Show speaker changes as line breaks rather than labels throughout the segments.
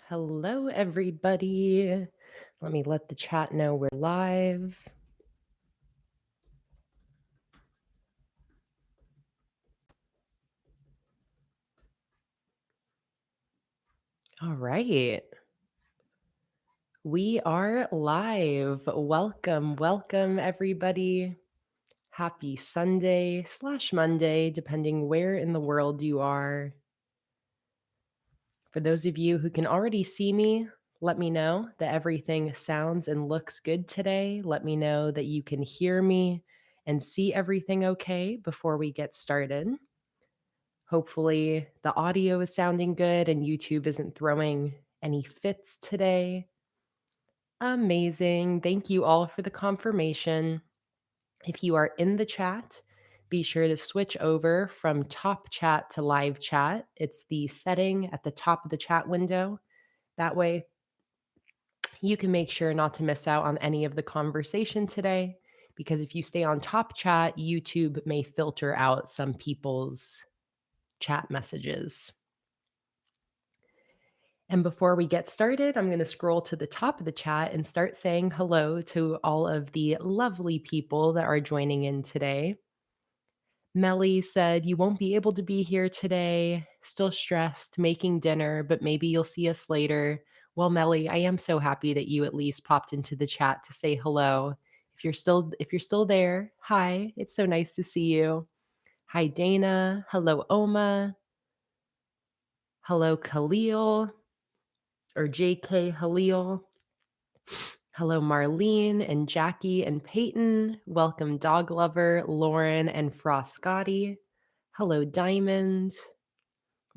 Hello, everybody. Let me let the chat know we're live. All right. We are live. Welcome, everybody. Happy Sunday/Monday, depending where in the world you are. For those of you who can already see me, let me know that everything sounds and looks good today. Let me know that you can hear me and see everything okay before we get started. Hopefully, the audio is sounding good and YouTube isn't throwing any fits today. Amazing. Thank you all for the confirmation. If you are in the chat, be sure to switch over from top chat to live chat. It's the setting at the top of the chat window. That way, you can make sure not to miss out on any of the conversation today. Because if you stay on top chat, YouTube may filter out some people's chat messages. And before we get started, I'm going to scroll to the top of the chat and start saying hello to all of the lovely people that are joining in today. Melly said, "You won't be able to be here today. Still stressed, making dinner, but maybe you'll see us later." Well, Melly, I am so happy that you at least popped into the chat to say hello. If you're still there, hi. It's so nice to see you. Hi, Dana. Hello, Oma. Hello, Khalil or JK Halil. Hello, Marlene and Jackie and Peyton. Welcome, Dog Lover, Lauren and Frost Scotty. Hello, Diamond.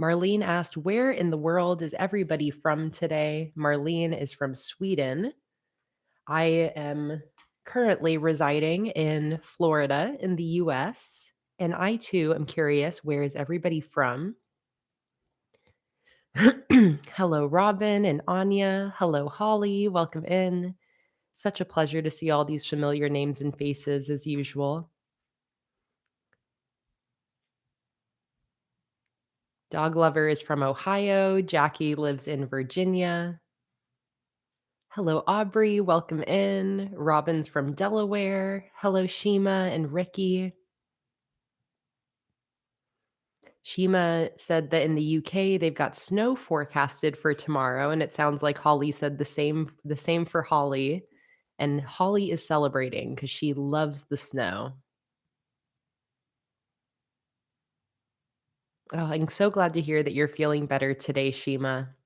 Marlene asked, "Where in the world is everybody from today?" Marlene is from Sweden. I am currently residing in Florida in the US, and I too am curious, where is everybody from? Hello, Robin and Anya. Hello, Holly. Welcome in. Such a pleasure to see all these familiar names and faces as usual. Dog Lover is from Ohio. Jackie lives in Virginia. Hello, Aubrey. Welcome in. Robin's from Delaware. Hello, Shima and Ricky. Shima said that in the UK they've got snow forecasted for tomorrow, and it sounds like Holly said the same for Holly. And Holly is celebrating because she loves the snow. Oh, I'm so glad to hear that you're feeling better today, Shima.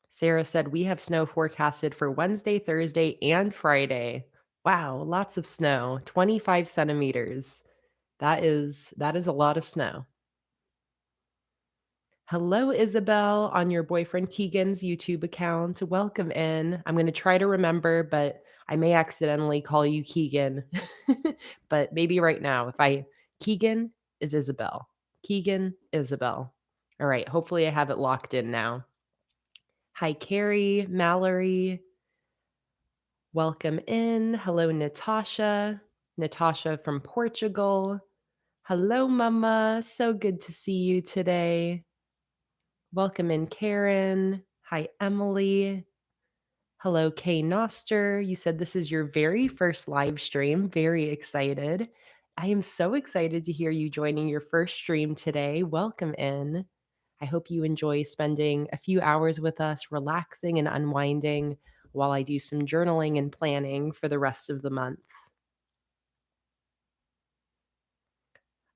Sarah said, "We have snow forecasted for Wednesday, Thursday, and Friday." Wow, lots of snow, 25 centimeters. That is a lot of snow. Hello, Isabel, on your boyfriend Keegan's YouTube account. Welcome in. I'm going to try to remember, but I may accidentally call you Keegan. But maybe right now, Keegan is Isabel. Keegan, Isabel. All right, hopefully I have it locked in now. Hi, Carrie, Mallory. Welcome in. Hello, Natasha. Natasha from Portugal. Hello, Mama. So good to see you today. Welcome in, Karen. Hi, Emily. Hello, Kay Noster. You said this is your very first live stream. Very excited. I am so excited to hear you joining your first stream today. Welcome in. I hope you enjoy spending a few hours with us, relaxing and unwinding while I do some journaling and planning for the rest of the month.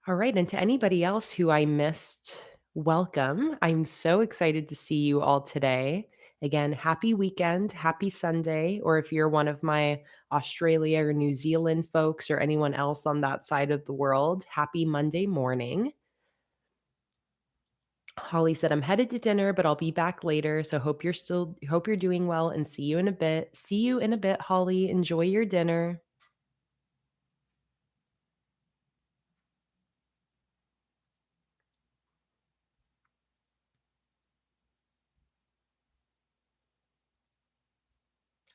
All right. And to anybody else who I missed, welcome. I'm so excited to see you all today. Again, happy weekend, happy Sunday, or if you're one of my Australia or New Zealand folks or anyone else on that side of the world, happy Monday morning. Holly said, "I'm headed to dinner, but I'll be back later. So hope you're doing well and see you in a bit." See you in a bit, Holly. Enjoy your dinner.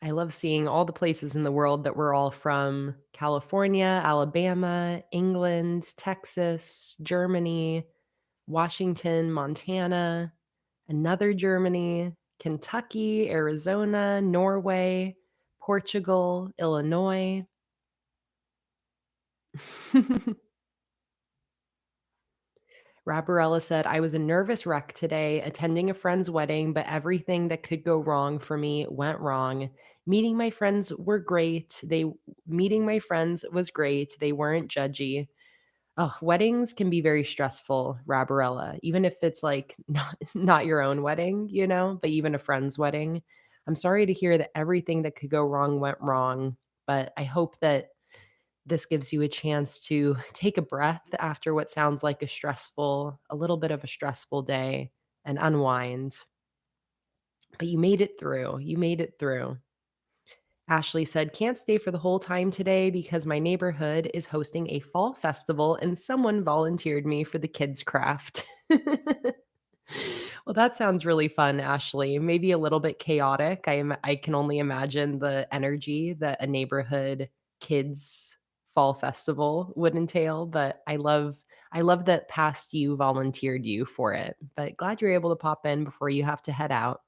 I love seeing all the places in the world that we're all from: California, Alabama, England, Texas, Germany, Washington, Montana. another Germany, Kentucky, Arizona, Norway, Portugal, Illinois. Rabarella said, I was a nervous wreck today, attending a friend's wedding, but everything that could go wrong for me went wrong. Meeting my friends were great. Meeting my friends was great. They weren't judgy. Oh, weddings can be very stressful, Rabarella, even if it's like not your own wedding, but even a friend's wedding. I'm sorry to hear that everything that could go wrong went wrong, but I hope that this gives you a chance to take a breath after what sounds like a little bit of a stressful day and unwind. But you made it through. You made it through. Ashley said, can't stay for the whole time today because my neighborhood is hosting a fall festival and someone volunteered me for the kids' craft. Well, that sounds really fun, Ashley. Maybe a little bit chaotic. I can only imagine the energy that a neighborhood kids fall festival would entail, but I love that past you volunteered you for it. But glad you're able to pop in before you have to head out.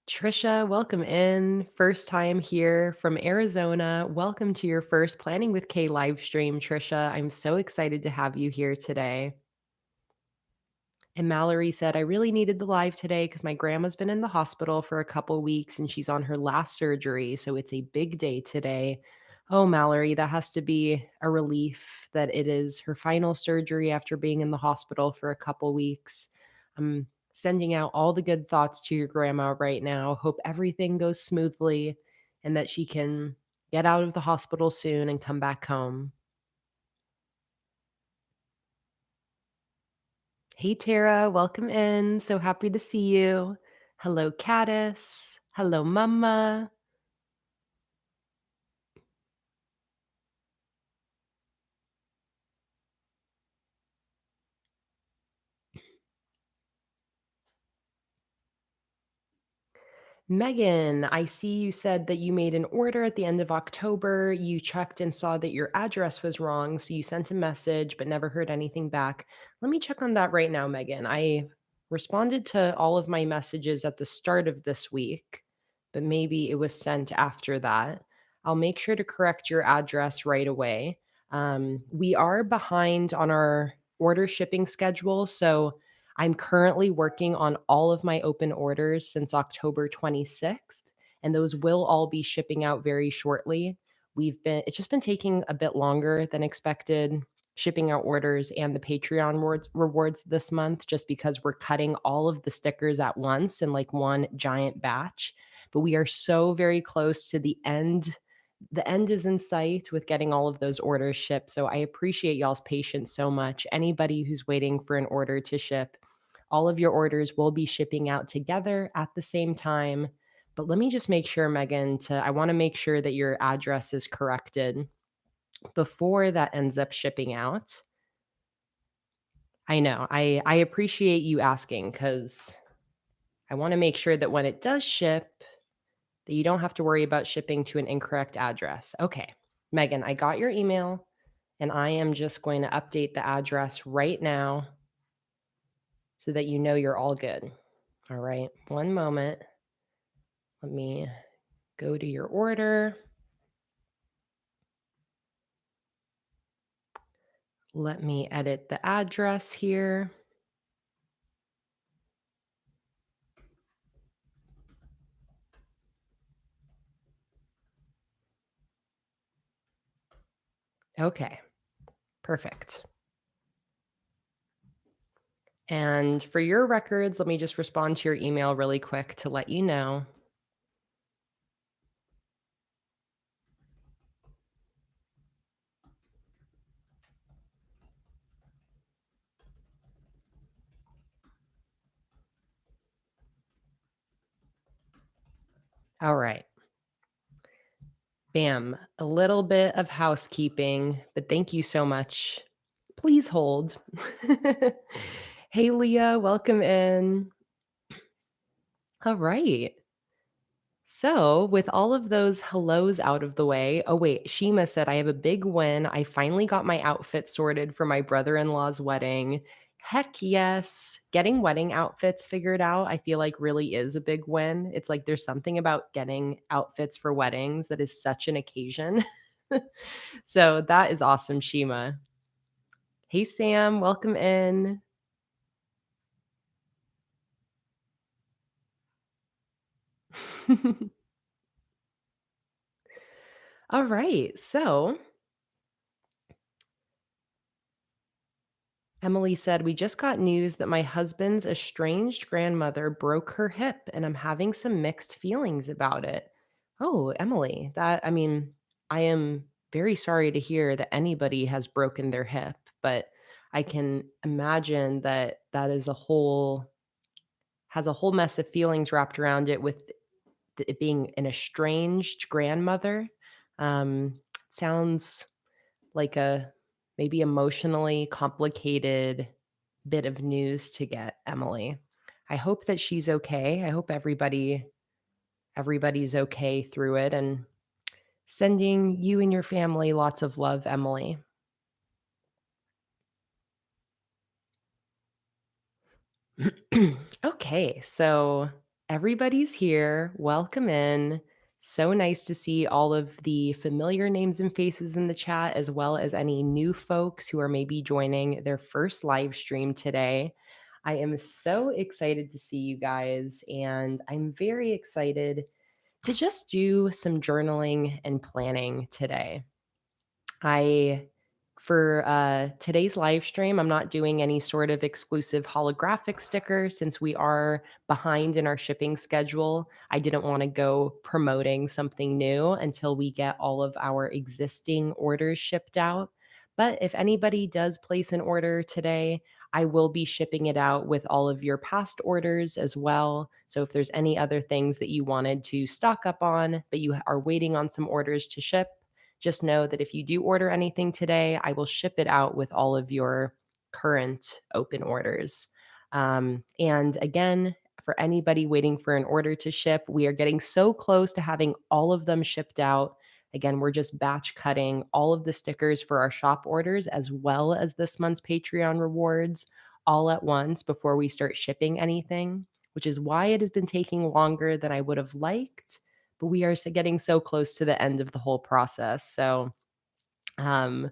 Trisha, welcome in. First time here from Arizona. Welcome to your first Planning with Kay live stream, Trisha. I'm so excited to have you here today. And Mallory said, I really needed the live today because my grandma's been in the hospital for a couple weeks and she's on her last surgery. So it's a big day today. Oh, Mallory, that has to be a relief that it is her final surgery after being in the hospital for a couple weeks. I'm sending out all the good thoughts to your grandma right now. Hope everything goes smoothly and that she can get out of the hospital soon and come back home. Hey Tara, welcome in. So happy to see you. Hello, Caddis. Hello, Mama. Megan, I see you said that you made an order at the end of October. You checked and saw that your address was wrong. So you sent a message but never heard anything back. Let me check on that right now, Megan. I responded to all of my messages at the start of this week, but maybe it was sent after that. I'll make sure to correct your address right away. We are behind on our order shipping schedule. So I'm currently working on all of my open orders since October 26th, and those will all be shipping out very shortly. It's just been taking a bit longer than expected shipping out orders and the Patreon rewards this month just because we're cutting all of the stickers at once in like one giant batch. But we are so very close to the end. The end is in sight with getting all of those orders shipped. So I appreciate y'all's patience so much. Anybody who's waiting for an order to ship, all of your orders will be shipping out together at the same time. But let me just make sure, Megan, I want to make sure that your address is corrected before that ends up shipping out. I know. I appreciate you asking because I want to make sure that when it does ship, that you don't have to worry about shipping to an incorrect address. Okay. Megan, I got your email and I am just going to update the address right now so that you know you're all good. All right. One moment. Let me go to your order. Let me edit the address here. Okay, perfect. And for your records, let me just respond to your email really quick to let you know. All right. Bam, a little bit of housekeeping, but thank you so much. Please hold. Hey, Leah, welcome in. All right. So, with all of those hellos out of the way, oh, wait, Shima said, I have a big win. I finally got my outfit sorted for my brother in law's wedding. Heck yes. Getting wedding outfits figured out, I feel like really is a big win. It's like there's something about getting outfits for weddings that is such an occasion. So, that is awesome, Shima. Hey, Sam, welcome in. All right. So, Emily said, we just got news that my husband's estranged grandmother broke her hip, and I'm having some mixed feelings about it. Oh, Emily, I am very sorry to hear that anybody has broken their hip, but I can imagine that that is a whole has a whole mess of feelings wrapped around it with it being an estranged grandmother. Sounds like a maybe emotionally complicated bit of news to get, Emily. I hope that she's okay. I hope everybody's okay through it, and sending you and your family lots of love, Emily. Okay, so everybody's here. Welcome in. So nice to see all of the familiar names and faces in the chat, as well as any new folks who are maybe joining their first live stream today. I am so excited to see you guys, and I'm very excited to just do some journaling and planning today. I for today's live stream, I'm not doing any sort of exclusive holographic sticker since we are behind in our shipping schedule. I didn't want to go promoting something new until we get all of our existing orders shipped out. But if anybody does place an order today, I will be shipping it out with all of your past orders as well. So if there's any other things that you wanted to stock up on, but you are waiting on some orders to ship, just know that if you do order anything today, I will ship it out with all of your current open orders. And again, for anybody waiting for an order to ship, we are getting so close to having all of them shipped out. Again, we're just batch cutting all of the stickers for our shop orders as well as this month's Patreon rewards all at once before we start shipping anything, which is why it has been taking longer than I would have liked, but we are getting so close to the end of the whole process. So, um,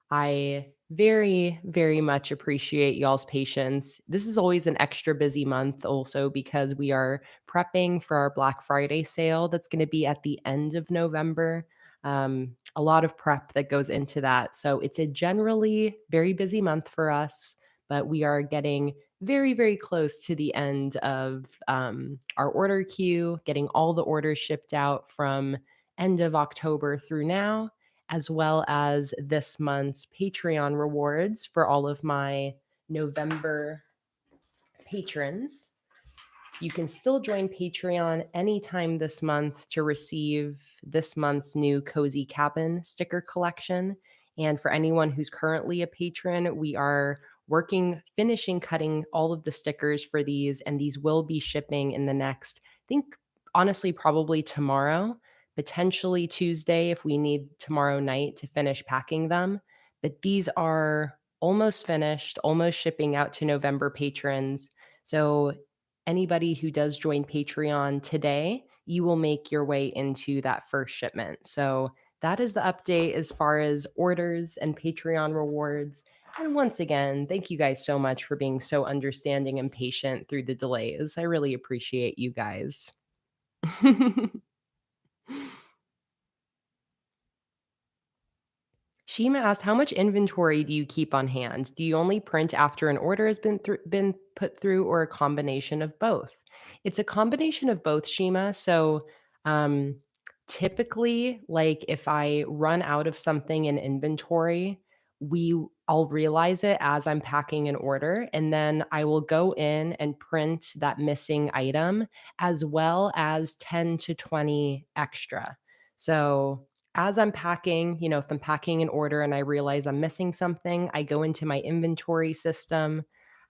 I very, very much appreciate y'all's patience. This is always an extra busy month, also because we are prepping for our Black Friday sale that's going to be at the end of November. A lot of prep that goes into that. So it's a generally very busy month for us, but we are getting very, very close to the end of our order queue, getting all the orders shipped out from end of October through now, as well as this month's Patreon rewards for all of my November patrons. You can still join Patreon anytime this month to receive this month's new Cozy Cabin sticker collection. And for anyone who's currently a patron, we are finishing cutting all of the stickers for these, and these will be shipping in the next, I think, honestly, probably tomorrow, potentially Tuesday if we need tomorrow night to finish packing them. But these are almost finished, almost shipping out to November patrons. So anybody who does join Patreon today, you will make your way into that first shipment. So that is the update as far as orders and Patreon rewards. And once again, thank you guys so much for being so understanding and patient through the delays. I really appreciate you guys. Shima asked, how much inventory do you keep on hand? Do you only print after an order has been put through, or a combination of both? It's a combination of both, Shima. So, um, typically, like if I run out of something in inventory, I'll realize it as I'm packing an order, and then I will go in and print that missing item as well as 10 to 20 extra. So as I'm packing, if I'm packing an order and I realize I'm missing something, I go into my inventory system.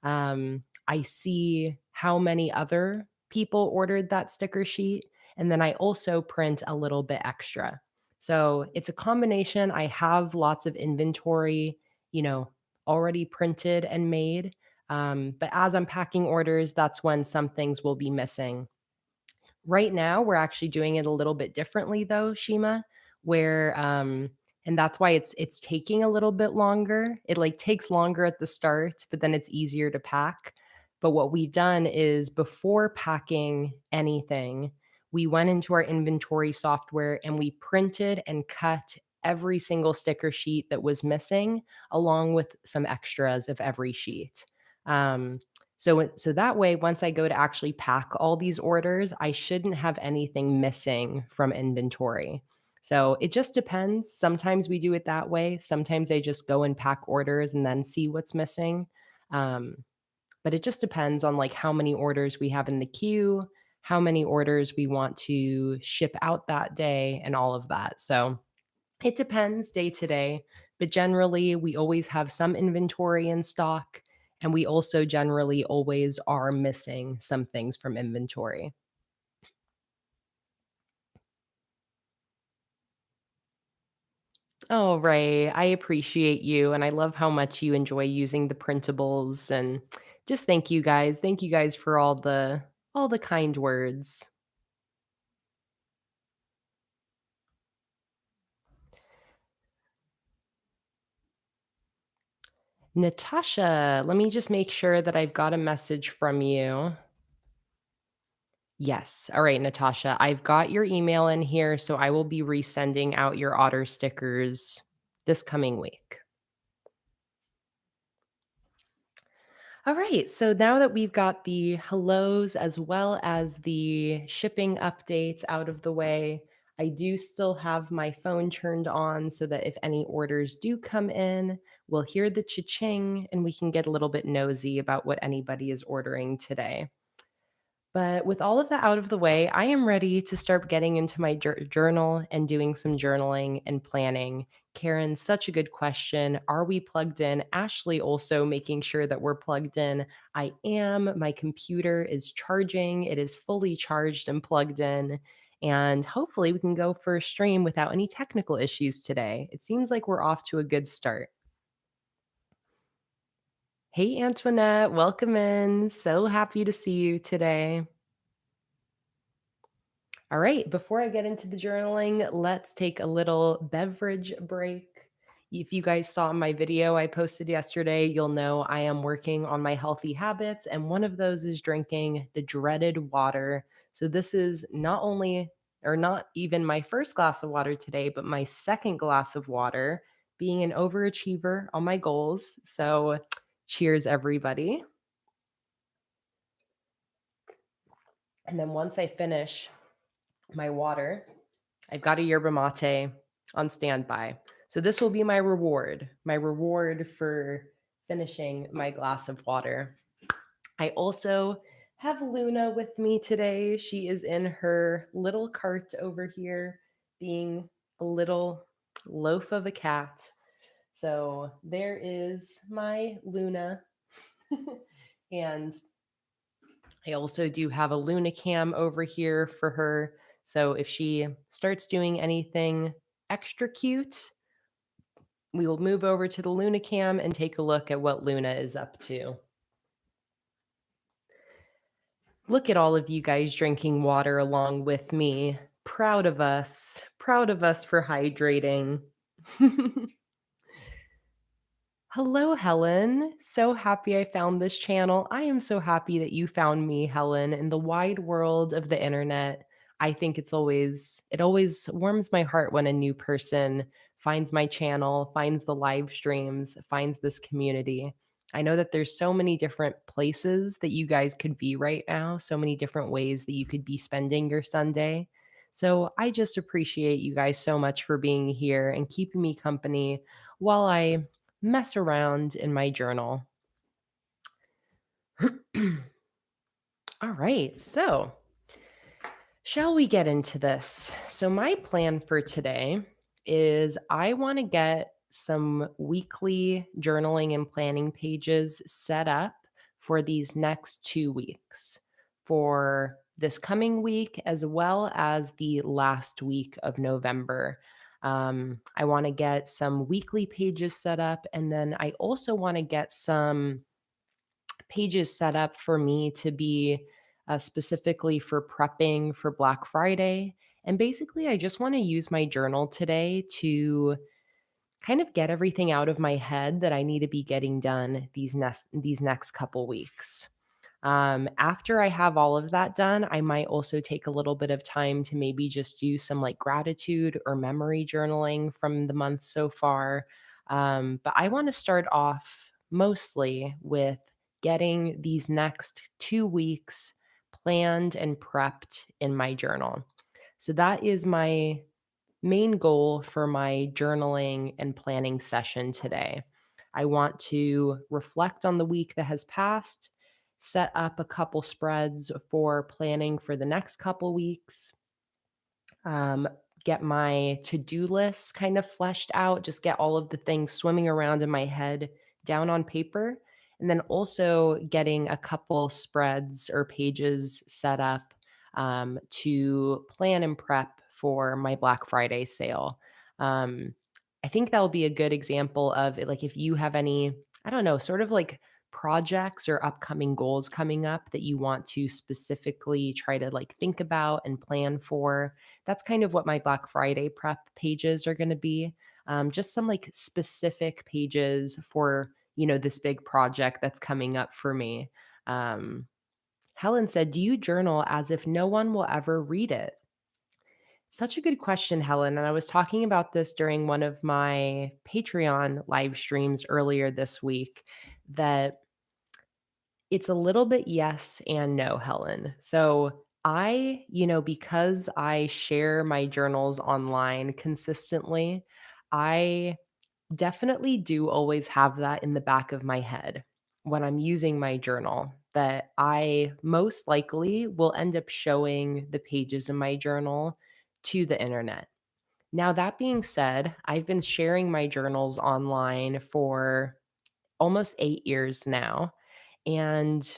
I see how many other people ordered that sticker sheet. And then I also print a little bit extra. So it's a combination. I have lots of inventory, you know, already printed and made. But as I'm packing orders, that's when some things will be missing. Right now, we're actually doing it a little bit differently though, Shima, where and that's why it's taking a little bit longer. It like takes longer at the start, but then it's easier to pack. But what we've done is before packing anything, we went into our inventory software and we printed and cut every single sticker sheet that was missing along with some extras of every sheet. So that way, once I go to actually pack all these orders, I shouldn't have anything missing from inventory. So it just depends. Sometimes we do it that way. Sometimes I just go and pack orders and then see what's missing. Um, but it just depends on like how many orders we have in the queue, how many orders we want to ship out that day, and all of that. So it depends day to day, but generally, we always have some inventory in stock, and we also generally always are missing some things from inventory. Oh, right. I appreciate you, and I love how much you enjoy using the printables, and just thank you guys. Thank you guys for all the kind words. Natasha, let me just make sure that I've got a message from you. Yes. All right, Natasha. I've got your email in here, so I will be resending out your otter stickers this coming week. All right. So now that we've got the hellos as well as the shipping updates out of the way, I do still have my phone turned on so that if any orders do come in, we'll hear the cha-ching and we can get a little bit nosy about what anybody is ordering today. But with all of that out of the way, I am ready to start getting into my journal and doing some journaling and planning. Karen, such a good question. Are we plugged in? Ashley also making sure that we're plugged in. I am. My computer is charging, it is fully charged and plugged in. And hopefully, we can go for a stream without any technical issues today. It seems like we're off to a good start. Hey, Antoinette, welcome in. So happy to see you today. All right, before I get into the journaling, let's take a little beverage break. If you guys saw my video I posted yesterday, you'll know I am working on my healthy habits, and one of those is drinking the dreaded water. So, this is not only or not even my first glass of water today, but my second glass of water, being an overachiever on my goals. So, cheers, everybody. And then once I finish my water, I've got a yerba mate on standby. So this will be my reward for finishing my glass of water. I also have Luna with me today. She is in her little cart over here, being a little loaf of a cat. So there is my Luna. And I also do have a Luna cam over here for her. So if she starts doing anything extra cute, we will move over to the Luna cam and take a look at what Luna is up to. Look at all of you guys drinking water along with me. Proud of us. Proud of us for hydrating. Hello, Helen. So happy I found this channel. I am so happy that you found me, Helen, in the wide world of the internet. I think it always warms my heart when a new person finds my channel, finds the live streams, finds this community. I know that there's so many different places that you guys could be right now, so many different ways that you could be spending your Sunday. So I just appreciate you guys so much for being here and keeping me company while I mess around in my journal. All right, so shall we get into this? So, my plan for today is I want to get some weekly journaling and planning pages set up for these next 2 weeks for this coming week as well as the last week of November. I want to get some weekly pages set up, and then I also want to get some pages set up for me to be specifically for prepping for Black Friday. And basically, I just want to use my journal today to kind of get everything out of my head that I need to be getting done these next couple weeks. After I have all of that done, I might also take a little bit of time to maybe just do some like gratitude or memory journaling from the month so far. But I want to start off mostly with getting these next 2 weeks planned and prepped in my journal. So that is my main goal for my journaling and planning session today. I want to reflect on the week that has passed, set up a couple spreads for planning for the next couple weeks, um, get my to-do list kind of fleshed out, just get all of the things swimming around in my head down on paper, and then also getting a couple spreads or pages set up to plan and prep for my Black Friday sale. Um, I think that'll be a good example of it, like if you have any, I don't know, sort of like projects or upcoming goals coming up that you want to specifically try to like think about and plan for. That's kind of what my Black Friday prep pages are going to be. Just some like specific pages for, this big project that's coming up for me. Um, Helen said, "Do you journal as if no one will ever read it?" Such a good question, Helen. And I was talking about this during one of my Patreon live streams earlier this week that it's a little bit yes and no, Helen. So because I share my journals online consistently, I definitely do always have that in the back of my head when I'm using my journal that I most likely will end up showing the pages in my journal to the internet. Now, that being said, I've been sharing my journals online for almost 8 years now. And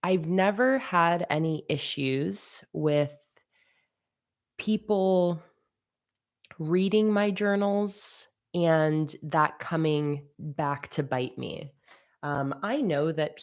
I've never had any issues with people reading my journals and that coming back to bite me. I know that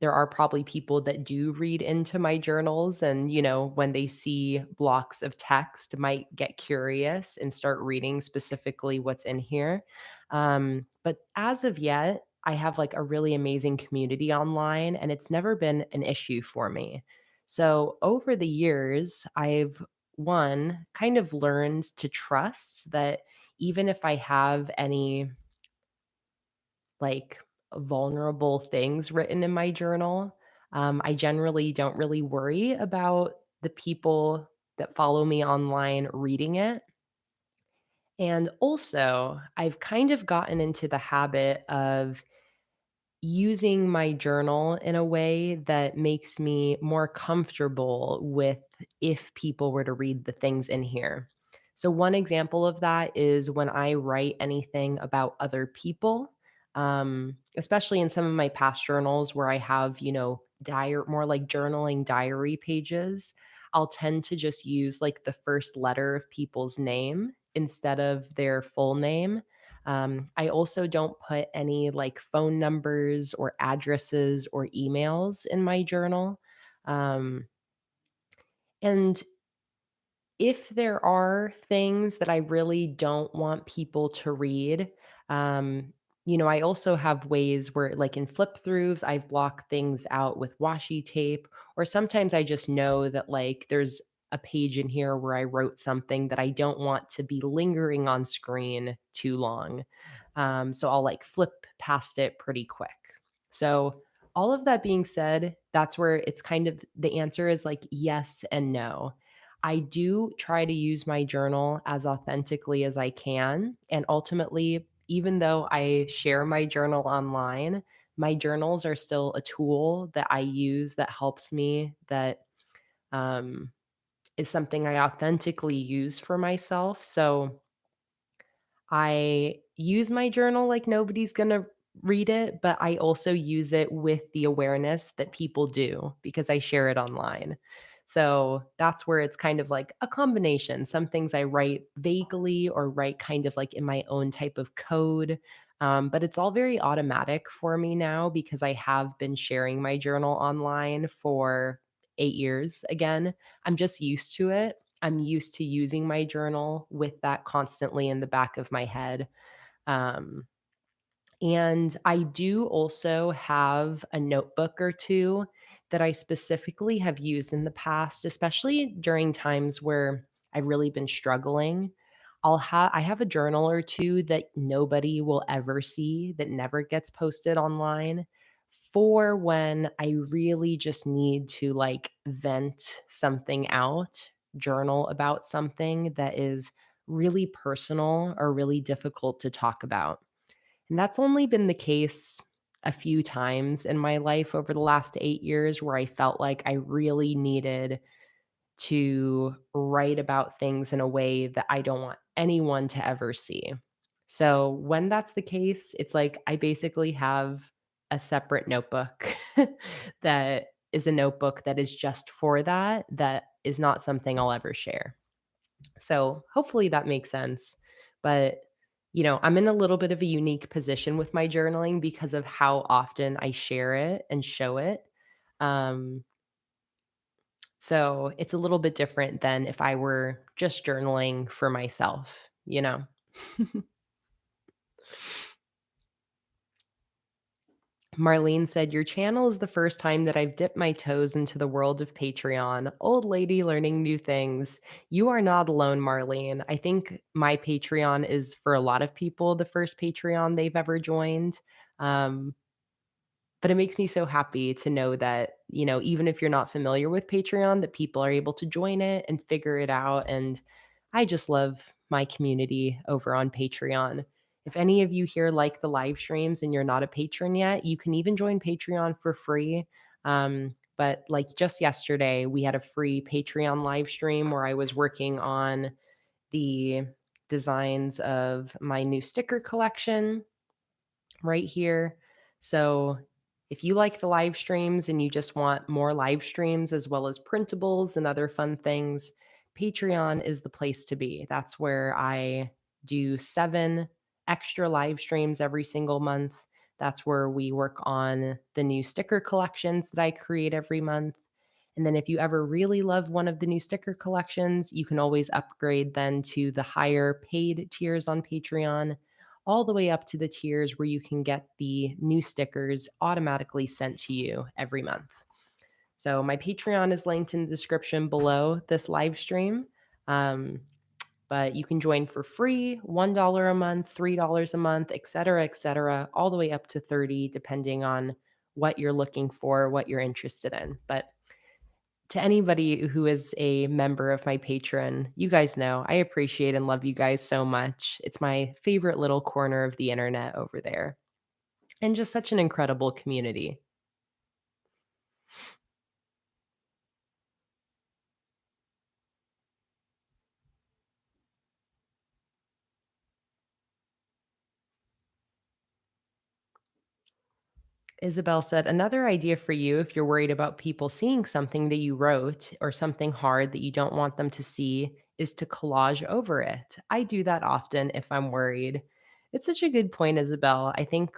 there are probably people that do read into my journals and, when they see blocks of text, might get curious and start reading specifically what's in here. But as of yet, I have like a really amazing community online and it's never been an issue for me. So over the years, I've one, kind of learned to trust that even if I have any like vulnerable things written in my journal, I generally don't really worry about the people that follow me online reading it. And also, I've kind of gotten into the habit of using my journal in a way that makes me more comfortable with if people were to read the things in here. So, one example of that is when I write anything about other people, especially in some of my past journals where I have, more like journaling diary pages, I'll tend to just use like the first letter of people's name instead of their full name. I also don't put any like phone numbers or addresses or emails in my journal. Um, and if there are things that I really don't want people to read, um, I also have ways where, like in flip throughs, I've blocked things out with washi tape, or sometimes I just know that like there's a page in here where I wrote something that I don't want to be lingering on screen too long. So I'll like flip past it pretty quick. So, all of that being said, that's where it's kind of the answer is like yes and no. I do try to use my journal as authentically as I can. And ultimately, even though I share my journal online, my journals are still a tool that I use that helps me, that um, is something I authentically use for myself. So I use my journal like nobody's gonna read it, but I also use it with the awareness that people do because I share it online. So that's where it's kind of like a combination. Some things I write vaguely or write kind of like in my own type of code. But it's all very automatic for me now because I have been sharing my journal online for 8 years again. I'm just used to it. I'm used to using my journal with that constantly in the back of my head. Um, and I do also have a notebook or 2 that I specifically have used in the past, especially during times where I've really been struggling. I have a journal or 2 that nobody will ever see, that never gets posted online for when I really just need to, like, vent something out, journal about something that is really personal or really difficult to talk about. And that's only been the case a few times in my life over the last 8 years where I felt like I really needed to write about things in a way that I don't want anyone to ever see. So when that's the case, it's like I basically have a separate notebook that is a notebook that is just for that, that is not something I'll ever share. So hopefully that makes sense. But, I'm in a little bit of a unique position with my journaling because of how often I share it and show it. Um, so it's a little bit different than if I were just journaling for myself? Marlene said, "Your channel is the first time that I've dipped my toes into the world of Patreon. Old lady learning new things. You are not alone, Marlene. I think my Patreon is for a lot of people the first Patreon they've ever joined. Um, but it makes me so happy to know that, even if you're not familiar with Patreon, that people are able to join it and figure it out. And I just love my community over on Patreon. If any of you here like the live streams and you're not a patron yet, you can even join Patreon for free. But like just yesterday, we had a free Patreon live stream where I was working on the designs of my new sticker collection right here. So if you like the live streams and you just want more live streams as well as printables and other fun things, Patreon is the place to be. That's where I do 7 extra live streams every single month. That's where we work on the new sticker collections that I create every month. And then if you ever really love one of the new sticker collections, you can always upgrade then to the higher paid tiers on Patreon, all the way up to the tiers where you can get the new stickers automatically sent to you every month. So my Patreon is linked in the description below this live stream. Um, but you can join for free, $1 a month, $3 a month, et cetera, all the way up to 30, depending on what you're looking for, what you're interested in. But to anybody who is a member of my Patreon, you guys know I appreciate and love you guys so much. It's my favorite little corner of the internet over there, and just such an incredible community. Isabel said, "Another idea for you if you're worried about people seeing something that you wrote or something hard that you don't want them to see is to collage over it. I do that often if I'm worried." It's such a good point, Isabel. I think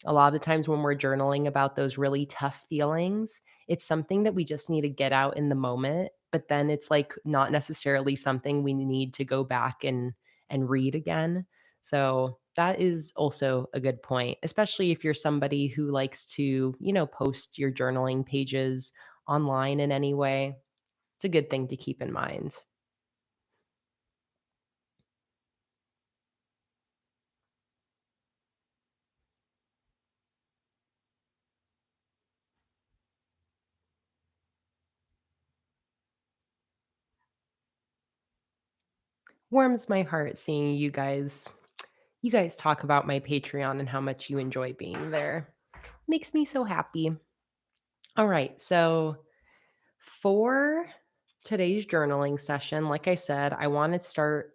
a lot of the times when we're journaling about those really tough feelings, it's something that we just need to get out in the moment, but then it's like not necessarily something we need to go back and read again. So that is also a good point, especially if you're somebody who likes to, post your journaling pages online in any way. It's a good thing to keep in mind. Warms my heart seeing you guys talk about my Patreon and how much you enjoy being there. Makes me so happy. All right. So, for today's journaling session, like I said, I want to start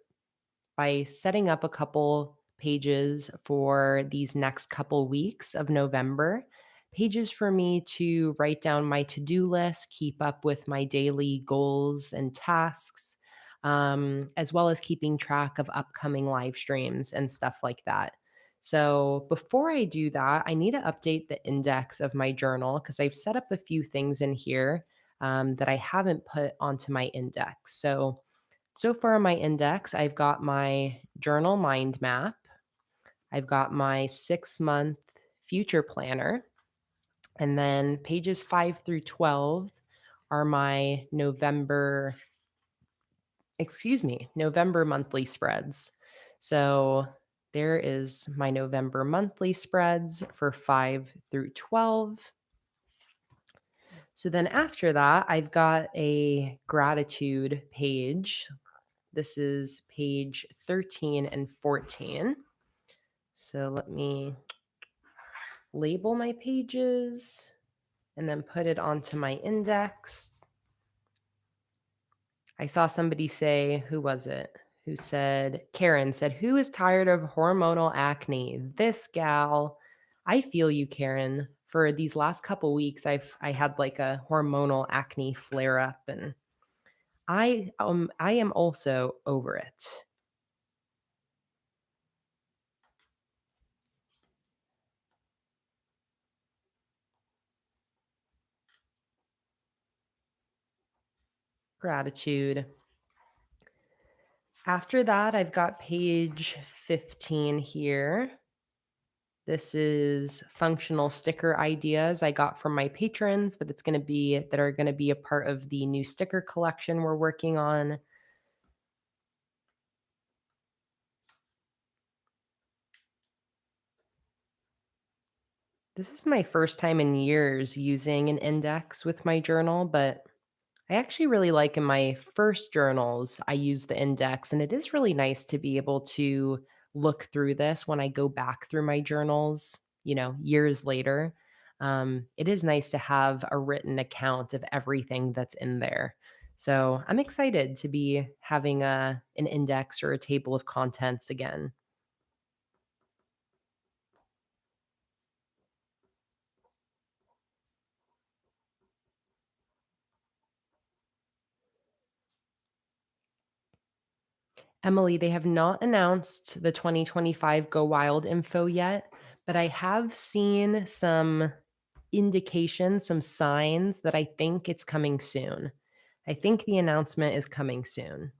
by setting up a couple pages for these next couple weeks of November. Pages for me to write down my to do list, keep up with my daily goals and tasks, as well as keeping track of upcoming live streams and stuff like that. So before I do that, I need to update the index of my journal because I've set up a few things in here that I haven't put onto my index. So far on my index, I've got my journal mind map. I've got my 6 month future planner. And then pages 5 through 12 are my November monthly spreads. So there is my November monthly spreads for 5 through 12. So then after that, I've got a gratitude page. This is page 13 and 14. So let me label my pages and then put it onto my index. I saw somebody say, who was it? Who said, Karen said, who is tired of hormonal acne? This gal. I feel you, Karen. For these last couple weeks, I had like a hormonal acne flare up, and I am also over it. Gratitude. After that, I've got page 15 here. This is functional sticker ideas I got from my patrons that are going to be a part of the new sticker collection we're working on. This is my first time in years using an index with my journal, but I actually really like in my first journals, I use the index, and it is really nice to be able to look through this when I go back through my journals, years later. It is nice to have a written account of everything that's in there. So I'm excited to be having an index or a table of contents again. Emily, they have not announced the 2025 Go Wild info yet, but I have seen some indications, some signs that I think it's coming soon. I think the announcement is coming soon.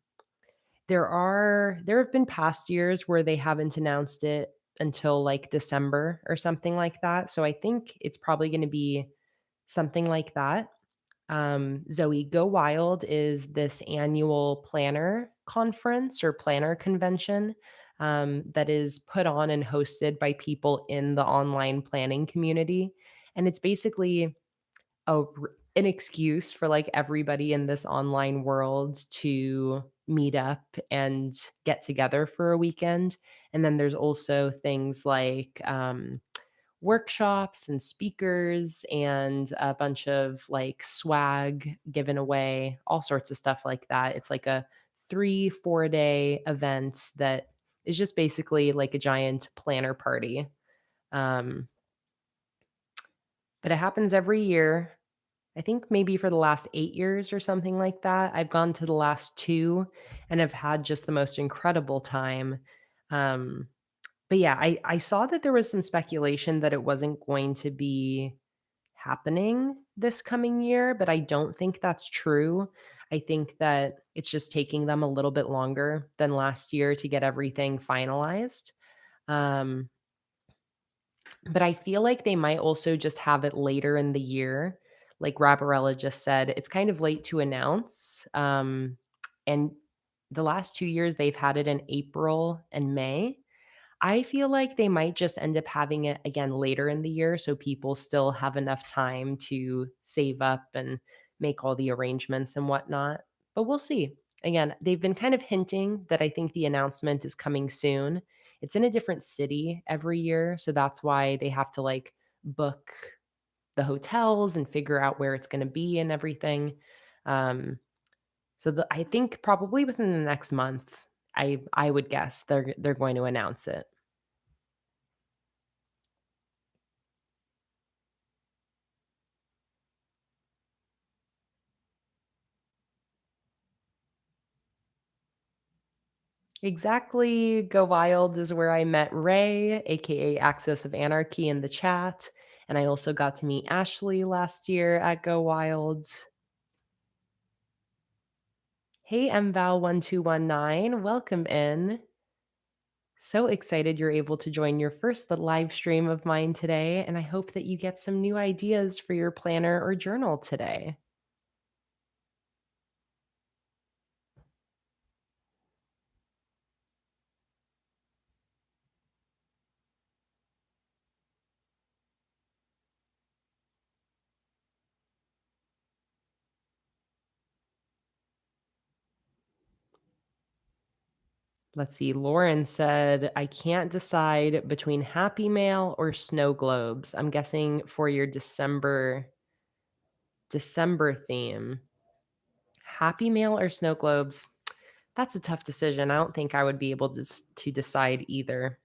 There have been past years where they haven't announced it until like December or something like that. So I think it's probably going to be something like that. Zoe, Go Wild is this annual planner conference or planner convention that is put on and hosted by people in the online planning community. And it's basically an excuse for like everybody in this online world to meet up and get together for a weekend. And then there's also things like workshops and speakers and a bunch of like swag given away, all sorts of stuff like that. It's like a 3-4 day event that is just basically like a giant planner party. Um, but it happens every year. I think maybe for the last 8 years or something like that. I've gone to the last two and have had just the most incredible time. Um, but yeah, I saw that there was some speculation that it wasn't going to be happening this coming year, but I don't think that's true. I think that it's just taking them a little bit longer than last year to get everything finalized. Um, but I feel like they might also just have it later in the year. Like Rabarella just said, it's kind of late to announce. And the last 2 years, they've had it in April and May. I feel like they might just end up having it again later in the year so people still have enough time to save up and make all the arrangements and whatnot. But we'll see. Again, they've been kind of hinting that I think the announcement is coming soon. It's in a different city every year, so that's why they have to like book the hotels and figure out where it's going to be and everything. Um, I think probably within the next month, I would guess they're going to announce it. Exactly. Go Wild is where I met Ray, aka Axis of Anarchy, in the chat. And I also got to meet Ashley last year at Go Wild. Hey, MVal1219, welcome in. So excited you're able to join your first live stream of mine today, and I hope that you get some new ideas for your planner or journal today. Let's see. Lauren said, I can't decide between Happy Mail or snow globes. I'm guessing for your December theme. Happy Mail or snow globes? That's a tough decision. I don't think I would be able to decide either.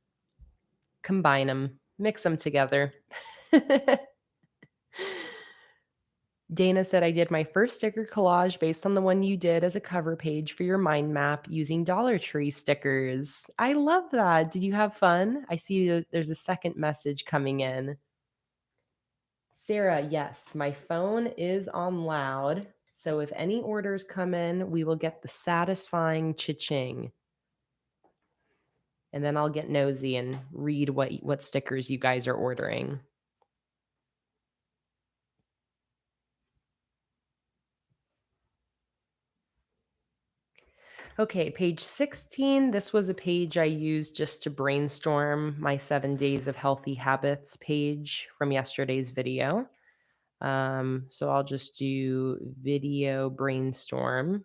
Combine them, mix them together. Dana said, I did my first sticker collage based on the one you did as a cover page for your mind map using Dollar Tree stickers. I love that. Did you have fun? I see that there's a second message coming in. Sarah, yes, my phone is on loud. So if any orders come in, we will get the satisfying cha-ching. And then I'll get nosy and read what stickers you guys are ordering. Okay, page 16. This was a page I used just to brainstorm my 7 days of healthy habits page from yesterday's video. So I'll just do video brainstorm.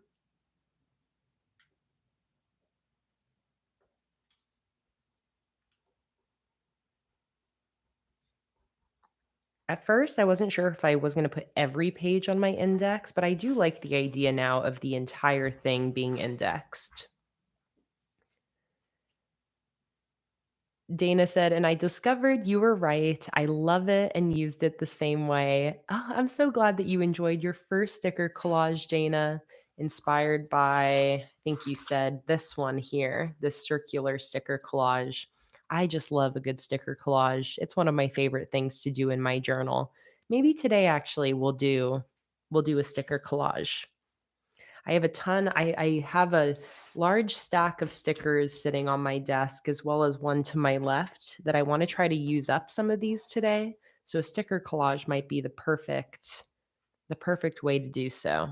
At first, I wasn't sure if I was going to put every page on my index, but I do like the idea now of the entire thing being indexed. Dana said, and I discovered you were right. I love it and used it the same way. Oh, I'm so glad that you enjoyed your first sticker collage, Dana, inspired by, I think you said this one here, this circular sticker collage. I just love a good sticker collage. It's one of my favorite things to do in my journal. Maybe today actually we'll do a sticker collage. I have a ton. I have a large stack of stickers sitting on my desk, as well as one to my left that I want to try to use up some of these today. So a sticker collage might be the perfect way to do so.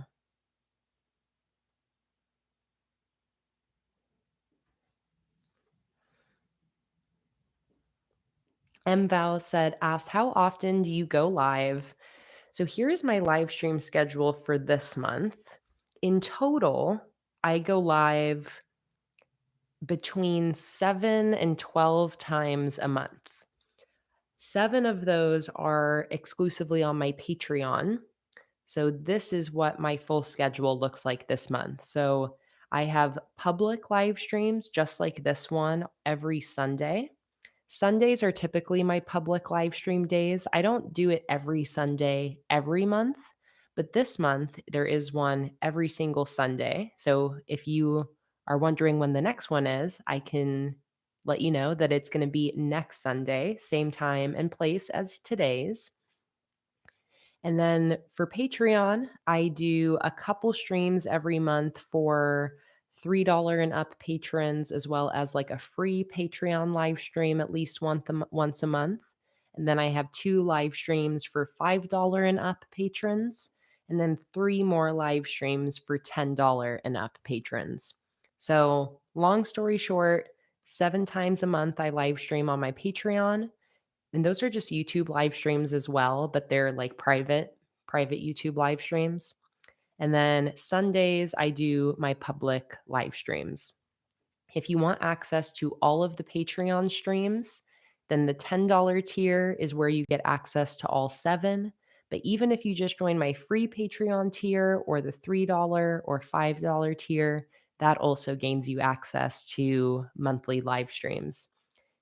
MVal asked, how often do you go live? So here's my live stream schedule for this month. In total, I go live between 7 and 12 times a month. 7 of those are exclusively on my Patreon. So this is what my full schedule looks like this month. So I have public live streams just like this one every Sunday. Sundays are typically my public live stream days. I don't do it every Sunday every month, but this month there is one every single Sunday. So if you are wondering when the next one is, I can let you know that it's going to be next Sunday, same time and place as today's. And then for Patreon, I do a couple streams every month for $3 and up patrons, as well as like a free Patreon live stream at least once a month. And then I have 2 live streams for $5 and up patrons, and then 3 more live streams for $10 and up patrons. So, long story short, 7 times a month I live stream on my Patreon, and those are just YouTube live streams as well, but they're like private YouTube live streams. And then Sundays, I do my public live streams. If you want access to all of the Patreon streams, then the $10 tier is where you get access to all 7. But even if you just join my free Patreon tier or the $3 or $5 tier, that also gains you access to monthly live streams.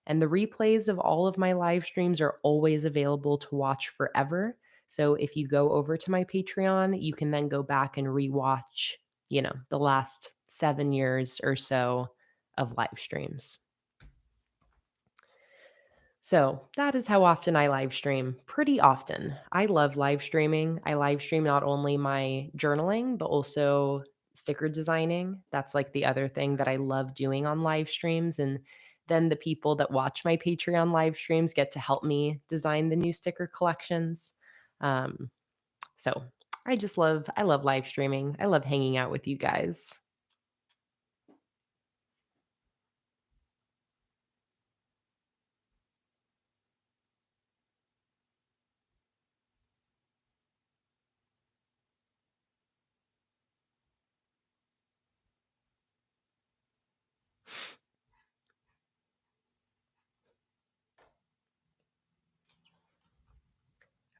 And the replays of all of my live streams are always available to watch forever. So if you go over to my Patreon, you can then go back and rewatch, the last 7 years or so of live streams. So that is how often I live stream. Pretty often. I love live streaming. I live stream not only my journaling, but also sticker designing. That's like the other thing that I love doing on live streams. And then the people that watch my Patreon live streams get to help me design the new sticker collections. Um, so I love live streaming. I love hanging out with you guys.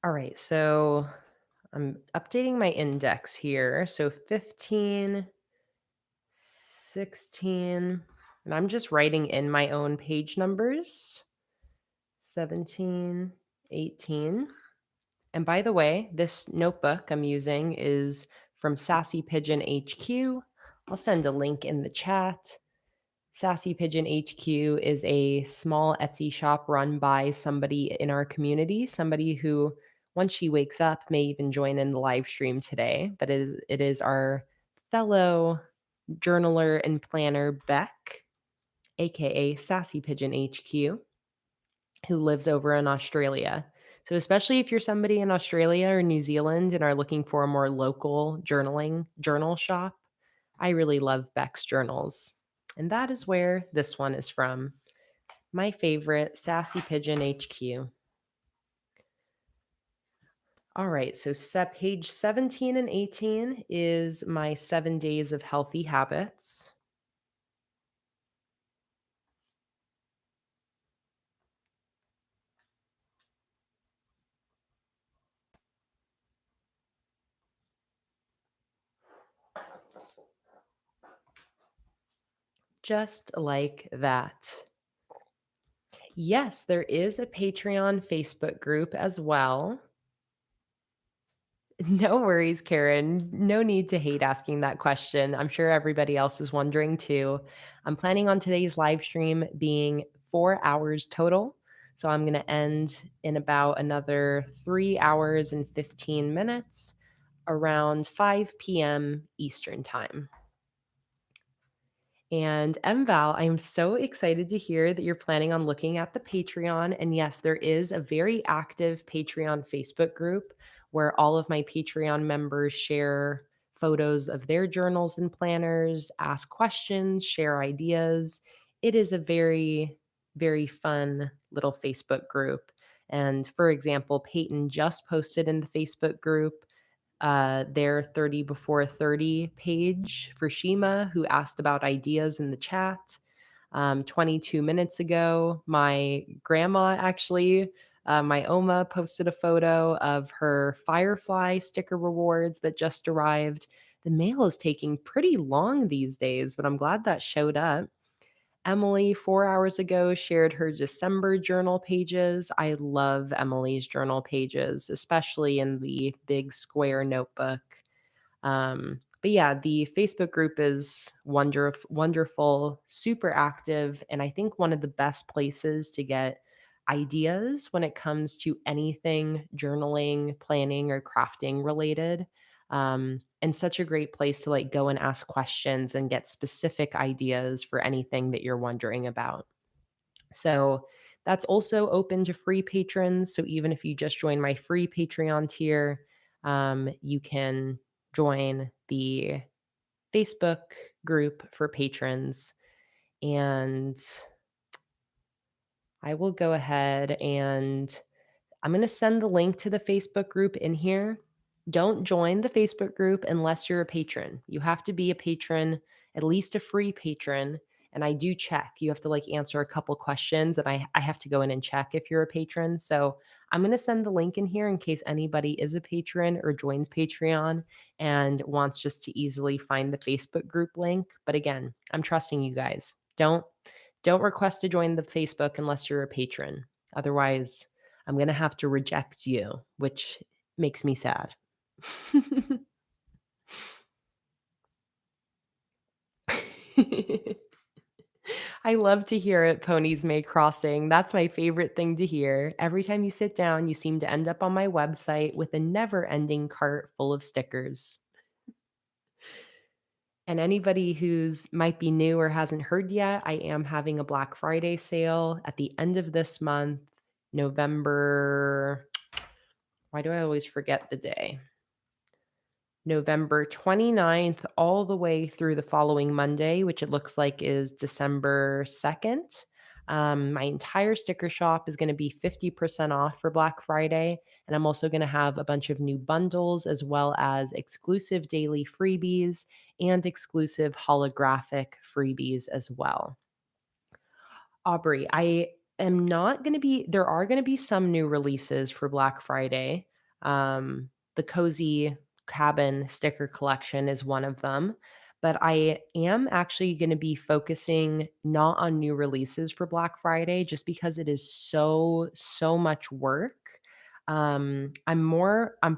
All right, so I'm updating my index here. So 15, 16, and I'm just writing in my own page numbers. 17, 18. And by the way, this notebook I'm using is from Sassy Pigeon HQ. I'll send a link in the chat. Sassy Pigeon HQ is a small Etsy shop run by somebody in our community, somebody who, once she wakes up, may even join in the live stream today. But it is our fellow journaler and planner, Beck, aka Sassy Pigeon HQ, who lives over in Australia. So, especially if you're somebody in Australia or New Zealand and are looking for a more local journal shop, I really love Beck's journals. And that is where this one is from. My favorite, Sassy Pigeon HQ. All right, so page 17 and 18 is my 7 days of healthy habits. Just like that. Yes, there is a Patreon Facebook group as well. No worries, Karen. No need to hate asking that question. I'm sure everybody else is wondering too. I'm planning on today's live stream being 4 hours total. So I'm going to end in about another 3 hours and 15 minutes around 5 p.m. Eastern Time. And MVal, I'm so excited to hear that you're planning on looking at the Patreon. And yes, there is a very active Patreon Facebook group where all of my Patreon members share photos of their journals and planners, ask questions, share ideas. It is a very, very fun little Facebook group. And for example, Peyton just posted in the Facebook group their 30 before 30 page for Shima, who asked about ideas in the chat. 22 minutes ago, my grandma actually, my Oma, posted a photo of her Firefly sticker rewards that just arrived. The mail is taking pretty long these days, but I'm glad that showed up. Emily, 4 hours ago, shared her December journal pages. I love Emily's journal pages, especially in the big square notebook. But yeah, the Facebook group is wonderful, super active, and I think one of the best places to get ideas when it comes to anything journaling, planning, or crafting related. And such a great place to like go and ask questions and get specific ideas for anything that you're wondering about. So that's also open to free patrons. So even if you just join my free Patreon tier, you can join the Facebook group for patrons. And I will go ahead and I'm going to send the link to the Facebook group in here. Don't join the Facebook group unless you're a patron. You have to be a patron, at least a free patron. And I do check. You have to like answer a couple questions, and I have to go in and check if you're a patron. So I'm going to send the link in here in case anybody is a patron or joins Patreon and wants just to easily find the Facebook group link. But again, I'm trusting you guys. Don't request to join the Facebook unless you're a patron. Otherwise, I'm going to have to reject you, which makes me sad. I love to hear it, Ponies May Crossing. That's my favorite thing to hear. Every time you sit down, you seem to end up on my website with a never ending cart full of stickers. And anybody who's might be new or hasn't heard yet, I am having a Black Friday sale at the end of this month, November. Why do I always forget the day? November 29th all the way through the following Monday, which it looks like is December 2nd. My entire sticker shop is going to be 50% off for Black Friday. And I'm also going to have a bunch of new bundles as well as exclusive daily freebies and exclusive holographic freebies as well. Aubrey, I am not gonna be there are gonna be some new releases for Black Friday. The Cozy Cabin sticker collection is one of them, but I am actually gonna be focusing not on new releases for Black Friday just because it is so much work. I'm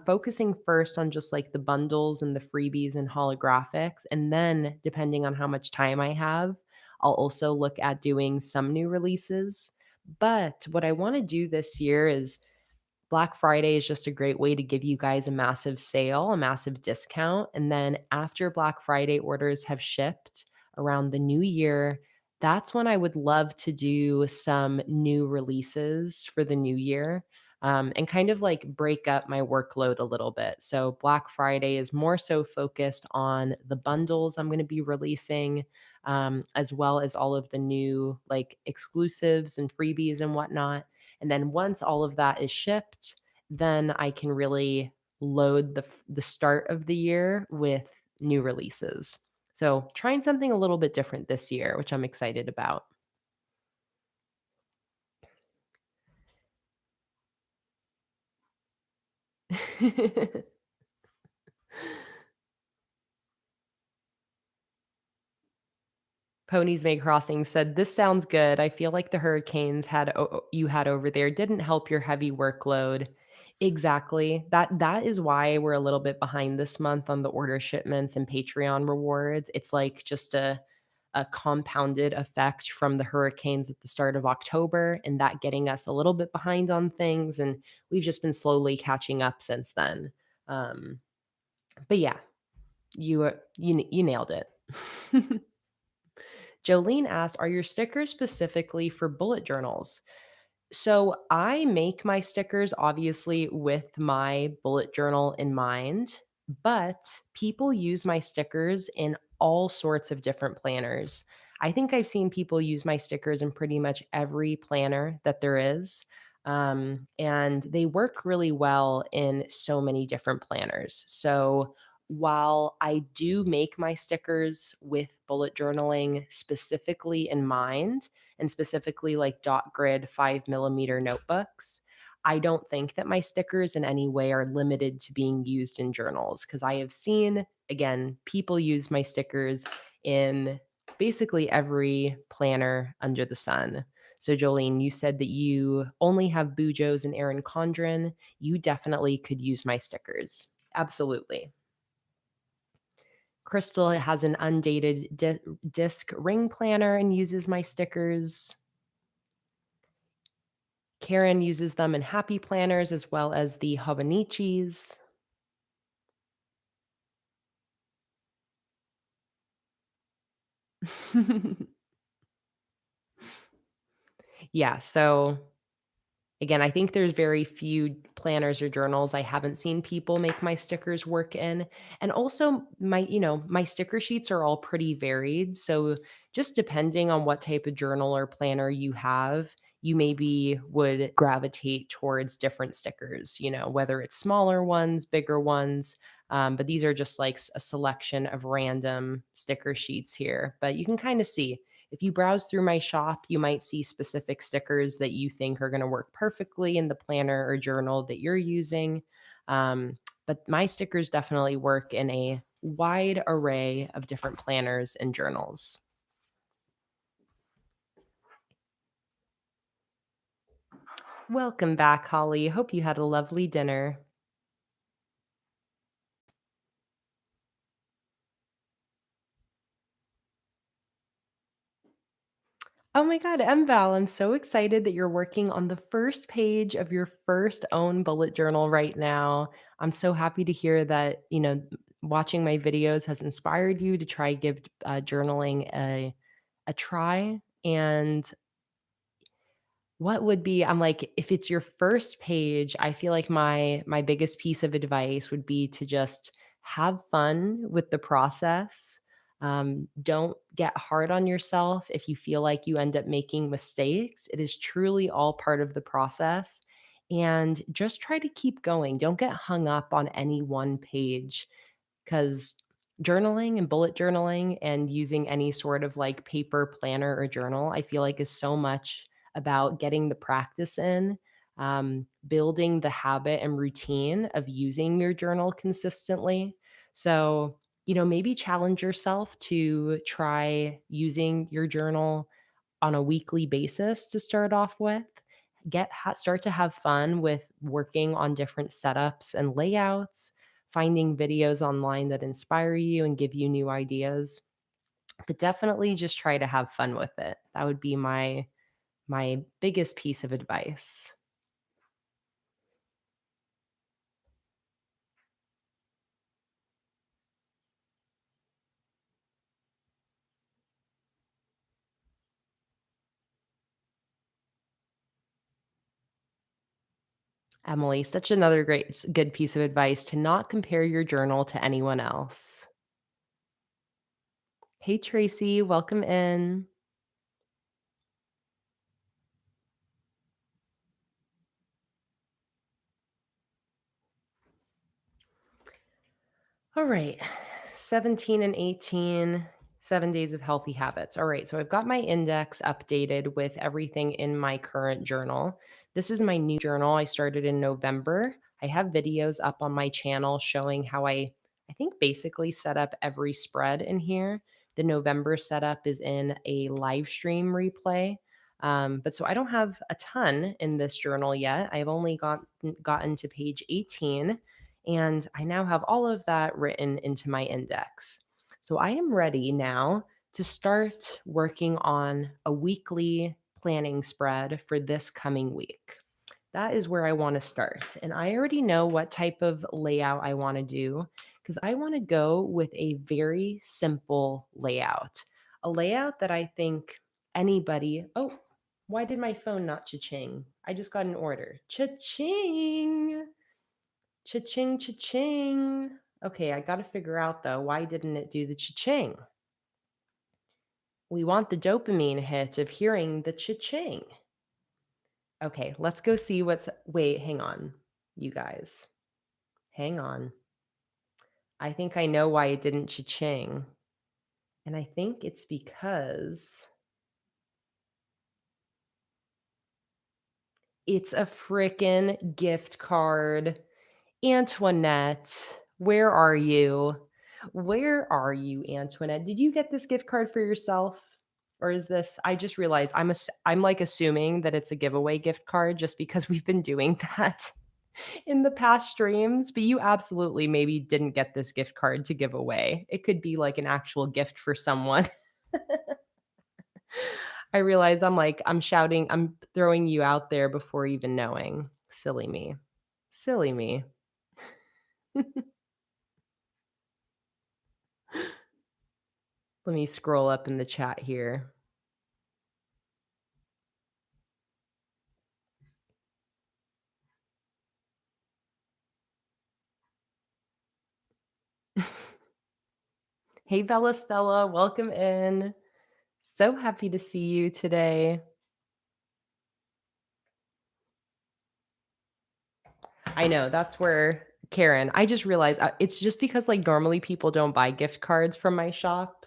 focusing first on just, like, the bundles and the freebies and holographics, and then depending on how much time I have, I'll also look at doing some new releases. But what I want to do this year is Black Friday is just a great way to give you guys a massive sale, a massive discount. And then after Black Friday orders have shipped around the new year, that's when I would love to do some new releases for the new year. And kind of like break up my workload a little bit. So, Black Friday is more so focused on the bundles I'm going to be releasing, as well as all of the new like exclusives and freebies and whatnot. And then once all of that is shipped, then I can really load the start of the year with new releases. So, trying something a little bit different this year, which I'm excited about. Ponies May Crossing said, "This sounds good. I feel like the hurricanes you had over there didn't help your heavy workload." Exactly. That is why we're a little bit behind this month on the order shipments and Patreon rewards. It's like just a compounded effect from the hurricanes at the start of October and that getting us a little bit behind on things, and we've just been slowly catching up since then. Um, but yeah, you nailed it. Jolene asked, "Are your stickers specifically for bullet journals?" So I make my stickers obviously with my bullet journal in mind, but people use my stickers in all sorts of different planners. I think I've seen people use my stickers in pretty much every planner that there is. And they work really well in so many different planners. So while I do make my stickers with bullet journaling specifically in mind, and specifically like dot grid 5 millimeter notebooks, I don't think that my stickers in any way are limited to being used in journals because I have seen, again, people use my stickers in basically every planner under the sun. So, Jolene, you said that you only have Bujos and Erin Condren. You definitely could use my stickers. Absolutely. Crystal has an undated disc ring planner and uses my stickers. Karen uses them in happy planners as well as the Hobonichis. Yeah, so again, I think there's very few planners or journals I haven't seen people make my stickers work in. And also my sticker sheets are all pretty varied. So just depending on what type of journal or planner you have, you maybe would gravitate towards different stickers, whether it's smaller ones, bigger ones. But these are just like a selection of random sticker sheets here. But you can kind of see if you browse through my shop, you might see specific stickers that you think are going to work perfectly in the planner or journal that you're using. But my stickers definitely work in a wide array of different planners and journals. Welcome back, Holly. Hope you had a lovely dinner. Oh my God, MVAL, I'm so excited that you're working on the first page of your first own bullet journal right now. I'm so happy to hear that, watching my videos has inspired you to try give journaling a try. And what would be I'm like, if it's your first page, I feel like my biggest piece of advice would be to just have fun with the process. Don't get hard on yourself if you feel like you end up making mistakes. It is truly all part of the process. And just try to keep going. Don't get hung up on any one page, because journaling and bullet journaling and using any sort of like paper planner or journal, I feel like is so much about getting the practice in, building the habit and routine of using your journal consistently. So, maybe challenge yourself to try using your journal on a weekly basis to start off with. Start to have fun with working on different setups and layouts, finding videos online that inspire you and give you new ideas. But definitely just try to have fun with it. That would be my biggest piece of advice. Emily, such another good piece of advice to not compare your journal to anyone else. Hey Tracy, welcome in. All right. 17 and 18, 7 days of healthy habits. All right. So I've got my index updated with everything in my current journal. This is my new journal. I started in November. I have videos up on my channel showing how I think basically set up every spread in here. The November setup is in a live stream replay. But so I don't have a ton in this journal yet. I've only gotten to page 18, and I now have all of that written into my index. So I am ready now to start working on a weekly planning spread for this coming week. That is where I want to start. And I already know what type of layout I want to do, because I want to go with a very simple layout, a layout that I think anybody. Oh, why did my phone not cha-ching? I just got an order. Cha-ching. Cha-ching, cha-ching. Okay, I gotta figure out though, why didn't it do the cha-ching? We want the dopamine hit of hearing the cha-ching. Okay, let's go see wait, hang on, you guys. Hang on. I think I know why it didn't cha-ching. And I think it's because it's a frickin' gift card. Antoinette, where are you? Where are you, Antoinette? Did you get this gift card for yourself? Or is this I just realized I'm like assuming that it's a giveaway gift card just because we've been doing that in the past streams, but you absolutely maybe didn't get this gift card to give away. It could be like an actual gift for someone. I realize I'm throwing you out there before even knowing. Silly me. Silly me. Let me scroll up in the chat here. Hey, Bella Stella, welcome in. So happy to see you today. I know that's where Karen, I just realized it's just because like normally people don't buy gift cards from my shop.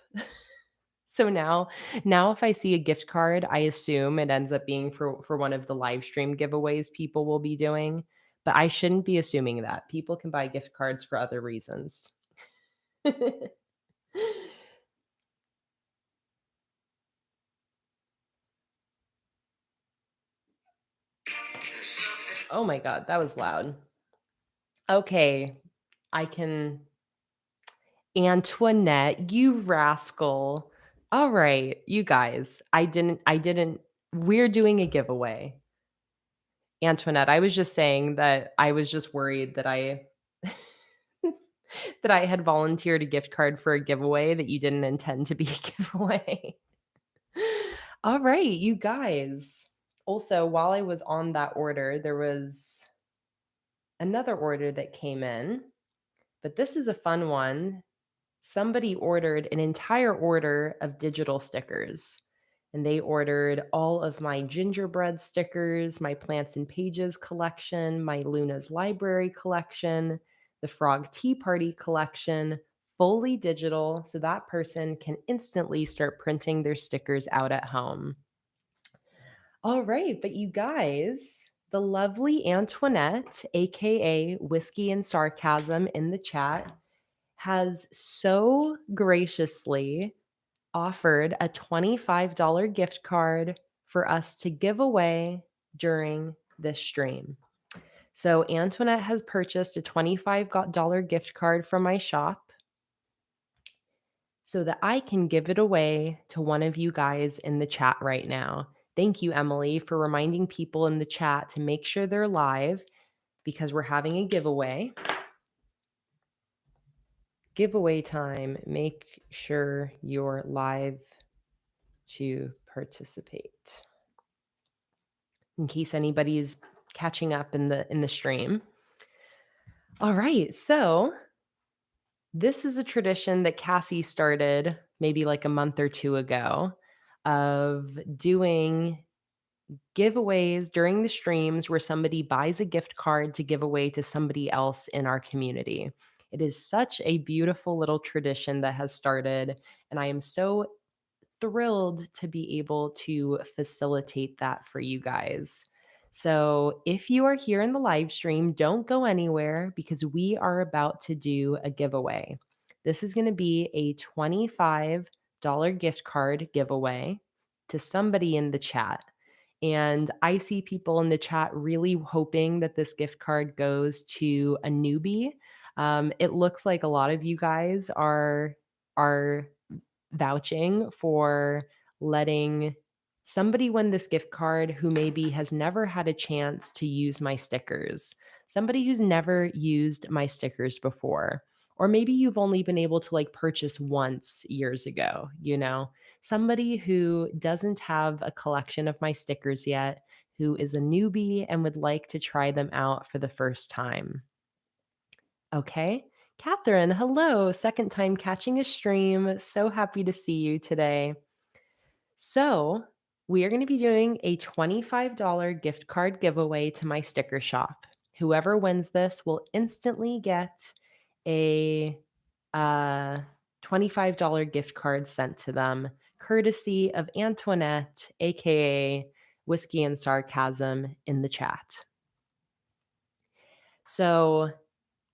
So now if I see a gift card, I assume it ends up being for one of the live stream giveaways people will be doing, but I shouldn't be assuming that. People can buy gift cards for other reasons. Oh my god, that was loud. Okay, I can Antoinette, you rascal. All right, you guys, I didn't we're doing a giveaway. Antoinette, I was just saying that I was just worried that I that I had volunteered a gift card for a giveaway that you didn't intend to be a giveaway. All right, you guys. Also, while I was on that order, there was another order that came in, but this is a fun one. Somebody ordered an entire order of digital stickers. And they ordered all of my gingerbread stickers, my Plants and Pages collection, my Luna's Library collection, the Frog Tea Party collection, fully digital. So that person can instantly start printing their stickers out at home. All right, but you guys, the lovely Antoinette, aka Whiskey and Sarcasm in the chat, has so graciously offered a $25 gift card for us to give away during this stream. So Antoinette has purchased a $25 gift card from my shop so that I can give it away to one of you guys in the chat right now. Thank you, Emily, for reminding people in the chat to make sure they're live because we're having a giveaway. Giveaway time. Make sure you're live to participate. In case anybody's catching up in the stream. All right. So, this is a tradition that Cassie started maybe like a month or two ago of doing giveaways during the streams where somebody buys a gift card to give away to somebody else in our community. It is such a beautiful little tradition that has started, and I am so thrilled to be able to facilitate that for you guys. So, if you are here in the live stream, don't go anywhere because we are about to do a giveaway. This is going to be a $25 gift card giveaway to somebody in the chat. And I see people in the chat really hoping that this gift card goes to a newbie. It looks like a lot of you guys are vouching for letting somebody win this gift card who maybe has never had a chance to use my stickers, somebody who's never used my stickers before. Or maybe you've only been able to like purchase once years ago, somebody who doesn't have a collection of my stickers yet, who is a newbie and would like to try them out for the first time. Okay. Catherine, hello. Second time catching a stream. So happy to see you today. So, we are going to be doing a $25 gift card giveaway to my sticker shop. Whoever wins this will instantly get a $25 gift card sent to them, courtesy of Antoinette, aka Whiskey and Sarcasm, in the chat. So,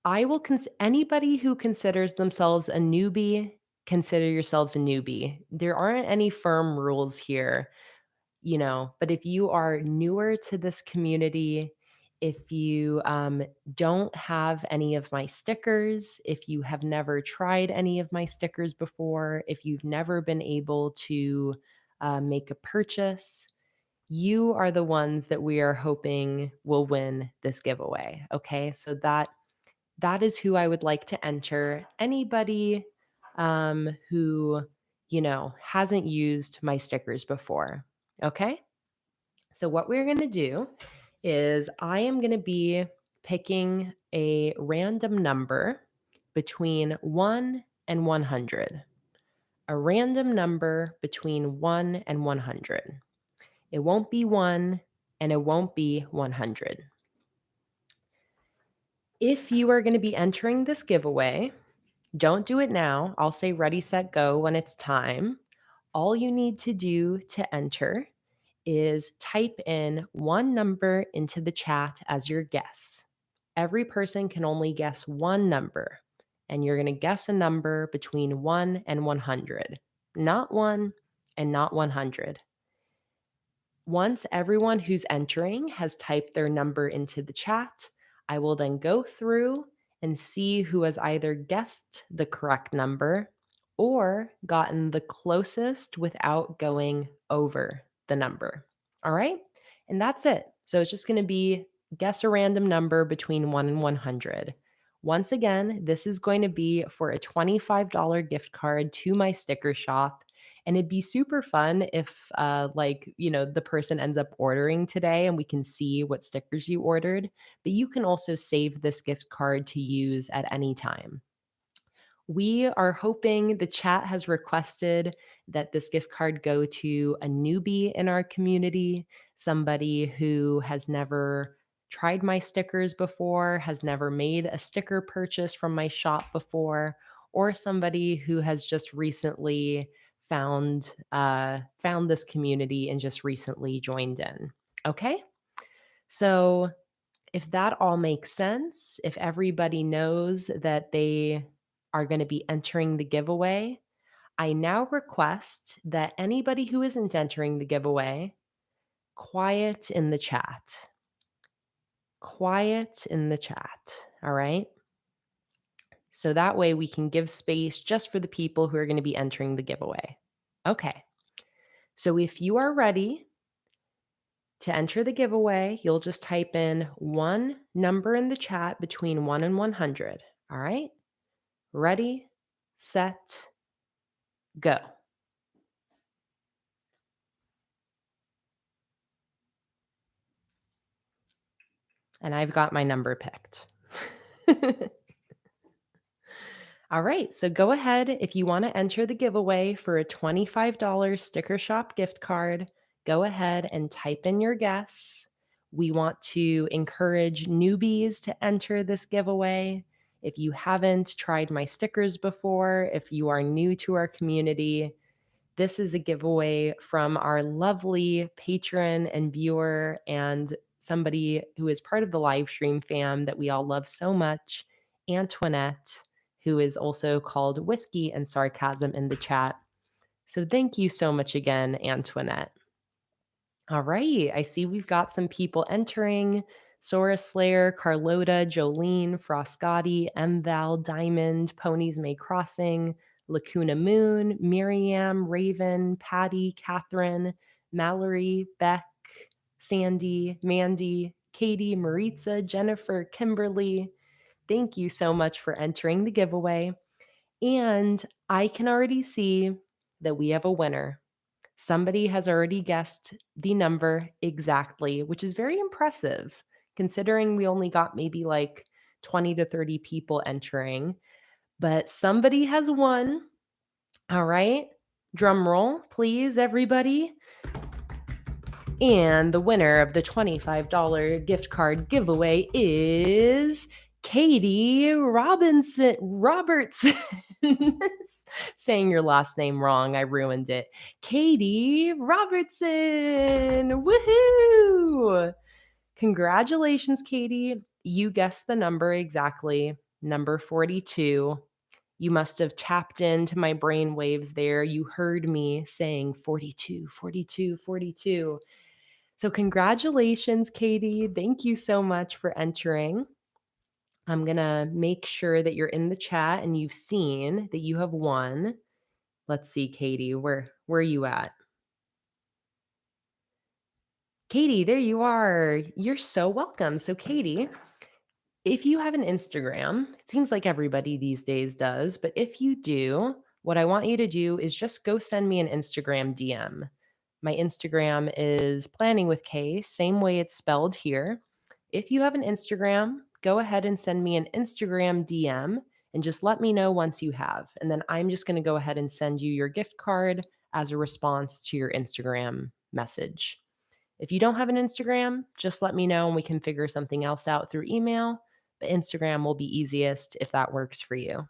I will anybody who considers themselves a newbie, consider yourselves a newbie. There aren't any firm rules here, but if you are newer to this community, if you don't have any of my stickers, if you have never tried any of my stickers before, if you've never been able to make a purchase, you are the ones that we are hoping will win this giveaway. Okay, so that is who I would like to enter. Anybody who, hasn't used my stickers before. Okay. So, what we're going to do is I am going to be picking a random number between 1 and 100. A random number between 1 and 100. It won't be 1 and it won't be 100. If you are going to be entering this giveaway, don't do it now. I'll say ready, set, go when it's time. All you need to do to enter is type in one number into the chat as your guess. Every person can only guess one number, and you're going to guess a number between 1 and 100, not 1 and not 100. Once everyone who's entering has typed their number into the chat, I will then go through and see who has either guessed the correct number or gotten the closest without going over the number. All right. And that's it. So it's just going to be guess a random number between 1 and 100. Once again, this is going to be for a $25 gift card to my sticker shop. And it'd be super fun if, the person ends up ordering today and we can see what stickers you ordered. But you can also save this gift card to use at any time. We are hoping the chat has requested that this gift card go to a newbie in our community, somebody who has never tried my stickers before, has never made a sticker purchase from my shop before, or somebody who has just recently found this community and just recently joined in. Okay? So if that all makes sense, if everybody knows that they are going to be entering the giveaway, I now request that anybody who isn't entering the giveaway, quiet in the chat. Quiet in the chat. All right. So that way we can give space just for the people who are going to be entering the giveaway. Okay. So if you are ready to enter the giveaway, you'll just type in one number in the chat between 1 and 100. All right. Ready, set, go. And I've got my number picked. All right, so go ahead if you want to enter the giveaway for a $25 sticker shop gift card. Go ahead and type in your guess. We want to encourage newbies to enter this giveaway. If you haven't tried my stickers before, if you are new to our community, this is a giveaway from our lovely patron and viewer and somebody who is part of the live stream fam that we all love so much, Antoinette, who is also called Whiskey and Sarcasm in the chat. So thank you so much again, Antoinette. All right, I see we've got some people entering. Sora Slayer, Carlota, Jolene, Froscotti, Mval, Diamond, Ponies May Crossing, Lacuna Moon, Miriam, Raven, Patty, Catherine, Mallory, Beck, Sandy, Mandy, Katie, Maritza, Jennifer, Kimberly. Thank you so much for entering the giveaway. And I can already see that we have a winner. Somebody has already guessed the number exactly, which is very impressive considering we only got maybe like 20 to 30 people entering. But somebody has won. All right. Drum roll, please, everybody. And the winner of the $25 gift card giveaway is Katie Robertson. Saying your last name wrong, I ruined it. Katie Robertson. Woohoo! Congratulations, Katie. You guessed the number exactly, number 42. You must have tapped into my brain waves there. You heard me saying 42, 42, 42. So, congratulations, Katie. Thank you so much for entering. I'm going to make sure that you're in the chat and you've seen that you have won. Let's see, Katie, where are you at? Katie, there you are. You're so welcome. So, Katie, if you have an Instagram, it seems like everybody these days does, but if you do, what I want you to do is just go send me an Instagram DM. My Instagram is PlanningWithKay, same way it's spelled here. If you have an Instagram, go ahead and send me an Instagram DM and just let me know once you have. And then I'm just going to go ahead and send you your gift card as a response to your Instagram message. If you don't have an Instagram, just let me know and we can figure something else out through email. But Instagram will be easiest if that works for you.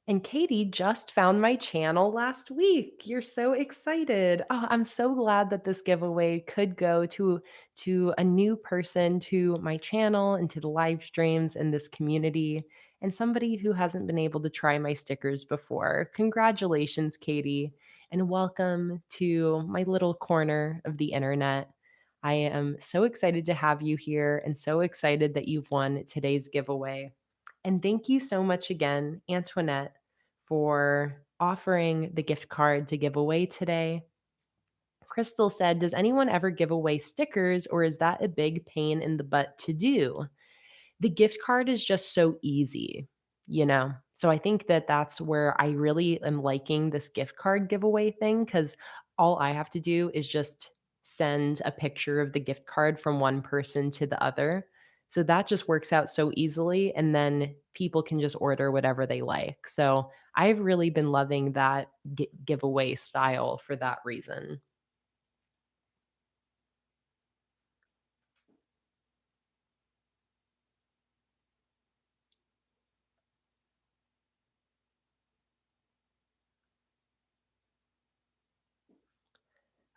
And Katie just found my channel last week. You're so excited. Oh, I'm so glad that this giveaway could go to a new person to my channel and to the live streams in this community and somebody who hasn't been able to try my stickers before. Congratulations, Katie. and welcome to my little corner of the internet. I am so excited to have you here and so excited that you've won today's giveaway. And thank you so much again, Antoinette, for offering the gift card to give away today. Crystal said, "Does anyone ever give away stickers, or is that a big pain in the butt to do?" The gift card is just so easy, you know? So I think that that's where I really am liking this gift card giveaway thing because all I have to do is just send a picture of the gift card from one person to the other. So that just works out so easily. And then people can just order whatever they like. So I've really been loving that giveaway style for that reason.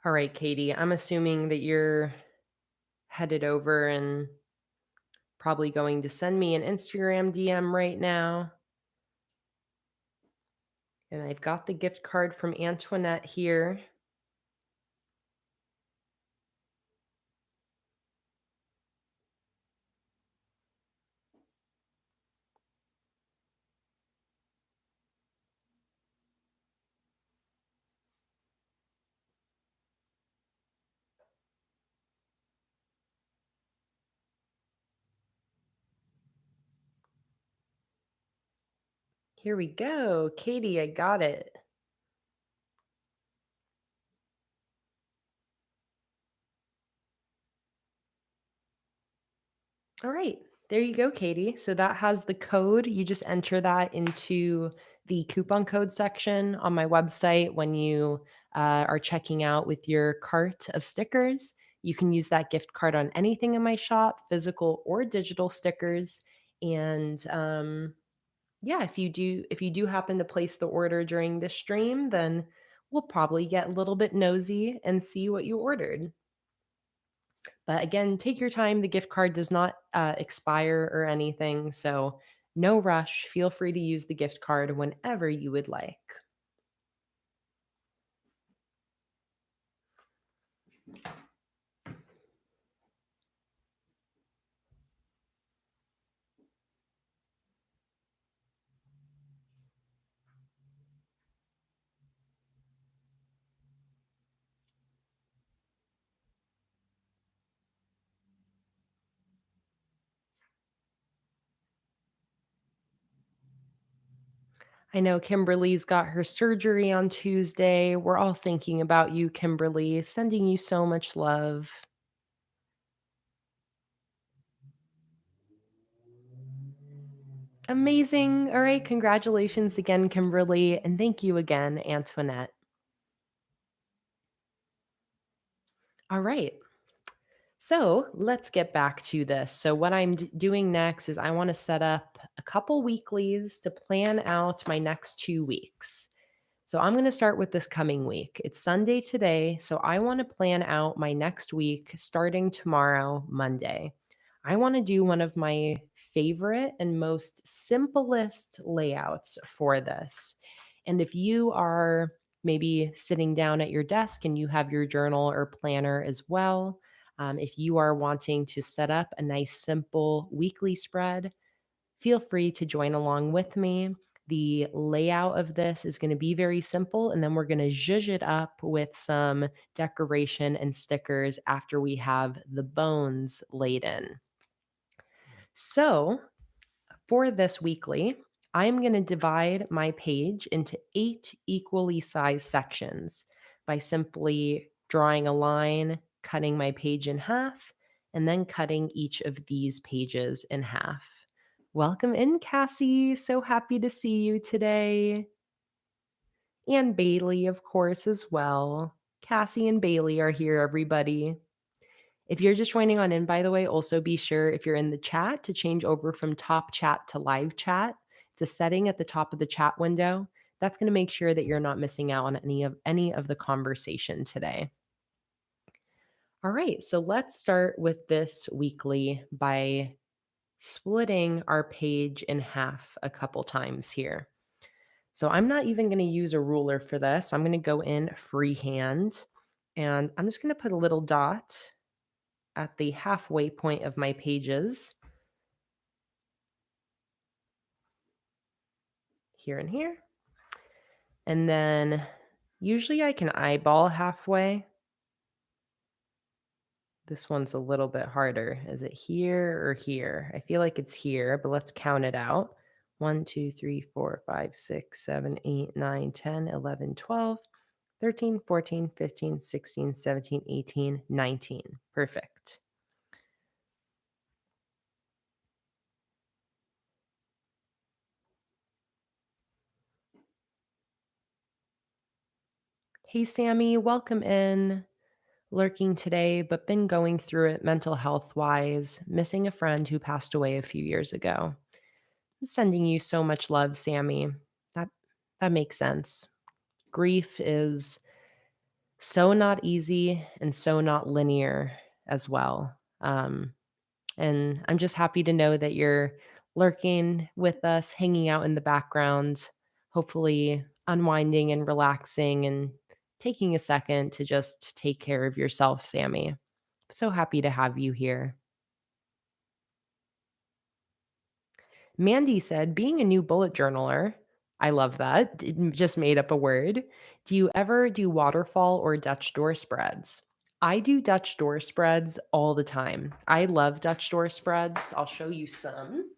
All right, Katie, I'm assuming that you're headed over and probably going to send me an Instagram DM right now. And I've got the gift card from Antoinette here. Here we go. Katie, I got it. All right. There you go, Katie. So that has the code. You just enter that into the coupon code section on my website when you are checking out with your cart of stickers. You can use that gift card on anything in my shop, physical or digital stickers. And yeah, if you do happen to place the order during the stream, then we'll probably get a little bit nosy and see what you ordered. But again, take your time. The gift card does not expire or anything, so no rush. Feel free to use the gift card whenever you would like. I know Kimberly's got her surgery on Tuesday. We're all thinking about you, Kimberly, sending you so much love. Amazing. All right. Congratulations again, Kimberly. And thank you again, Antoinette. All right. So let's get back to this. So, what I'm doing next is I want to set up a couple weeklies to plan out my next 2 weeks. So, I'm going to start with this coming week. It's Sunday today. So, I want to plan out my next week starting tomorrow, Monday. I want to do one of my favorite and most simplest layouts for this. And if you are maybe sitting down at your desk and you have your journal or planner as well, if you are wanting to set up a nice, simple weekly spread, feel free to join along with me. The layout of this is going to be very simple, and then we're going to zhuzh it up with some decoration and stickers after we have the bones laid in. So, for this weekly, I'm going to divide my page into 8 equally sized sections by simply drawing a line, cutting my page in half, and then cutting each of these pages in half. Welcome in, Cassie. So happy to see you today. And Bailey, of course, as well. Cassie and Bailey are here, everybody. If you're just joining on in, by the way, also be sure if you're in the chat to change over from top chat to live chat. It's a setting at the top of the chat window. That's going to make sure that you're not missing out on any of the conversation today. All right, so let's start with this weekly by splitting our page in half a couple times here. So I'm not even going to use a ruler for this. I'm going to go in freehand and I'm just going to put a little dot at the halfway point of my pages here and here. And then usually I can eyeball halfway. This one's a little bit harder. Is it here or here? I feel like it's here, but let's count it out. 1, 2, 3, 4, 5, 6, 7, 8, 9, 10, 11, 12, 13, 14, 15, 16, 17, 18, 19. Perfect. Hey, Sammy, welcome in. Lurking today, but been going through it mental health wise, missing a friend who passed away a few years ago. I'm sending you so much love, Sammy. That that makes sense. Grief is so not easy and so not linear as well. And I'm just happy to know that you're lurking with us, hanging out in the background, hopefully unwinding and relaxing and taking a second to just take care of yourself, Sammy. So happy to have you here. Mandy said, being a new bullet journaler, I love that. Just made up a word. Do you ever do waterfall or Dutch door spreads? I do Dutch door spreads all the time. I love Dutch door spreads. I'll show you some.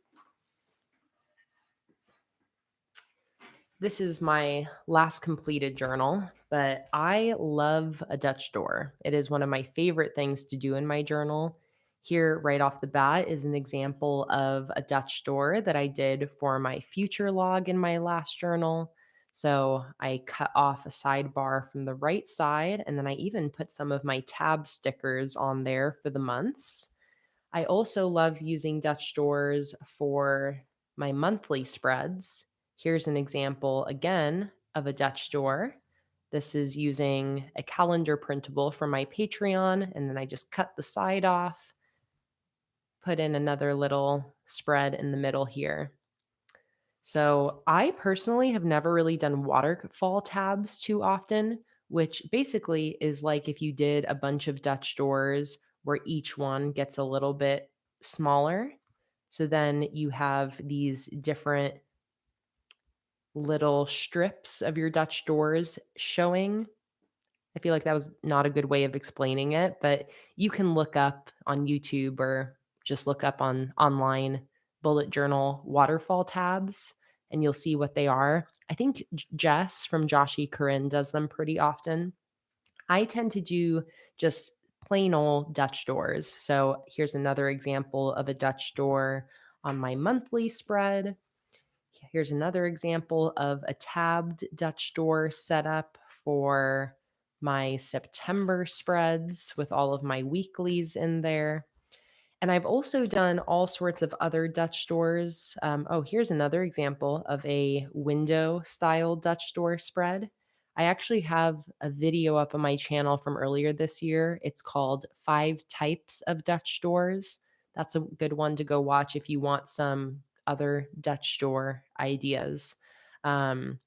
This is my last completed journal, but I love a Dutch door. It is one of my favorite things to do in my journal. Here, right off the bat, is an example of a Dutch door that I did for my future log in my last journal. So I cut off a sidebar from the right side, and then I even put some of my tab stickers on there for the months. I also love using Dutch doors for my monthly spreads. Here's an example again of a Dutch door. This is using a calendar printable from my Patreon, and then I just cut the side off, put in another little spread in the middle here. So I personally have never really done waterfall tabs too often, which basically is like if you did a bunch of Dutch doors where each one gets a little bit smaller. So then you have these different little strips of your Dutch doors showing. I feel like that was not a good way of explaining it, but you can look up on YouTube or just look up on online bullet journal waterfall tabs and you'll see what they are. I think Jess from Joshi Corinne does them pretty often. I tend to do just plain old Dutch doors. So here's another example of a Dutch door on my monthly spread. Here's another example of a tabbed Dutch door setup for my September spreads with all of my weeklies in there. And I've also done all sorts of other Dutch doors. Here's another example of a window style Dutch door spread. I actually have a video up on my channel from earlier this year. It's called 5 Types of Dutch Doors. That's a good one to go watch if you want some other Dutch door ideas. Um,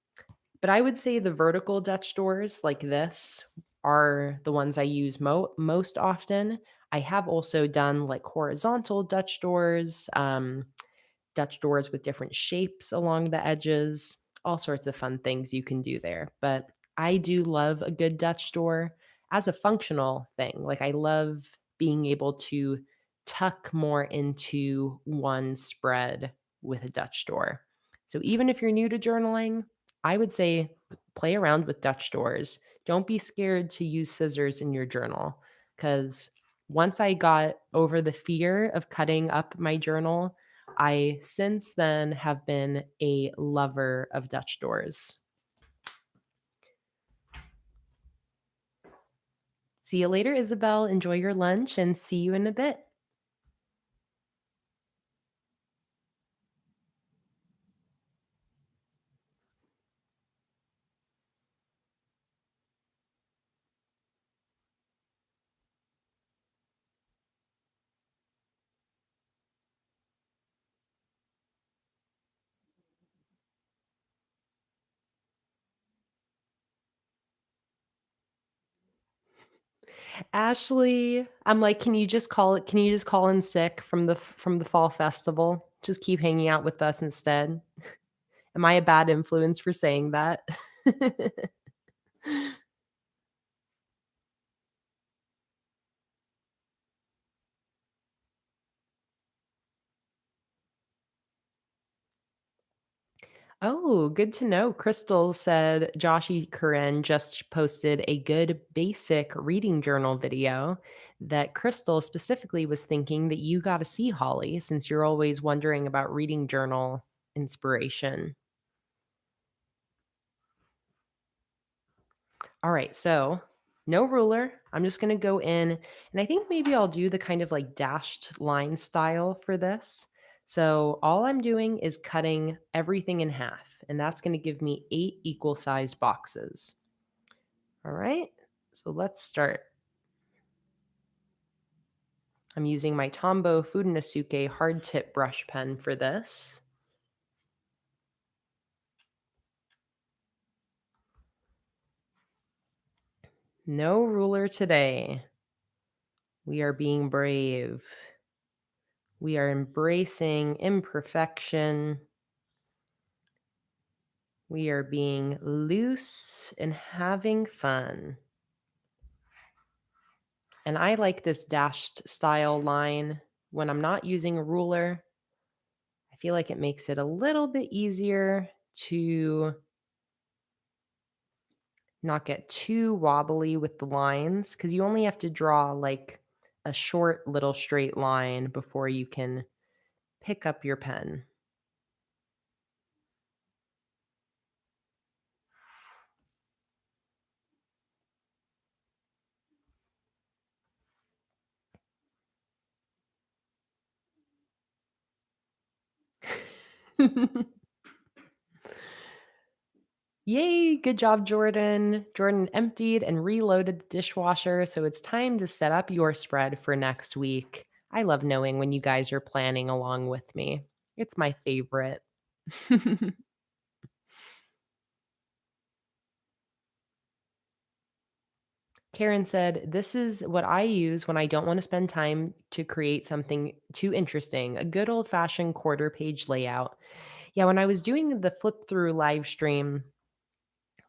but I would say the vertical Dutch doors like this are the ones I use most often. I have also done like horizontal Dutch doors with different shapes along the edges, all sorts of fun things you can do there. But I do love a good Dutch door as a functional thing. Like I love being able to tuck more into one spread with a Dutch door. So even if you're new to journaling, I would say play around with Dutch doors. Don't be scared to use scissors in your journal because once I got over the fear of cutting up my journal, I since then have been a lover of Dutch doors. See you later, Isabel. Enjoy your lunch and see you in a bit. Ashley, I'm like, can you just call in sick from the fall festival? Just keep hanging out with us instead. Am I a bad influence for saying that? Oh, good to know. Crystal said Joshi Curran just posted a good basic reading journal video that Crystal specifically was thinking that you got to see, Holly, since you're always wondering about reading journal inspiration. All right, so no ruler. I'm just going to go in, and I think maybe I'll do the kind of like dashed line style for this. So all I'm doing is cutting everything in half, and that's going to give me 8 equal sized boxes. All right, so let's start. I'm using my Tombow Fudenosuke hard tip brush pen for this. No ruler today. We are being brave. We are embracing imperfection. We are being loose and having fun. And I like this dashed style line when I'm not using a ruler. I feel like it makes it a little bit easier to not get too wobbly with the lines because you only have to draw like a short little straight line before you can pick up your pen. Yay, good job, Jordan. Jordan emptied and reloaded the dishwasher, so it's time to set up your spread for next week. I love knowing when you guys are planning along with me. It's my favorite. Karen said, "This is what I use when I don't want to spend time to create something too interesting. A good old fashioned quarter page layout." Yeah, when I was doing the flip through live stream,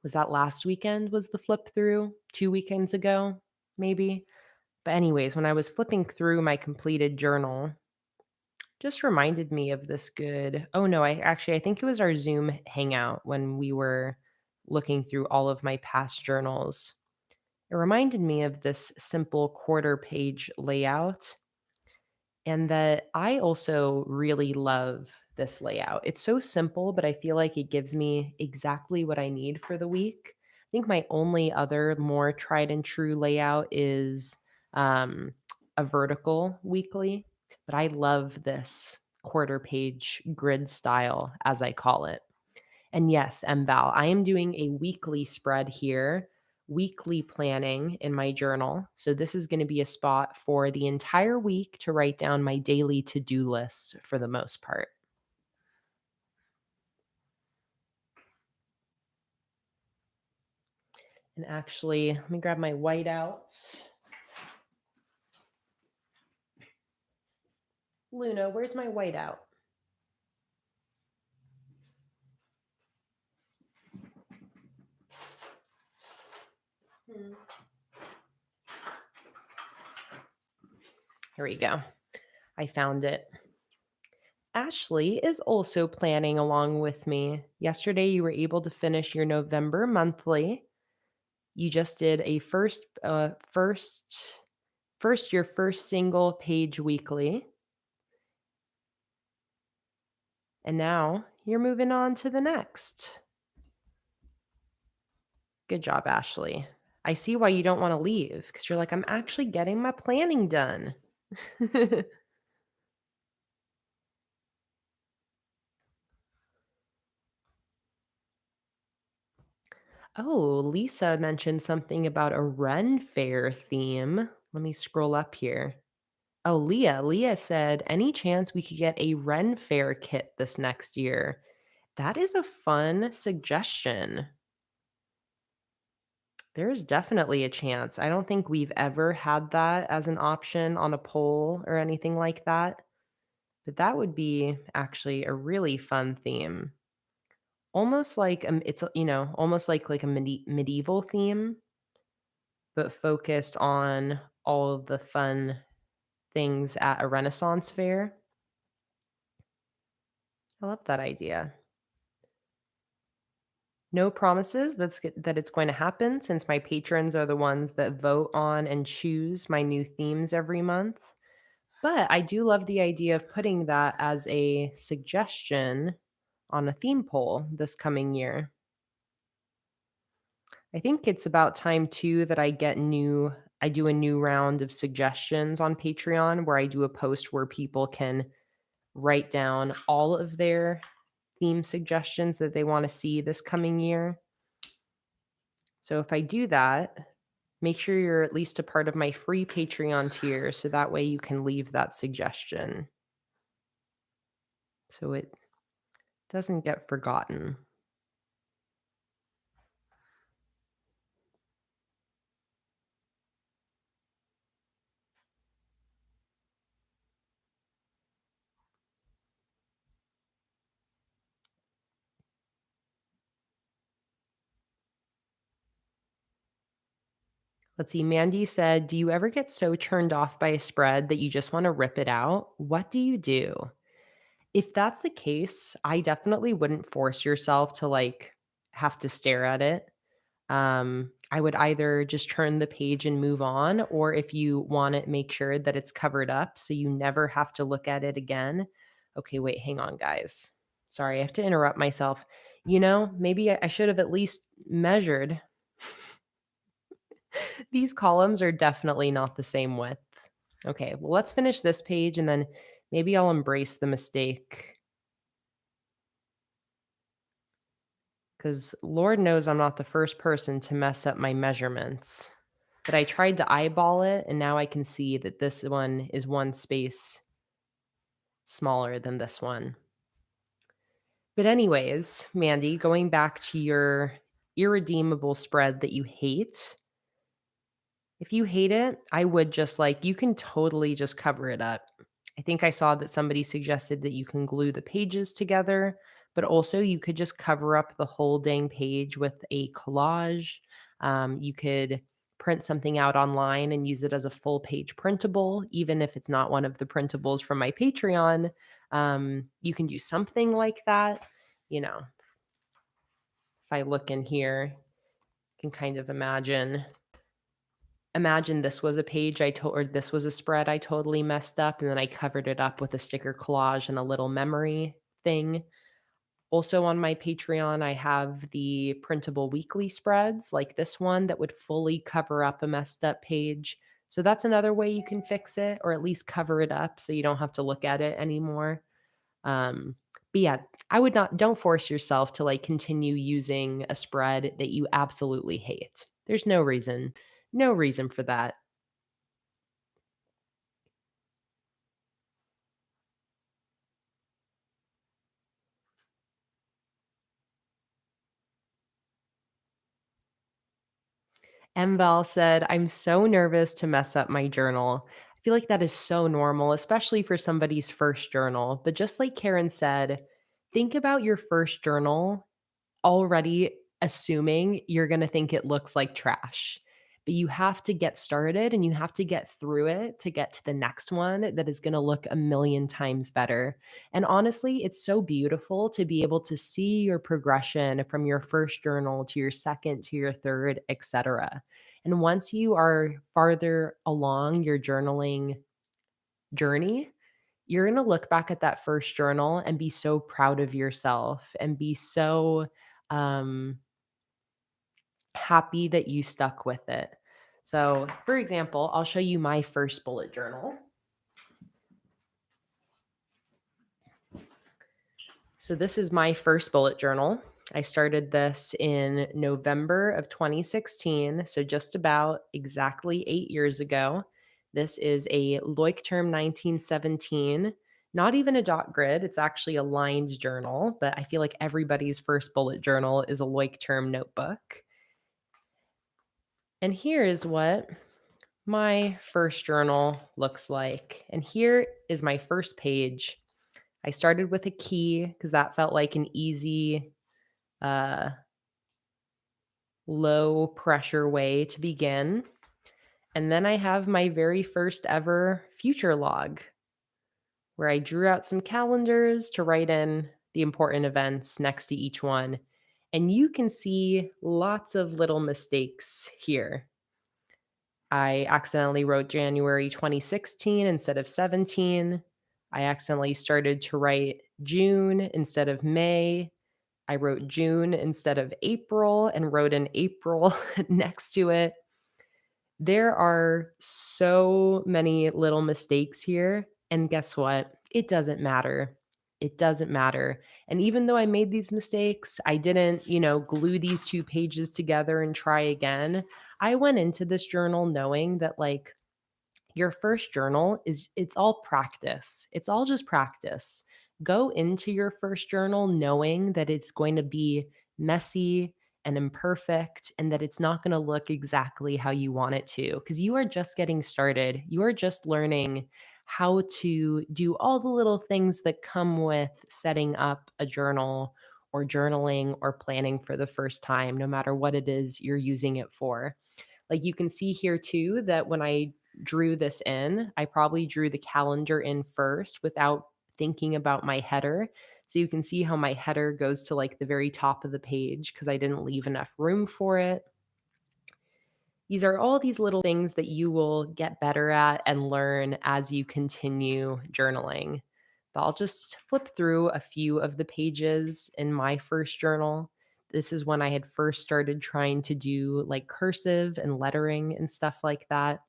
was that last weekend? Was the flip through 2 weekends ago? Maybe. But anyways, when I was flipping through my completed journal, just reminded me of this good. Oh no, I think it was our Zoom hangout when we were looking through all of my past journals. It reminded me of this simple quarter page layout and that I also really love this layout. It's so simple, but I feel like it gives me exactly what I need for the week. I think my only other more tried and true layout is a vertical weekly, but I love this quarter page grid style, as I call it. And yes, MVAL, I am doing a weekly spread here, weekly planning in my journal. So this is going to be a spot for the entire week to write down my daily to-do lists for the most part. And actually, let me grab my whiteout. Luna, where's my whiteout? Here we go. I found it. Ashley is also planning along with me. Yesterday, you were able to finish your November monthly. You just did a your first single page weekly. And now you're moving on to the next. Good job, Ashley. I see why you don't want to leave because you're like, I'm actually getting my planning done. Oh, Lisa mentioned something about a Ren Fair theme. Let me scroll up here. Oh, Leah said, any chance we could get a Ren Fair kit this next year? That is a fun suggestion. There's definitely a chance. I don't think we've ever had that as an option on a poll or anything like that, but that would be actually a really fun theme. Almost like, it's, almost like a medieval theme, but focused on all of the fun things at a Renaissance fair. I love that idea. No promises that it's going to happen since my patrons are the ones that vote on and choose my new themes every month. But I do love the idea of putting that as a suggestion on a theme poll this coming year. I think it's about time too that I do a new round of suggestions on Patreon where I do a post where people can write down all of their theme suggestions that they want to see this coming year. So if I do that, make sure you're at least a part of my free Patreon tier so that way you can leave that suggestion so it doesn't get forgotten. Let's see. Mandy said, "Do you ever get so turned off by a spread that you just want to rip it out? What do you do?" If that's the case, I definitely wouldn't force yourself to like have to stare at it. I would either just turn the page and move on, or if you want it, make sure that it's covered up so you never have to look at it again. Okay, wait, hang on, guys. Sorry, I have to interrupt myself. Maybe I should have at least measured. These columns are definitely not the same width. Okay, well, let's finish this page and then maybe I'll embrace the mistake because Lord knows I'm not the first person to mess up my measurements. But I tried to eyeball it, and now I can see that this one is one space smaller than this one. But anyways, Mandy, going back to your irredeemable spread that you hate, if you hate it, I would just you can totally just cover it up. I think I saw that somebody suggested that you can glue the pages together, but also you could just cover up the whole dang page with a collage. You could print something out online and use it as a full page printable, even if it's not one of the printables from my Patreon. You can do something like that. If I look in here, I can kind of imagine this was a page or this was a spread I totally messed up, and then I covered it up with a sticker collage and a little memory thing. Also on my Patreon, I have the printable weekly spreads like this one that would fully cover up a messed up page. So that's another way you can fix it, or at least cover it up so you don't have to look at it anymore. Um, but yeah, I would not, don't force yourself to continue using a spread that you absolutely hate. There's no reason for that. Mval said, "I'm so nervous to mess up my journal." I feel like that is so normal, especially for somebody's first journal. But just like Karen said, think about your first journal already assuming you're going to think it looks like trash. But you have to get started and you have to get through it to get to the next one that is going to look a million times better. And honestly, it's so beautiful to be able to see your progression from your first journal to your second to your third, etc. And once you are farther along your journaling journey, you're going to look back at that first journal and be so proud of yourself and be so um, happy that you stuck with it. So, for example, I'll show you my first bullet journal. So, this is my first bullet journal. I started this in November of 2016, so just about exactly 8 years ago. This is a Leuchtturm 1917, not even a dot grid. It's actually a lined journal, but I feel like everybody's first bullet journal is a Leuchtturm notebook. And here is what my first journal looks like. And here is my first page. I started with a key because that felt like an easy, uh, low pressure way to begin. And then I have my very first ever future log where I drew out some calendars to write in the important events next to each one. And you can see lots of little mistakes here. I accidentally wrote January 2016 instead of 17. I accidentally started to write June instead of May. I wrote June instead of April and wrote an April next to it. There are so many little mistakes here, and guess what? It doesn't matter. It doesn't matter. And even though I made these mistakes, I didn't, glue these 2 pages together and try again. I went into this journal knowing that, like, your first journal it's all practice. It's all just practice. Go into your first journal knowing that it's going to be messy and imperfect and that it's not going to look exactly how you want it to because you are just getting started. You are just learning how to do all the little things that come with setting up a journal or journaling or planning for the first time, no matter what it is you're using it for. Like you can see here too that when I drew this in, I probably drew the calendar in first without thinking about my header. So you can see how my header goes to like the very top of the page because I didn't leave enough room for it. These are all these little things that you will get better at and learn as you continue journaling. But I'll just flip through a few of the pages in my first journal. This is when I had first started trying to do like cursive and lettering and stuff like that.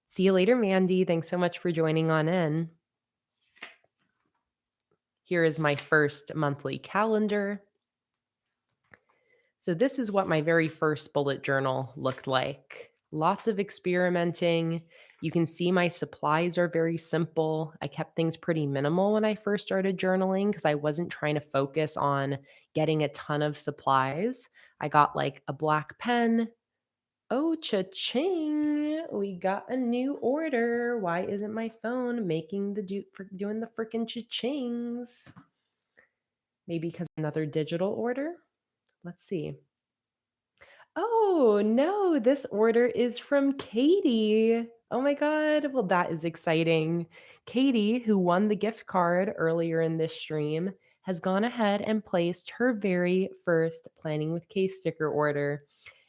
See you later, Mandy. Thanks so much for joining on in. Here is my first monthly calendar. So this is what my very first bullet journal looked like. Lots of experimenting. You can see my supplies are very simple. I kept things pretty minimal when I first started journaling because I wasn't trying to focus on getting a ton of supplies. I got like a black pen. Oh, cha-ching. We got a new order. Why isn't my phone making doing the freaking cha-chings? Maybe because another digital order? Let's see. Oh, no, this order is from Katie. Oh my God. Well, that is exciting. Katie, who won the gift card earlier in this stream, has gone ahead and placed her very first Planning with Kay sticker order.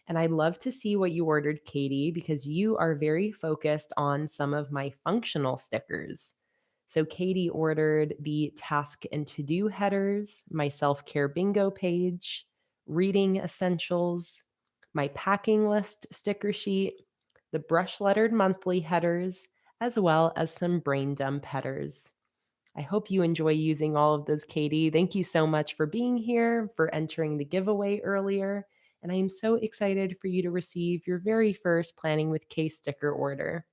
And I'd love to see what you ordered, Katie, because you are very focused on some of my functional stickers. So, Katie ordered the task and to do headers, my self care bingo page, reading essentials, my packing list sticker sheet, the brush lettered monthly headers, as well as some brain dump headers. I hope you enjoy using all of those, Katie. Thank you so much for being here, for entering the giveaway earlier. And I am so excited for you to receive your very first Planning with Kay sticker order.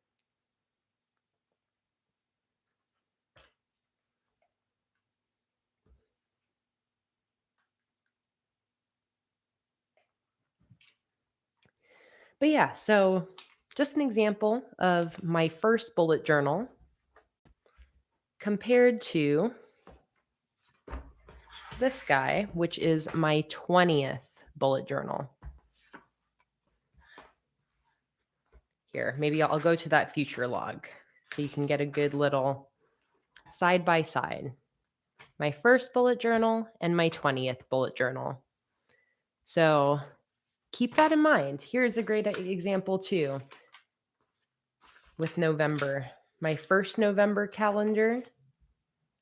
But yeah, so just an example of my first bullet journal compared to this guy, which is my 20th bullet journal. Here, maybe I'll go to that future log so you can get a good little side by side. My first bullet journal and my 20th bullet journal. So keep that in mind. Here's a great example too with November. My first November calendar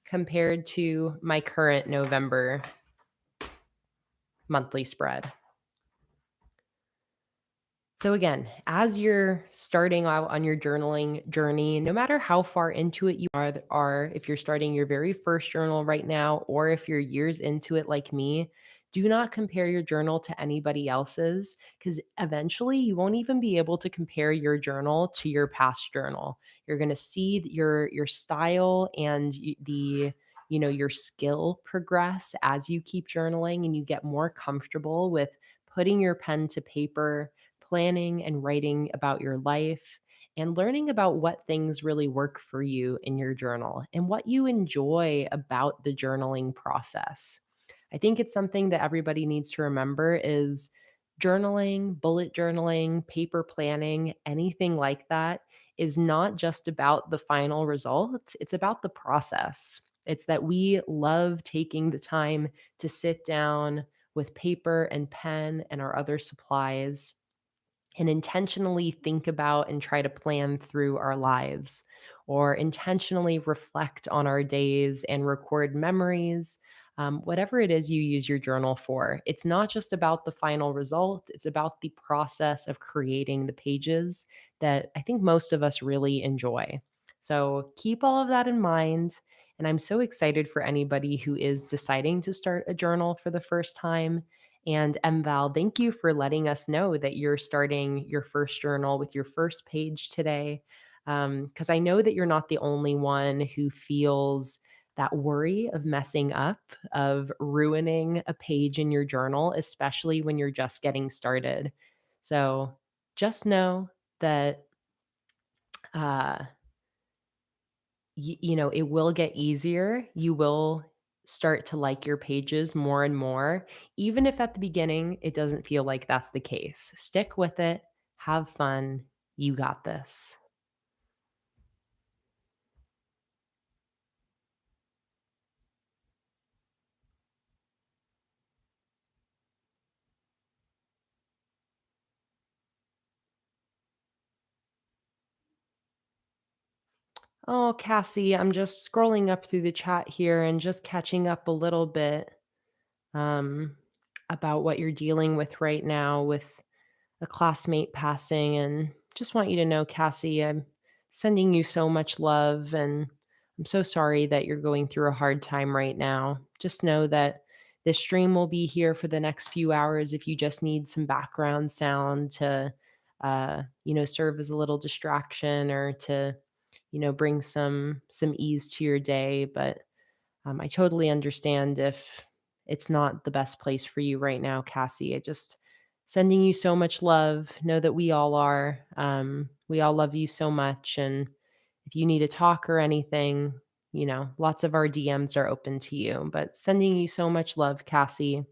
compared to my current November monthly spread. So again, as you're starting out on your journaling journey, no matter how far into it you are, if you're starting your very first journal right now, or if you're years into it like me, do not compare your journal to anybody else's because eventually you won't even be able to compare your journal to your past journal. You're going to see your style and your skill progress as you keep journaling and you get more comfortable with putting your pen to paper, planning and writing about your life, and learning about what things really work for you in your journal and what you enjoy about the journaling process. I think it's something that everybody needs to remember is journaling, bullet journaling, paper planning, anything like that is not just about the final result, it's about the process. It's that we love taking the time to sit down with paper and pen and our other supplies and intentionally think about and try to plan through our lives, or intentionally reflect on our days and record memories. Whatever it is you use your journal for, it's not just about the final result, it's about the process of creating the pages that I think most of us really enjoy. So keep all of that in mind. And I'm so excited for anybody who is deciding to start a journal for the first time. And Val, thank you for letting us know that you're starting your first journal with your first page today. Because I know that you're not the only one who feels that worry of messing up, of ruining a page in your journal, especially when you're just getting started. So just know that uh, it will get easier. You will start to like your pages more and more, even if at the beginning it doesn't feel like that's the case. Stick with it, have fun. You got this. Oh, Cassie, I'm just scrolling up through the chat here and just catching up a little bit um, about what you're dealing with right now with a classmate passing. And just want you to know, Cassie, I'm sending you so much love. And I'm so sorry that you're going through a hard time right now. Just know that this stream will be here for the next few hours if you just need some background sound to, serve as a little distraction or to, bring some ease to your day. But I totally understand if it's not the best place for you right now, Cassie. I just sending you so much love. Know that we all are. We all love you so much. And if you need to talk or anything, lots of our DMs are open to you. But sending you so much love, Cassie.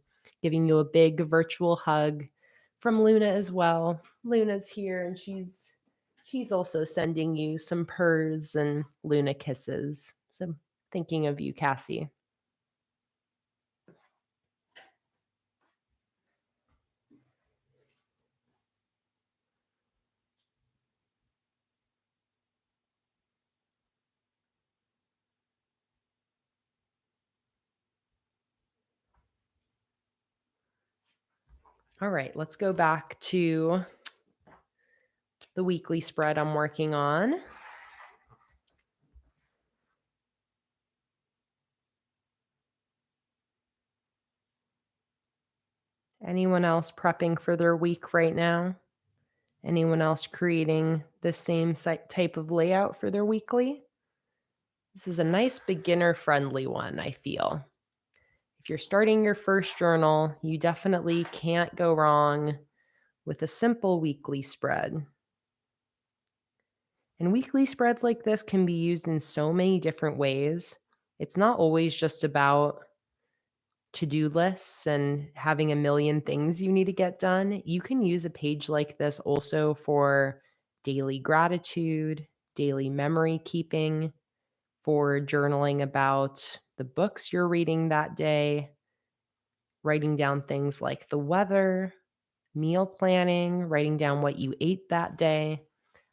Giving you a big virtual hug from Luna as well. Luna's here and she's also sending you some purrs and Luna kisses. So thinking of you, Cassie. All right, let's go back to the weekly spread I'm working on. Anyone else prepping for their week right now? Anyone else creating the same type of layout for their weekly? This is a nice beginner friendly one, I feel. If you're starting your first journal, you definitely can't go wrong with a simple weekly spread. And weekly spreads like this can be used in so many different ways. It's not always just about to-do lists and having a million things you need to get done. You can use a page like this also for daily gratitude, daily memory keeping, for journaling about the books you're reading that day, writing down things like the weather, meal planning, writing down what you ate that day.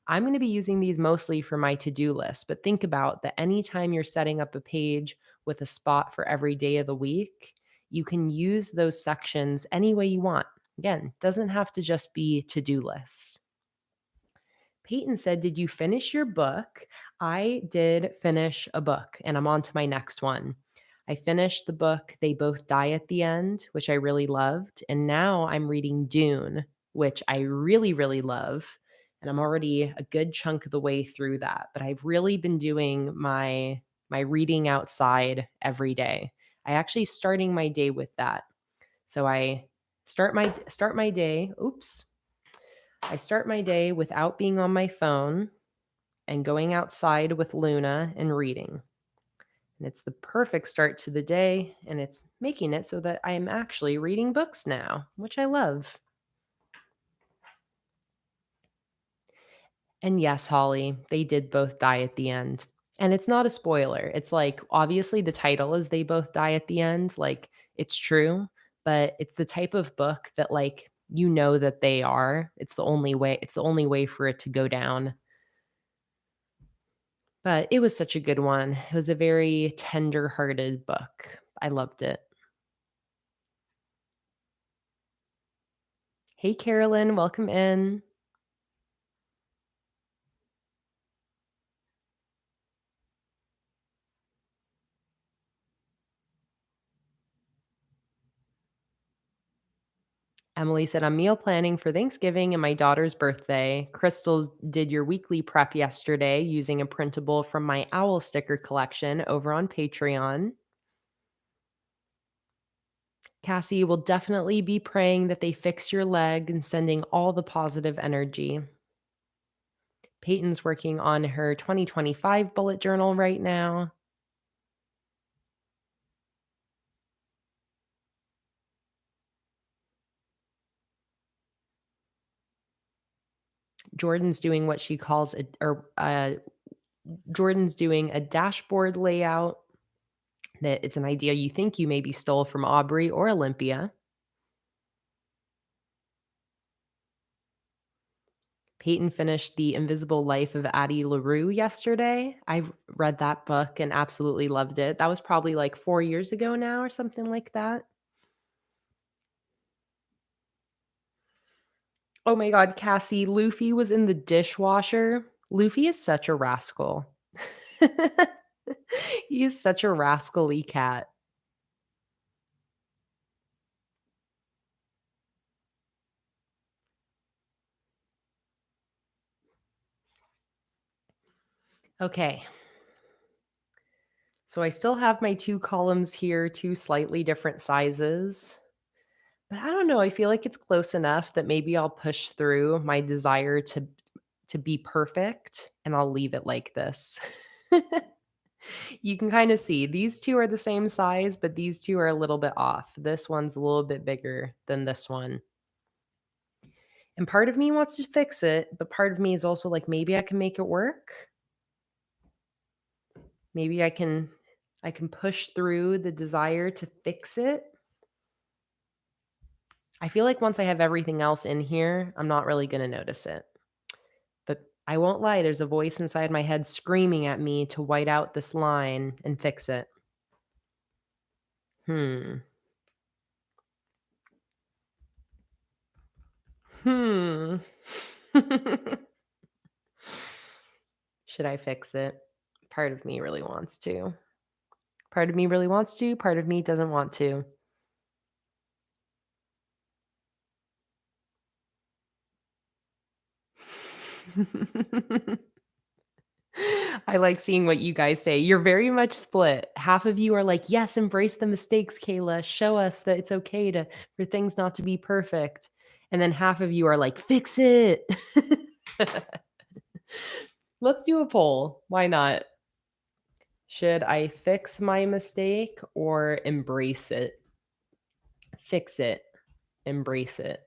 I'm going to be using these mostly for my to-do list, but think about that anytime you're setting up a page with a spot for every day of the week, you can use those sections any way you want. Again, doesn't have to just be to-do lists. Peyton said, "Did you finish your book?" I did finish a book, and I'm on to my next one. I finished the book, They Both Die at the End, which I really loved. And now I'm reading Dune, which I really, really love. And I'm already a good chunk of the way through that. But I've really been doing my reading outside every day. I actually starting my day with that. So I Start my day. Oops. I start my day without being on my phone and going outside with Luna and reading. And it's the perfect start to the day, and it's making it so that I am actually reading books now, which I love. And yes, Holly, they did both die at the end. And it's not a spoiler. It's like, obviously, the title is They Both Die at the End. Like, it's true, but it's the type of book that, like, you know that they are. It's the only way for it to go down. But it was such a good one. It was a very tender-hearted book. I loved it. Hey, Carolyn, welcome in. Emily said, I'm meal planning for Thanksgiving and my daughter's birthday. Crystals did your weekly prep yesterday using a printable from my owl sticker collection over on Patreon. Cassie will definitely be praying that they fix your leg and sending all the positive energy. Peyton's working on her 2025 bullet journal right now. Jordan's doing what she calls Jordan's doing a dashboard layout that it's an idea you think you maybe stole from Aubrey or Olympia. Peyton finished The Invisible Life of Addie LaRue yesterday. I read that book and absolutely loved it. That was probably like 4 years ago now or something like that. Oh my god, Cassie, Luffy was in the dishwasher. Luffy is such a rascal. He is such a rascally cat. Okay. So I still have my 2 columns here, 2 slightly different sizes. But I don't know, I feel like it's close enough that maybe I'll push through my desire to be perfect, and I'll leave it like this. You can kinda see these 2 are the same size, but these 2 are a little bit off. This one's a little bit bigger than this one. And part of me wants to fix it, but part of me is also like, maybe I can make it work. Maybe I can push through the desire to fix it. I feel like once I have everything else in here, I'm not really gonna notice it. But I won't lie, there's a voice inside my head screaming at me to white out this line and fix it. Hmm. Hmm. Should I fix it? Part of me really wants to. Part of me really wants to, part of me doesn't want to. I like seeing what you guys say. You're very much split. Half of you are like, "Yes, embrace the mistakes, Kayla. Show us that it's okay to for things not to be perfect." And then half of you are like, "Fix it." Let's do a poll. Why not? Should I fix my mistake or embrace it? Fix it, embrace it.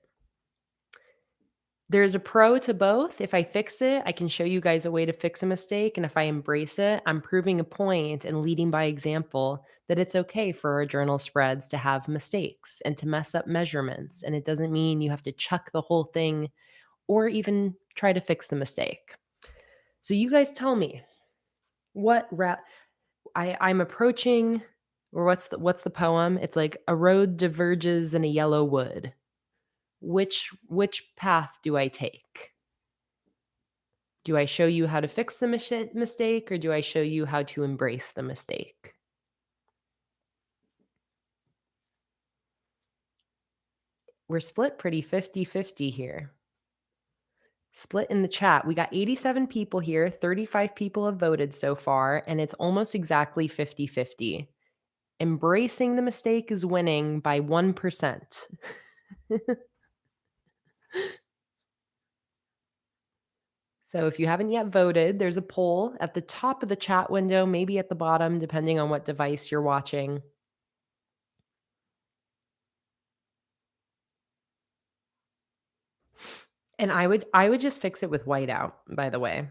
There's a pro to both. If I fix it, I can show you guys a way to fix a mistake, and if I embrace it, I'm proving a point and leading by example that it's okay for our journal spreads to have mistakes and to mess up measurements, and it doesn't mean you have to chuck the whole thing or even try to fix the mistake. So you guys tell me what I'm approaching, or what's the poem? It's like a road diverges in a yellow wood. Which path do I take? Do I show you how to fix the mistake, or do I show you how to embrace the mistake? We're split pretty 50-50 here. Split in the chat. We got 87 people here, 35 people have voted so far, and it's almost exactly 50-50. Embracing the mistake is winning by 1%. So if you haven't yet voted, there's a poll at the top of the chat window, maybe at the bottom, depending on what device you're watching. And I would just fix it with whiteout, by the way.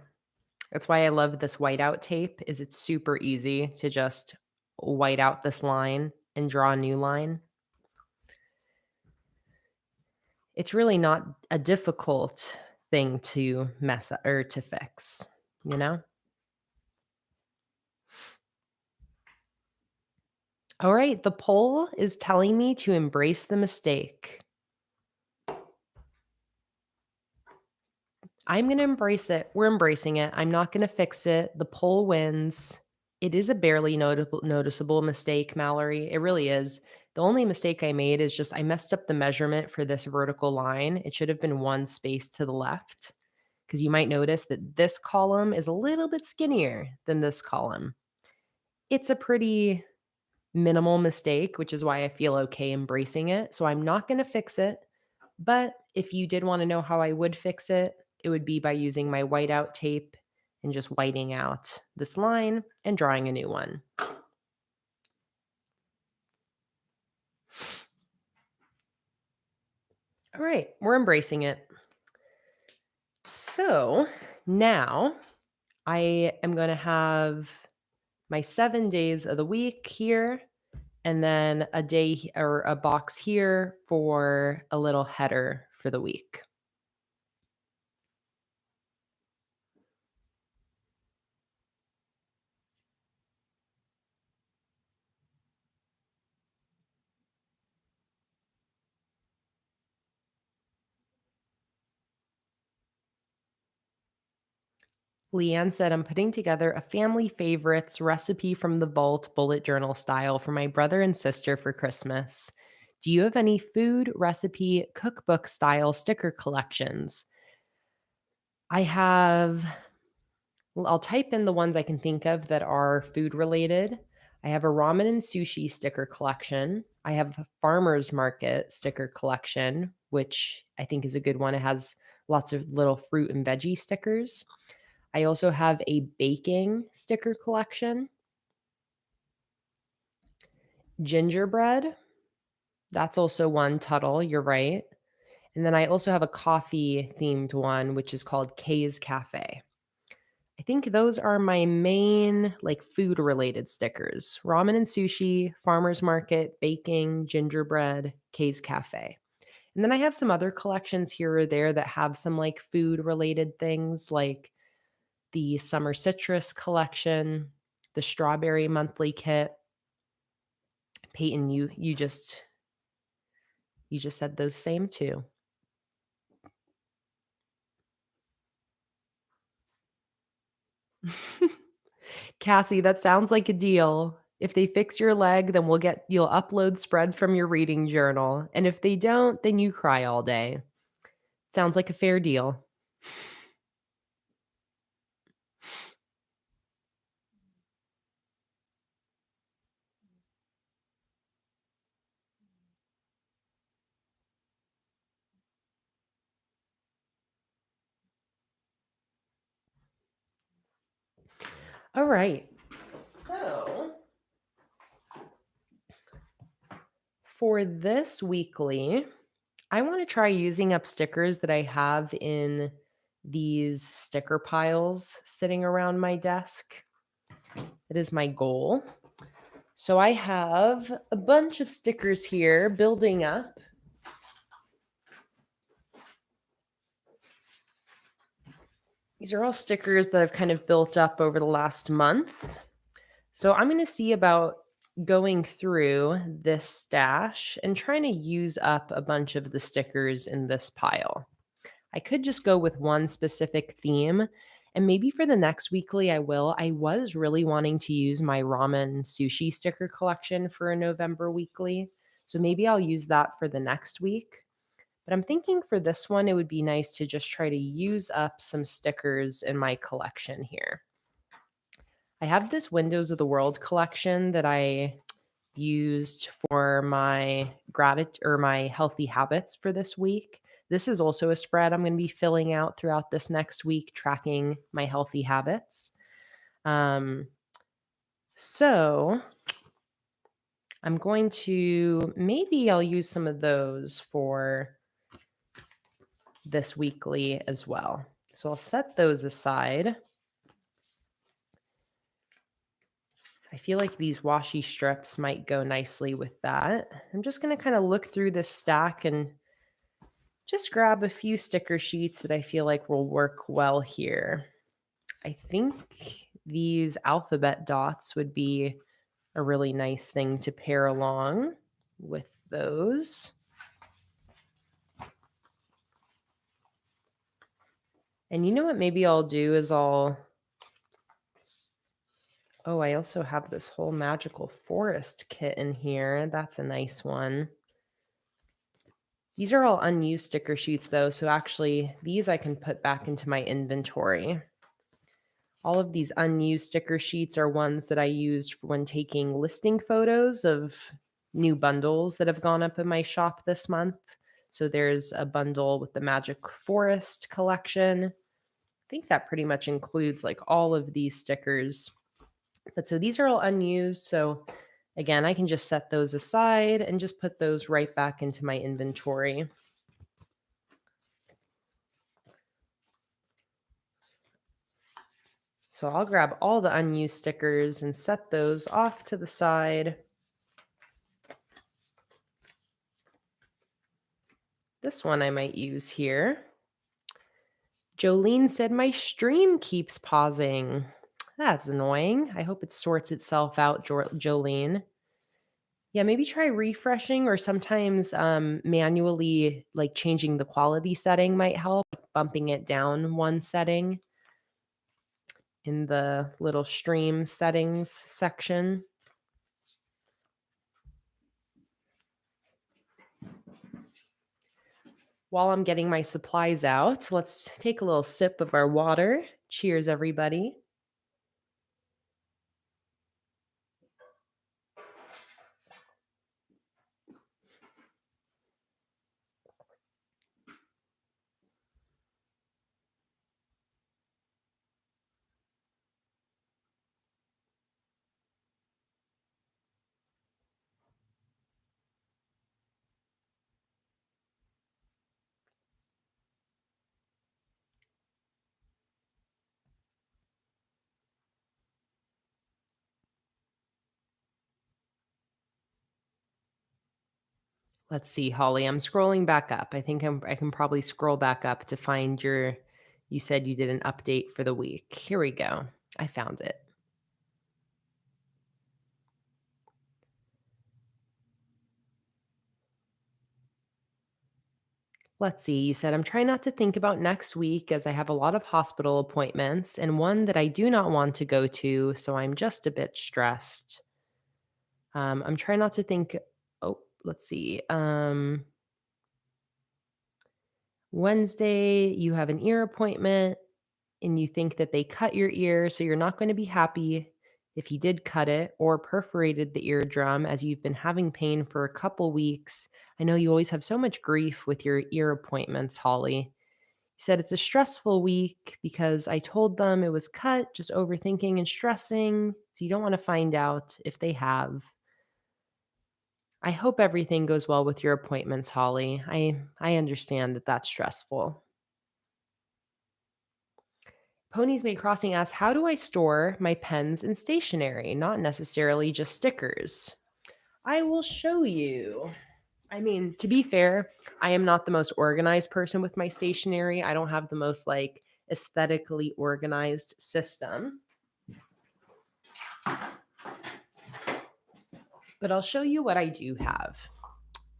That's why I love this whiteout tape is it's super easy to just white out this line and draw a new line. It's really not a difficult thing to mess up or to fix, you know? All right, the poll is telling me to embrace the mistake. I'm going to embrace it. We're embracing it. I'm not going to fix it. The poll wins. It is a barely noticeable mistake, Mallory. It really is. The only mistake I made is just I messed up the measurement for this vertical line. It should have been one space to the left because you might notice that this column is a little bit skinnier than this column. It's a pretty minimal mistake, which is why I feel okay embracing it. So I'm not going to fix it. But if you did want to know how I would fix it, it would be by using my whiteout tape and just whiting out this line and drawing a new one. All right, we're embracing it. So now I am going to have my 7 days of the week here, and then a day or a box here for a little header for the week. Leanne said, I'm putting together a family favorites recipe from the vault bullet journal style for my brother and sister for Christmas. Do you have any food recipe cookbook style sticker collections? I have, well, I'll type in the ones I can think of that are food related. I have a ramen and sushi sticker collection. I have a farmer's market sticker collection, which I think is a good one. It has lots of little fruit and veggie stickers. I also have a baking sticker collection. Gingerbread, that's also one, Tuttle, you're right. And then I also have a coffee themed one, which is called Kay's Cafe. I think those are my main like food related stickers. Ramen and sushi, farmers market, baking, gingerbread, Kay's Cafe. And then I have some other collections here or there that have some like food related things like the summer citrus collection, the strawberry monthly kit. Peyton, you just said those same two. Cassie, that sounds like a deal. If they fix your leg, then you'll upload spreads from your reading journal. And if they don't, then you cry all day. Sounds like a fair deal. All right. So for this weekly, I want to try using up stickers that I have in these sticker piles sitting around my desk. That is my goal. So I have a bunch of stickers here building up. These are all stickers that I've kind of built up over the last month. So I'm going to see about going through this stash and trying to use up a bunch of the stickers in this pile. I could just go with one specific theme, and maybe for the next weekly I will. I was really wanting to use my ramen sushi sticker collection for a November weekly, so maybe I'll use that for the next week. But I'm thinking for this one, it would be nice to just try to use up some stickers in my collection here. I have this Windows of the World collection that I used for my gratitude or my healthy habits for this week. This is also a spread I'm going to be filling out throughout this next week, tracking my healthy habits. So I'm going to, maybe I'll use some of those for this weekly as well. So I'll set those aside. I feel like these washi strips might go nicely with that. I'm just going to kind of look through this stack and just grab a few sticker sheets that I feel like will work well here. I think these alphabet dots would be a really nice thing to pair along with those. And you know what maybe I'll do is I also have this whole magical forest kit in here. That's a nice one. These are all unused sticker sheets though, so actually these I can put back into my inventory. All of these unused sticker sheets are ones that I used when taking listing photos of new bundles that have gone up in my shop this month. So there's a bundle with the Magic Forest collection. I think that pretty much includes like all of these stickers. But so these are all unused. So again, I can just set those aside and just put those right back into my inventory. So I'll grab all the unused stickers and set those off to the side. This one I might use here. Jolene said my stream keeps pausing. That's annoying. I hope it sorts itself out, Jolene. Yeah, maybe try refreshing, or sometimes manually like changing the quality setting might help, like bumping it down one setting in the little stream settings section. While I'm getting my supplies out, let's take a little sip of our water. Cheers, everybody. Let's see, Holly, I'm scrolling back up. I think I can probably scroll back up to find you said you did an update for the week. Here we go. I found it. Let's see. You said, I'm trying not to think about next week as I have a lot of hospital appointments and one that I do not want to go to. So I'm just a bit stressed. I'm trying not to think. Oh, let's see. Wednesday, you have an ear appointment and you think that they cut your ear. So you're not going to be happy if he did cut it or perforated the eardrum, as you've been having pain for a couple weeks. I know you always have so much grief with your ear appointments, Holly. He said, it's a stressful week because I told them it was cut, just overthinking and stressing. So you don't want to find out if they have. I hope everything goes well with your appointments, Holly. I understand that that's stressful. Ponies Made Crossing asks, how do I store my pens and stationery, not necessarily just stickers? I will show you. I mean, to be fair, I am not the most organized person with my stationery. I don't have the most like aesthetically organized system. But I'll show you what I do have.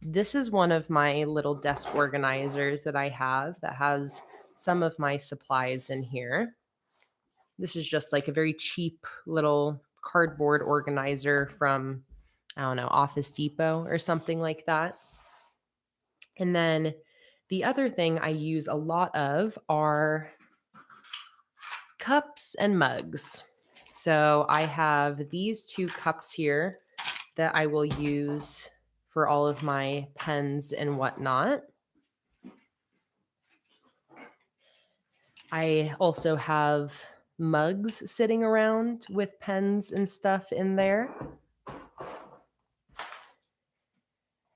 This is one of my little desk organizers that I have that has some of my supplies in here. This is just like a very cheap little cardboard organizer from, I don't know, Office Depot or something like that. And then the other thing I use a lot of are cups and mugs. So I have these two cups here that I will use for all of my pens and whatnot. I also have mugs sitting around with pens and stuff in there.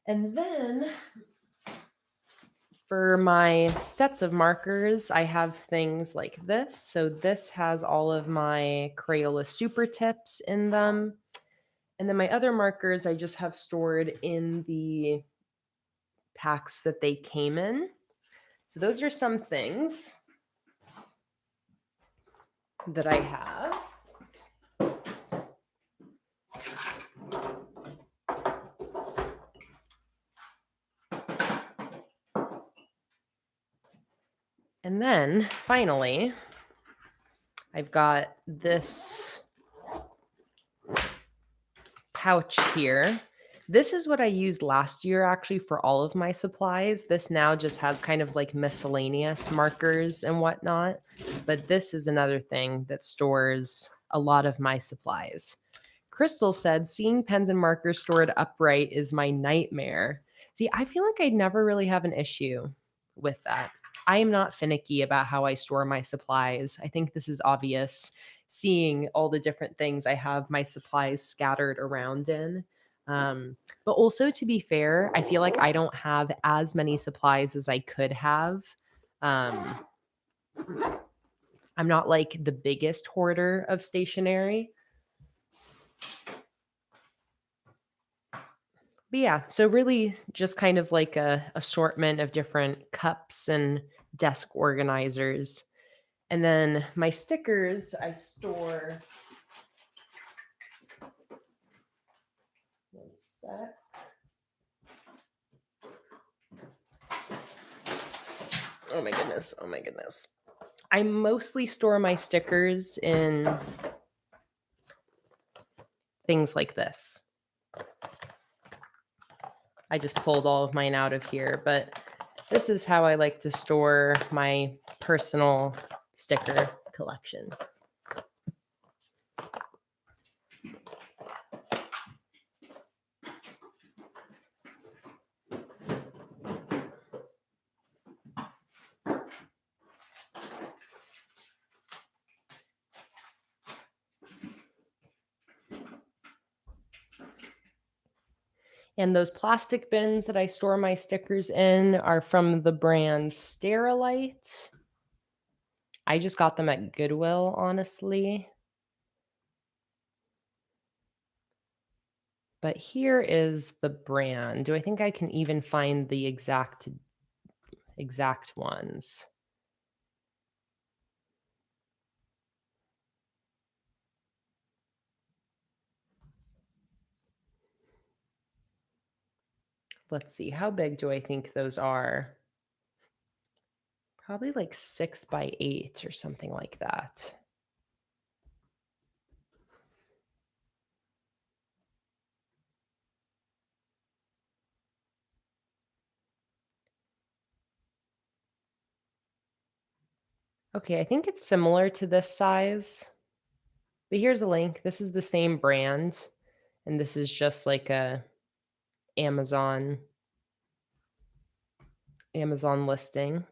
And then for my sets of markers, I have things like this. So this has all of my Crayola Super Tips in them. And then my other markers I just have stored in the packs that they came in. So those are some things that I have. And then finally, I've got this pouch here. This is what I used last year actually for all of my supplies. This now just has kind of like miscellaneous markers and whatnot. But this is another thing that stores a lot of my supplies. Crystal said, seeing pens and markers stored upright is my nightmare. See, I feel like I never really have an issue with that. I am not finicky about how I store my supplies. I think this is obvious, seeing all the different things I have my supplies scattered around in. But also, to be fair, I feel like I don't have as many supplies as I could have. Um, I'm not like the biggest hoarder of stationery. But yeah, so really just kind of like a assortment of different cups and desk organizers. And then my stickers I store. One sec. Oh my goodness. Oh my goodness. I mostly store my stickers in things like this. I just pulled all of mine out of here, but this is how I like to store my personal sticker collection. And those plastic bins that I store my stickers in are from the brand Sterilite. I just got them at Goodwill, honestly. But here is the brand. Do I think I can even find the exact ones? Let's see. How big do I think those are? Probably like 6x8 or something like that. Okay, I think it's similar to this size. But here's a link. This is the same brand. And this is just like a Amazon listing.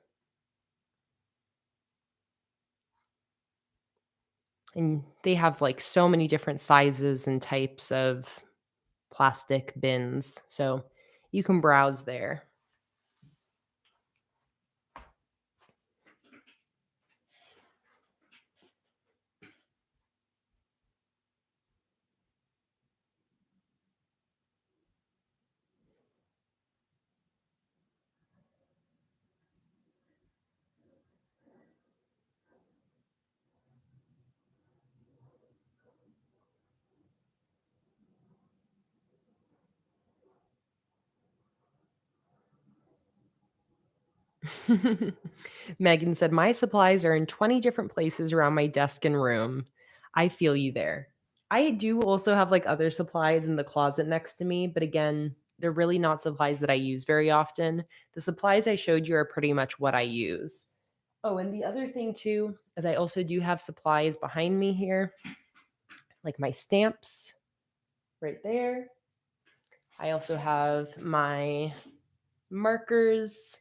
And they have like so many different sizes and types of plastic bins. So you can browse there. Megan said, my supplies are in 20 different places around my desk and room. I feel you there. I do also have like other supplies in the closet next to me, but again, they're really not supplies that I use very often. The supplies I showed you are pretty much what I use. Oh, and the other thing too is I also do have supplies behind me here, like my stamps right there. I also have my markers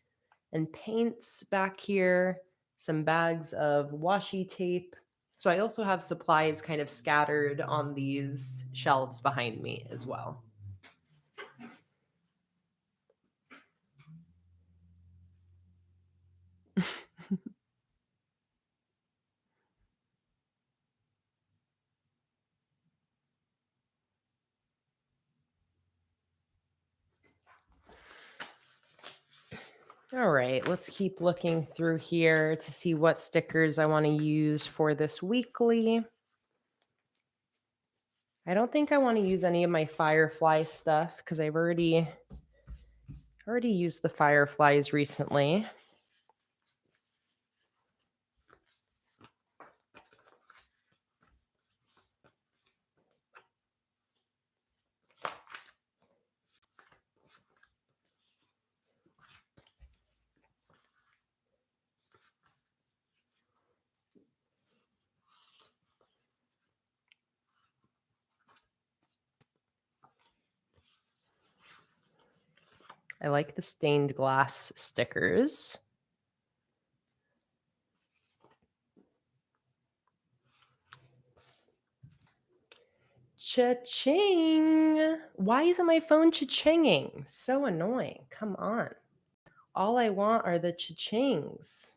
and paints back here, some bags of washi tape. So I also have supplies kind of scattered on these shelves behind me as well. All right, let's keep looking through here to see what stickers I want to use for this weekly. I don't think I want to use any of my firefly stuff because I've already used the fireflies recently. I like the stained glass stickers. Cha-ching! Why isn't my phone cha-chinging? So annoying. Come on. All I want are the cha-chings.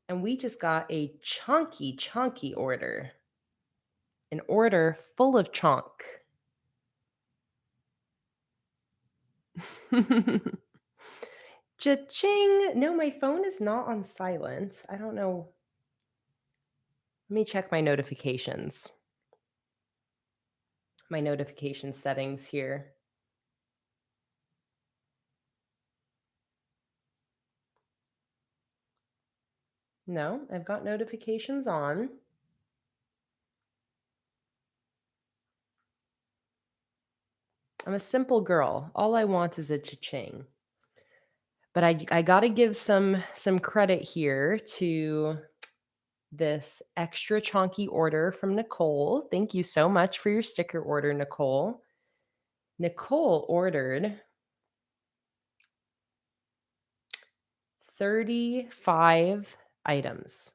And we just got a chunky order. An order full of chunk. Cha-ching! No, my phone is not on silent. I don't know. Let me check my notifications. My notification settings here. No, I've got notifications on. I'm a simple girl. All I want is a cha-ching. But I got to give some credit here to this extra chunky order from Nicole. Thank you so much for your sticker order, Nicole. Nicole ordered 35 items.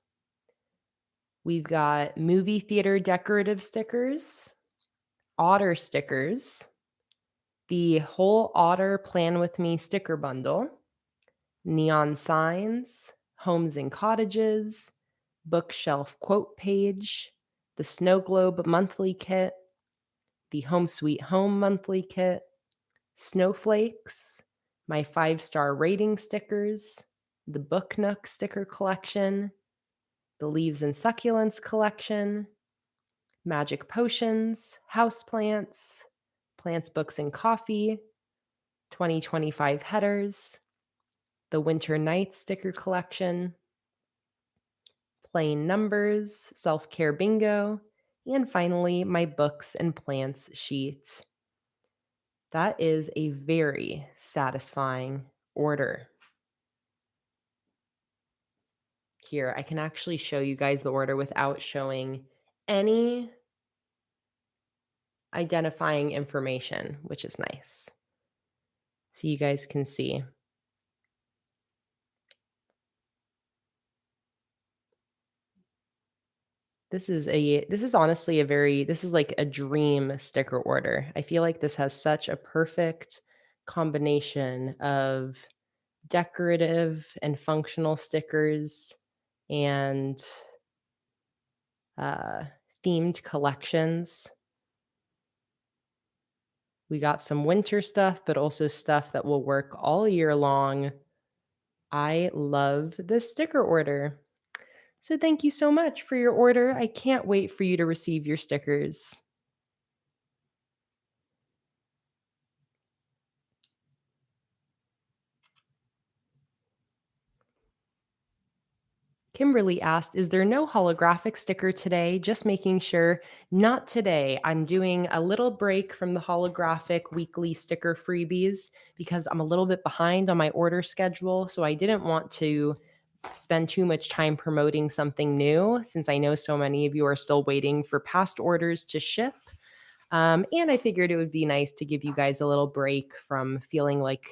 We've got movie theater decorative stickers, otter stickers, the whole otter Plan With Me sticker bundle, neon signs, homes and cottages, bookshelf quote page, the snow globe monthly kit, the home sweet home monthly kit, snowflakes, my 5-star rating stickers, the book nook sticker collection, the leaves and succulents collection, magic potions, houseplants, plants, books, and coffee, 2025 headers, the winter nights sticker collection, plain numbers, self-care bingo, and finally, my books and plants sheet. That is a very satisfying order. Here, I can actually show you guys the order without showing any identifying information, which is nice. So you guys can see. This is honestly this is like a dream sticker order. I feel like this has such a perfect combination of decorative and functional stickers and uh, themed collections. We got some winter stuff, but also stuff that will work all year long. I love this sticker order. So thank you so much for your order. I can't wait for you to receive your stickers. Kimberly asked, is there no holographic sticker today? Just making sure. Not today. I'm doing a little break from the holographic weekly sticker freebies because I'm a little bit behind on my order schedule. So I didn't want to spend too much time promoting something new since I know so many of you are still waiting for past orders to ship. And I figured it would be nice to give you guys a little break from feeling like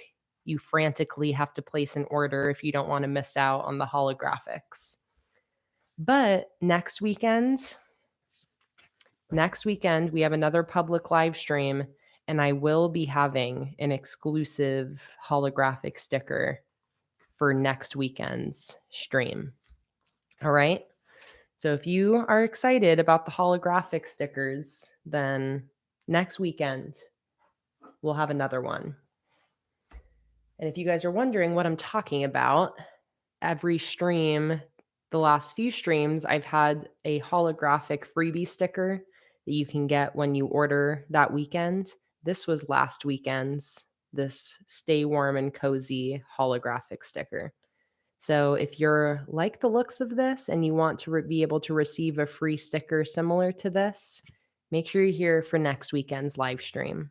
you frantically have to place an order if you don't want to miss out on the holographics. But next weekend, we have another public live stream, and I will be having an exclusive holographic sticker for next weekend's stream. All right. So if you are excited about the holographic stickers, then next weekend we'll have another one. And if you guys are wondering what I'm talking about, every stream, the last few streams, I've had a holographic freebie sticker that you can get when you order that weekend. This was last weekend's, this Stay Warm and Cozy holographic sticker. So if you're like the looks of this and you want to be able to receive a free sticker similar to this, make sure you're here for next weekend's live stream.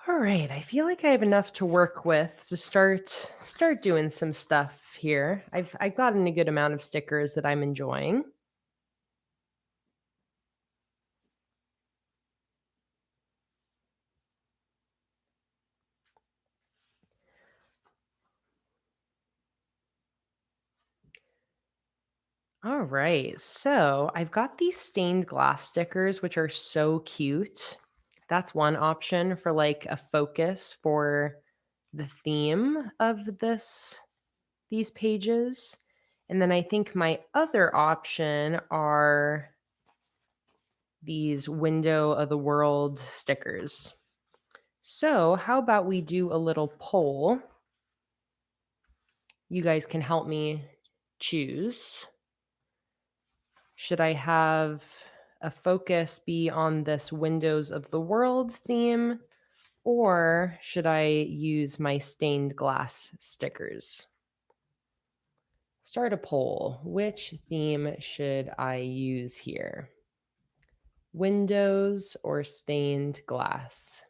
All right, I feel like I have enough to work with to start doing some stuff here. I've gotten a good amount of stickers that I'm enjoying. All right, so I've got these stained glass stickers, which are so cute. That's one option for like a focus for the theme of these pages. And then I think my other option are these window of the world stickers. So, how about we do a little poll? You guys can help me choose. Should I have a focus be on this windows of the world theme, or should I use my stained glass stickers? Start a poll. Which theme should I use here? Windows or stained glass?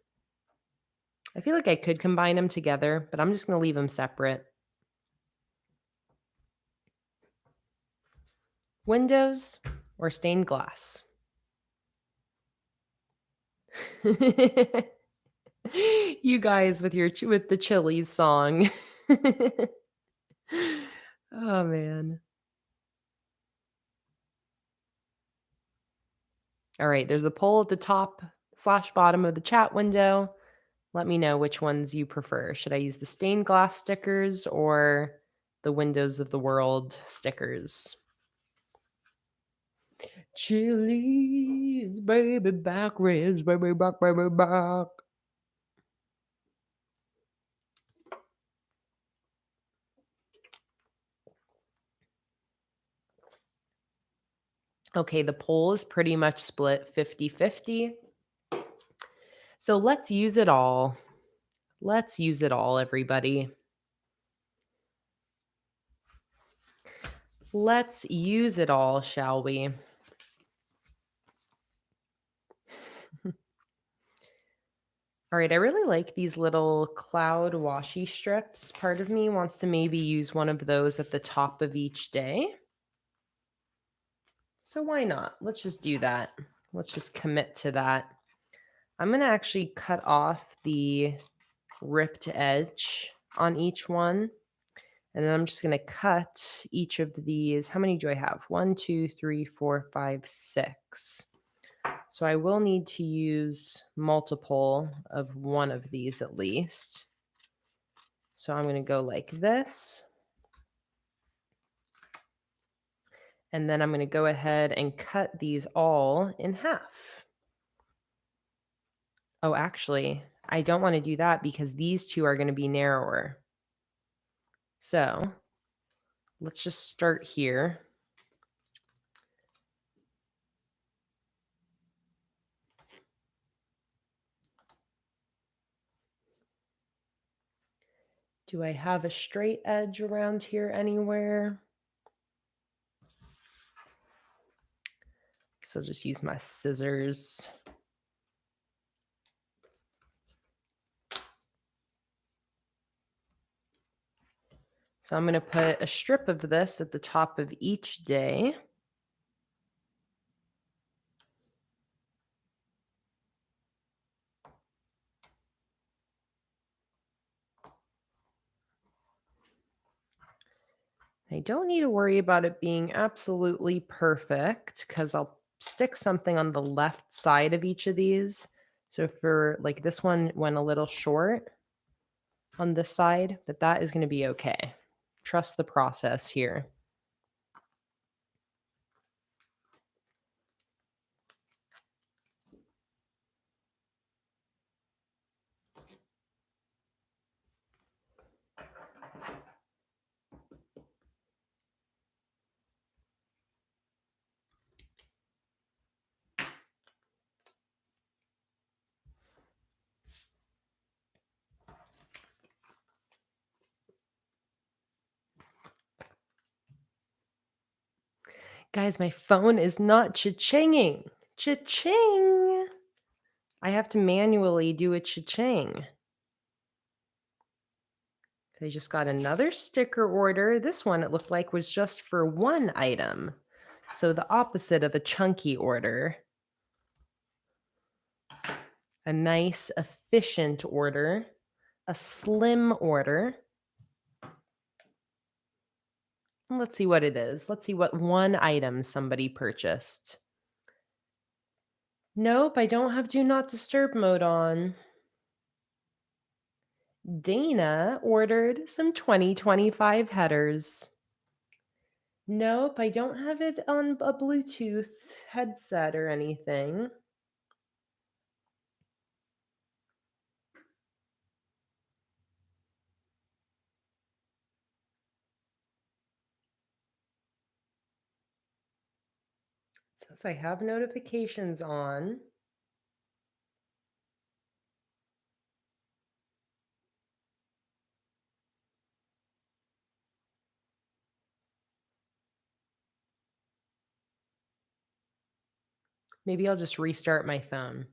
I feel like I could combine them together, but I'm just going to leave them separate. Windows or stained glass? You guys with the Chili's song. Oh man. All right, there's a poll at the top/bottom of the chat window. Let me know which ones you prefer. Should I use the stained glass stickers or the windows of the world stickers? Chili's, baby back ribs, baby back, baby back. Okay, the poll is pretty much split 50-50. So let's use it all. Let's use it all, everybody. Let's use it all, shall we? All right, I really like these little cloud washi strips. Part of me wants to maybe use one of those at the top of each day. So why not? Let's just do that. Let's just commit to that. I'm going to actually cut off the ripped edge on each one. And then I'm just going to cut each of these. How many do I have? 1, 2, 3, 4, 5, 6. So I will need to use multiple of one of these at least. So I'm going to go like this. And then I'm going to go ahead and cut these all in half. Oh, actually, I don't want to do that because these two are going to be narrower. So let's just start here. Do I have a straight edge around here anywhere? So I'll just use my scissors. So I'm going to put a strip of this at the top of each day. I don't need to worry about it being absolutely perfect because I'll stick something on the left side of each of these. So for like this one went a little short on this side, but that is going to be okay. Trust the process here. Guys, my phone is not cha-chinging. Cha-ching! I have to manually do a cha-ching. I just got another sticker order. This one, it looked like, was just for one item. So the opposite of a chunky order. A nice, efficient order. A slim order. Let's see what it is. Let's see what one item somebody purchased. Nope, I don't have Do Not Disturb mode on. Dana ordered some 2025 headers. Nope, I don't have it on a Bluetooth headset or anything. It says I have notifications on. Maybe I'll just restart my phone.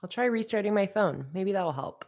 I'll try restarting my phone. Maybe that'll help.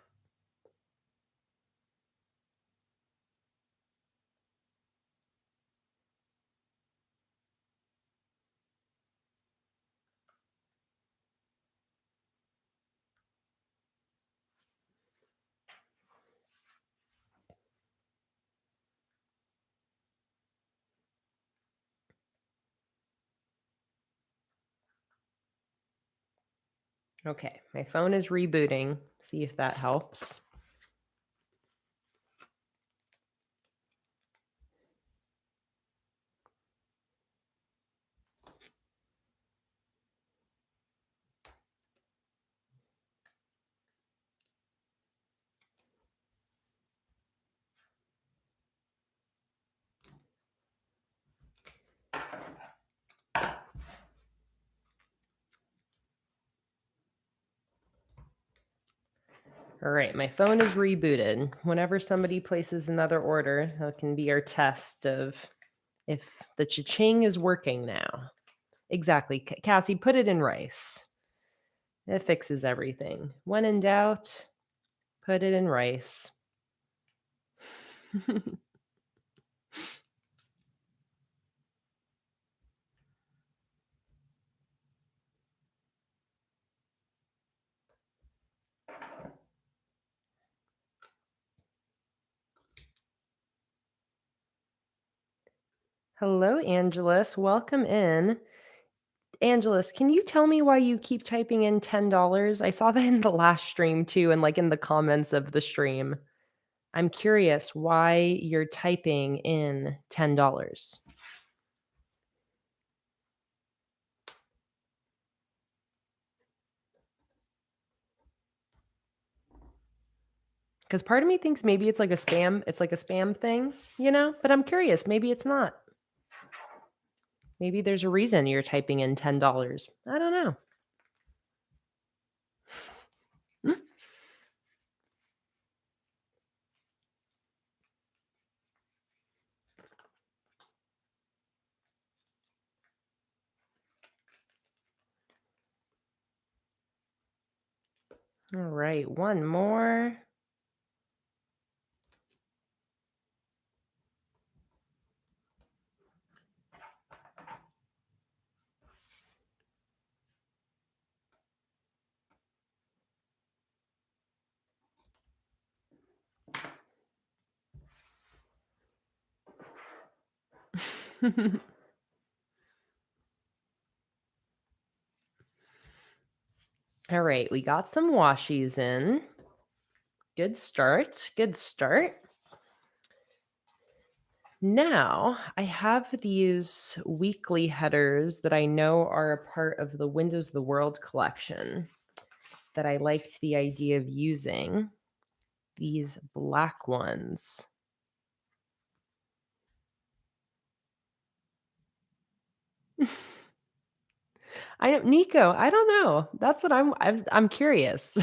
Okay, my phone is rebooting. See if that helps. All right, my phone is rebooted. Whenever somebody places another order, that can be our test of if the cha-ching is working now. Exactly. Cassie, put it in rice. It fixes everything. When in doubt, put it in rice. Hello, Angelus. Welcome in. Angelus, can you tell me why you keep typing in $10? I saw that in the last stream too, and like in the comments of the stream. I'm curious why you're typing in $10. Because part of me thinks maybe it's like a spam. It's like a spam thing, you know. But I'm curious. Maybe it's not. Maybe there's a reason you're typing in $10. I don't know. Mm. All right, one more. All right, we got some washies in. Good start. Good start. Now, I have these weekly headers that I know are a part of the Windows of the World collection that I liked the idea of using. These black ones. I don't Nico, I don't know. That's what I'm curious.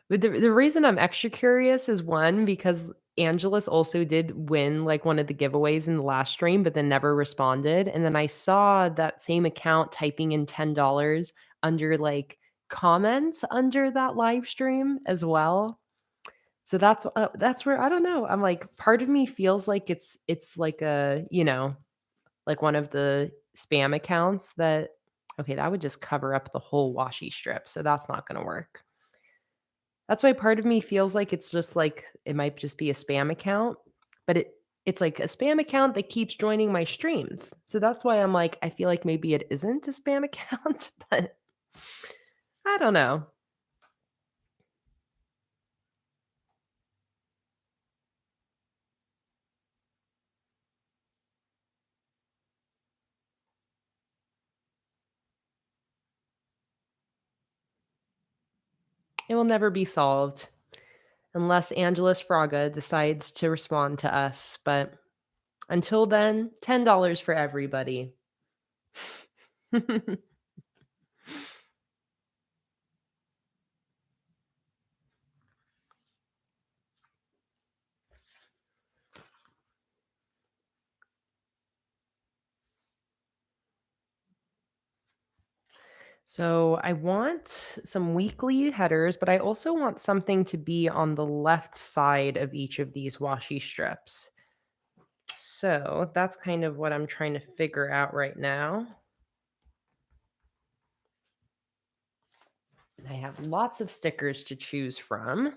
But the reason I'm extra curious is, 1, because Angelus also did win, like, one of the giveaways in the last stream, but then never responded, and then I saw that same account typing in $10 under, like, comments under that live stream as well. So that's where I don't know, I'm like, part of me feels like it's like a, like one of the spam accounts that okay, that would just cover up the whole washi strip, so that's not gonna work. That's why part of me feels like it's just like it might just be a spam account, but it's like a spam account that keeps joining my streams. So that's why I'm like, I feel like maybe it isn't a spam account, but I don't know. It will never be solved unless Angelus Fraga decides to respond to us. But until then, $10 for everybody. So I want some weekly headers, but I also want something to be on the left side of each of these washi strips. So that's kind of what I'm trying to figure out right now. I have lots of stickers to choose from.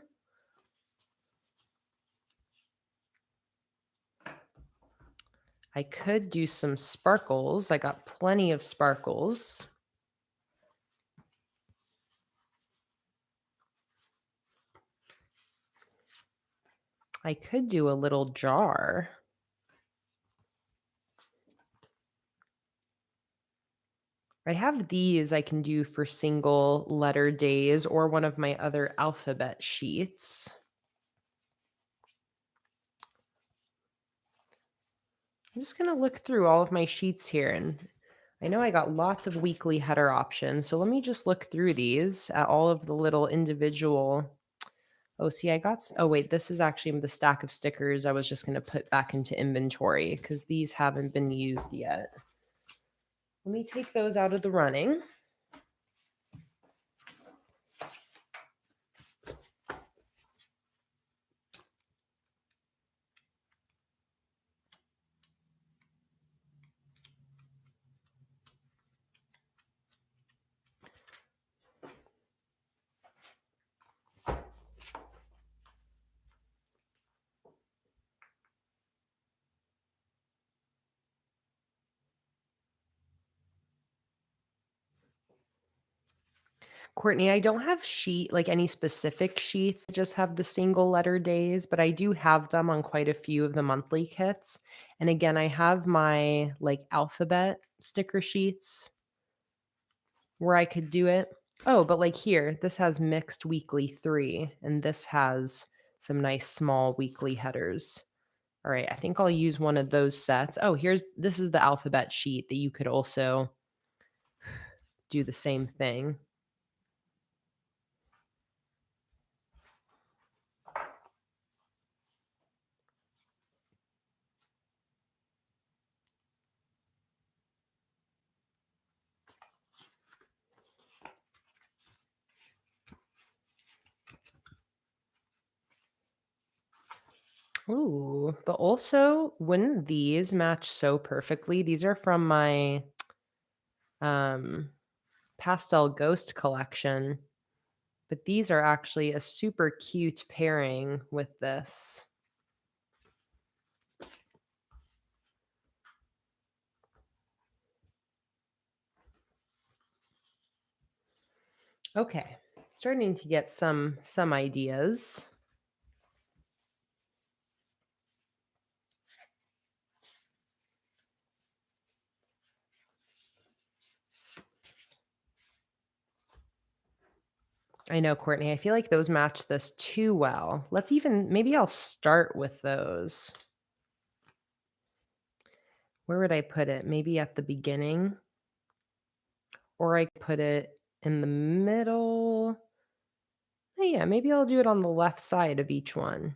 I could do some sparkles. I got plenty of sparkles. I could do a little jar. I have these I can do for single letter days or one of my other alphabet sheets. I'm just going to look through all of my sheets here, and I know I got lots of weekly header options. So let me just look through these at all of the little individual. Oh, see, oh, wait, this is actually the stack of stickers I was just going to put back into inventory because these haven't been used yet. Let me take those out of the running. Courtney, I don't have like any specific sheets that just have the single letter days, but I do have them on quite a few of the monthly kits. And again, I have my like alphabet sticker sheets where I could do it. Oh, but like here, this has mixed weekly 3, and this has some nice small weekly headers. All right, I think I'll use one of those sets. Oh, this is the alphabet sheet that you could also do the same thing. Ooh, but also wouldn't these match so perfectly? These are from my um pastel ghost collection, but these are actually a super cute pairing with this. Okay, starting to get some ideas. I know, Courtney. I feel like those match this too well. Maybe I'll start with those. Where would I put it? Maybe at the beginning, or I could put it in the middle. Oh, yeah, maybe I'll do it on the left side of each one.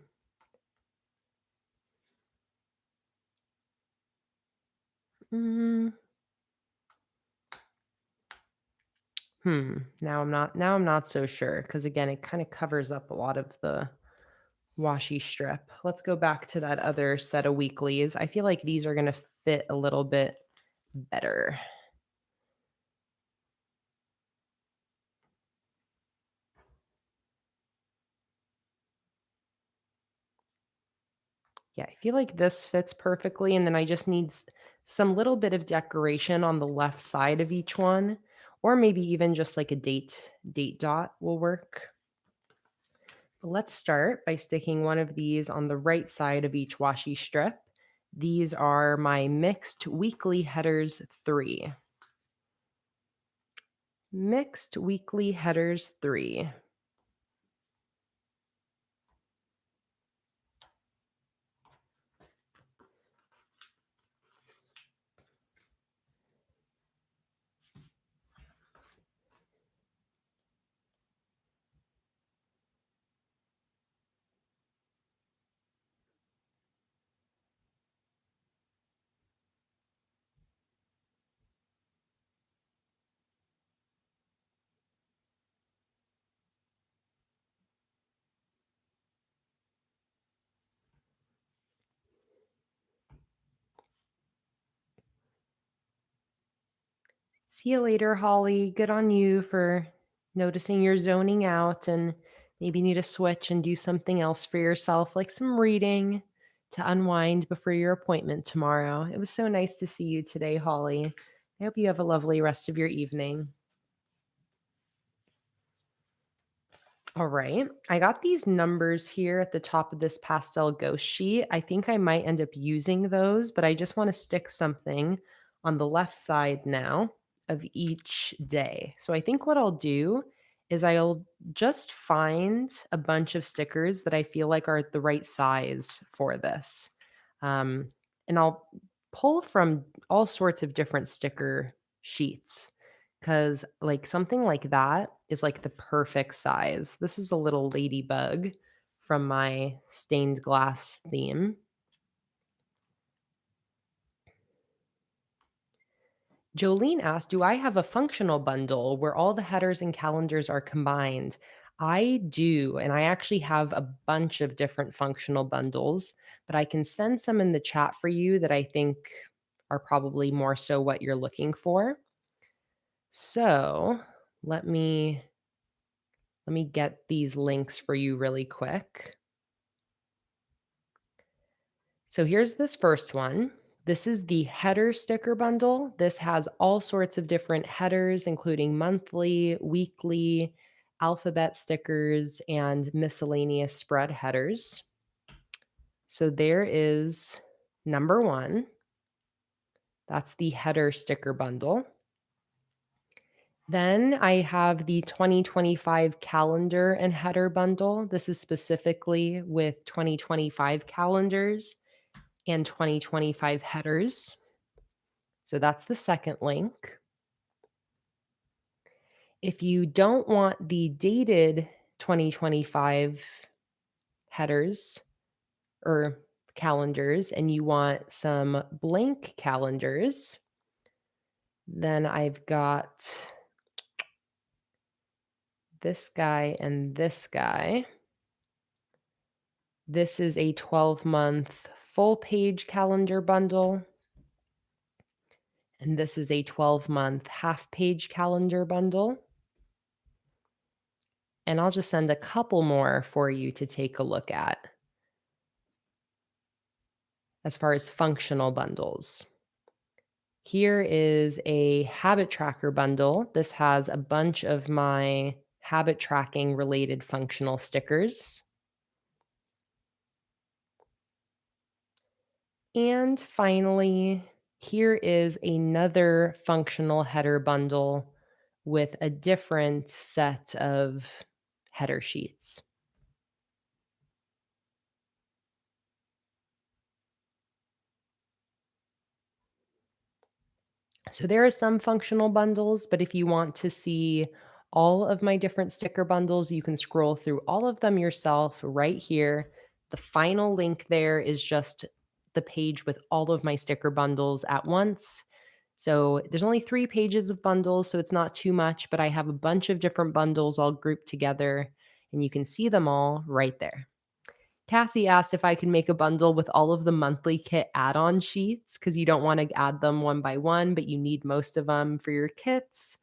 Mm, Now I'm not so sure because again, it kind of covers up a lot of the washi strip. Let's go back to that other set of weeklies. I feel like these are going to fit a little bit better. Yeah, I feel like this fits perfectly, and then I just need some little bit of decoration on the left side of each one, or maybe even just like a date dot will work. But let's start by sticking one of these on the right side of each washi strip. These are my mixed weekly headers 3. Mixed weekly headers 3. See you later, Holly. Good on you for noticing you're zoning out and maybe need to switch and do something else for yourself, like some reading to unwind before your appointment tomorrow. It was so nice to see you today, Holly. I hope you have a lovely rest of your evening. All right. I got these numbers here at the top of this pastel ghost sheet. I think I might end up using those, but I just want to stick something on the left side now of each day. So I think what I'll do is I'll just find a bunch of stickers that I feel like are the right size for this. And I'll pull from all sorts of different sticker sheets. 'Cause, like, something like that is, like, the perfect size. This is a little ladybug from my stained glass theme. Jolene asked, "Do I have a functional bundle where all the headers and calendars are combined?" I do, and I actually have a bunch of different functional bundles, but I can send some in the chat for you that I think are probably more so what you're looking for. So, let me let me get these links for you really quick. So here's this first one. This is the header sticker bundle. This has all sorts of different headers, including monthly, weekly, alphabet stickers, and miscellaneous spread headers. So there is number one. That's the header sticker bundle. Then I have the 2025 calendar and header bundle. This is specifically with 2025 calendars and 2025 headers. So that's the second link. If you don't want the dated 2025 headers or calendars and you want some blank calendars, then I've got this guy and this guy. This is a 12-month full page calendar bundle. And this is a 12-month half page calendar bundle. And I'll just send a couple more for you to take a look at as far as functional bundles. Here is a habit tracker bundle. This has a bunch of my habit tracking related functional stickers. And finally, here is another functional header bundle with a different set of header sheets. So there are some functional bundles, but if you want to see all of my different sticker bundles, you can scroll through all of them yourself right here. The final link there is just the page with all of my sticker bundles at once. So there's only 3 pages of bundles, so it's not too much, but I have a bunch of different bundles all grouped together, and you can see them all right there. Cassie asked if I could make a bundle with all of the monthly kit add-on sheets because you don't want to add them one by one, but you need most of them for your kits.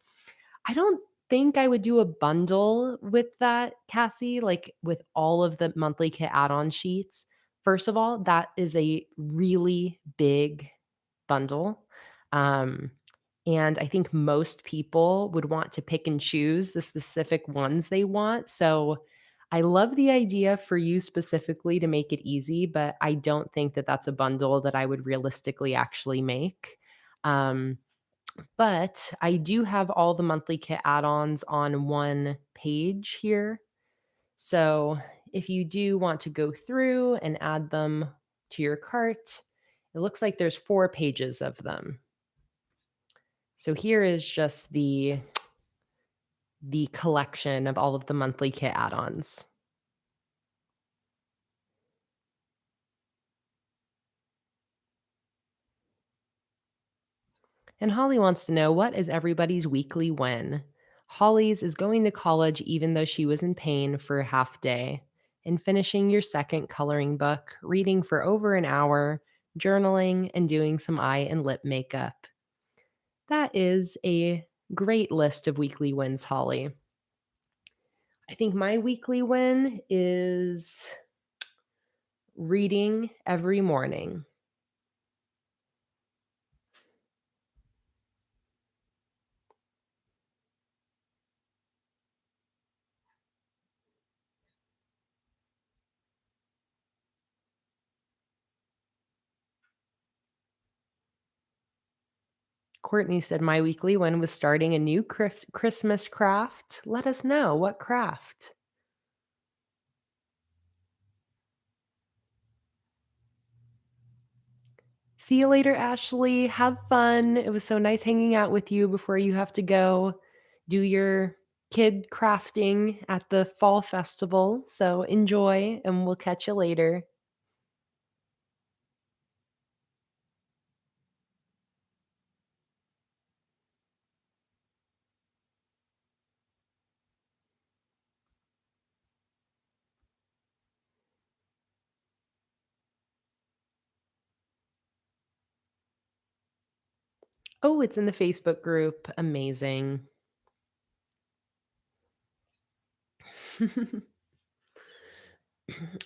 I don't think I would do a bundle with that, Cassie, like with all of the monthly kit add-on sheets. First of all, that is a really big bundle. Um, and I think most people would want to pick and choose the specific ones they want. So I love the idea for you specifically to make it easy, but I don't think that that's a bundle that I would realistically actually make. Um, but I do have all the monthly kit add ons on one page here. So if you do want to go through and add them to your cart, it looks like there's 4 pages of them. So here is just the collection of all of the monthly kit add-ons. And Holly wants to know, what is everybody's weekly win? Holly's is going to college even though she was in pain for a half day, and finishing your second coloring book, reading for over an hour, journaling, and doing some eye and lip makeup. That is a great list of weekly wins, Holly. I think my weekly win is reading every morning. Courtney said, my weekly win was starting a new Christmas craft. Let us know what craft. See you later, Ashley. Have fun. It was so nice hanging out with you before you have to go do your kid crafting at the fall festival. So enjoy, and we'll catch you later. Oh, it's in the Facebook group. Amazing.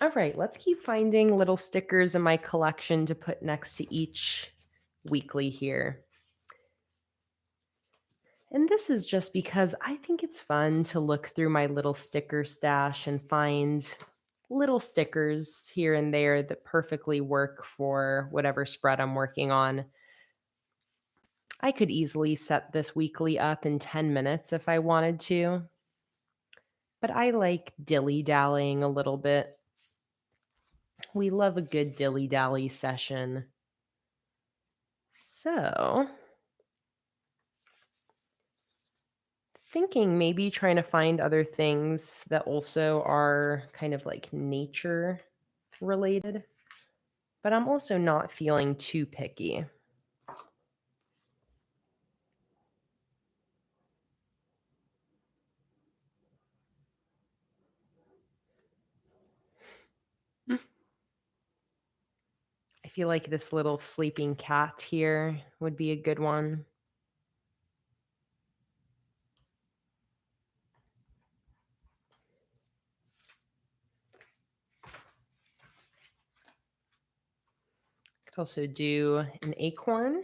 All right, let's keep finding little stickers in my collection to put next to each weekly here. And this is just because I think it's fun to look through my little sticker stash and find little stickers here and there that perfectly work for whatever spread I'm working on. I could easily set this weekly up in 10 minutes if I wanted to, but I like dilly-dallying a little bit. We love a good dilly-dally session. So, thinking maybe trying to find other things that also are kind of like nature related, but I'm also not feeling too picky. Mm. I feel like this little sleeping cat here would be a good one. Could also do an acorn.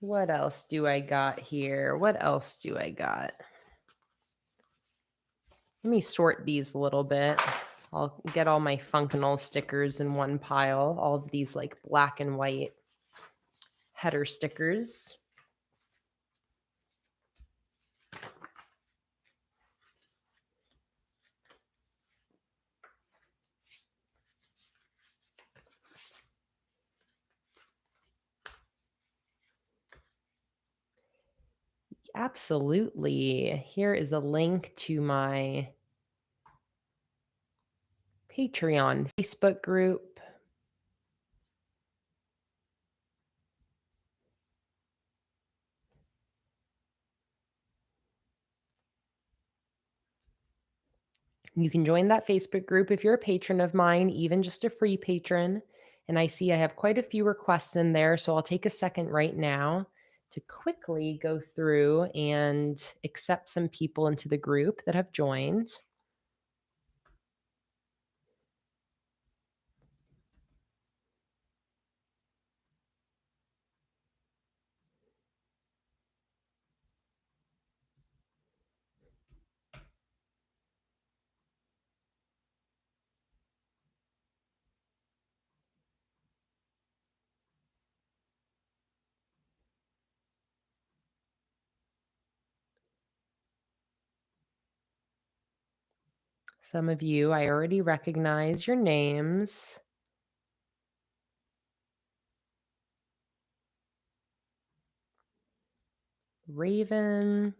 What else do I got here? What else do I got? Let me sort these a little bit. I'll get all my functional stickers in one pile, all of these like black and white header stickers. Absolutely. Here is a link to my Patreon Facebook group. You can join that Facebook group if you're a patron of mine, even just a free patron. And I see I have quite a few requests in there, so I'll take a second right now to quickly go through and accept some people into the group that have joined. Some of you, I already recognize your names. Raven.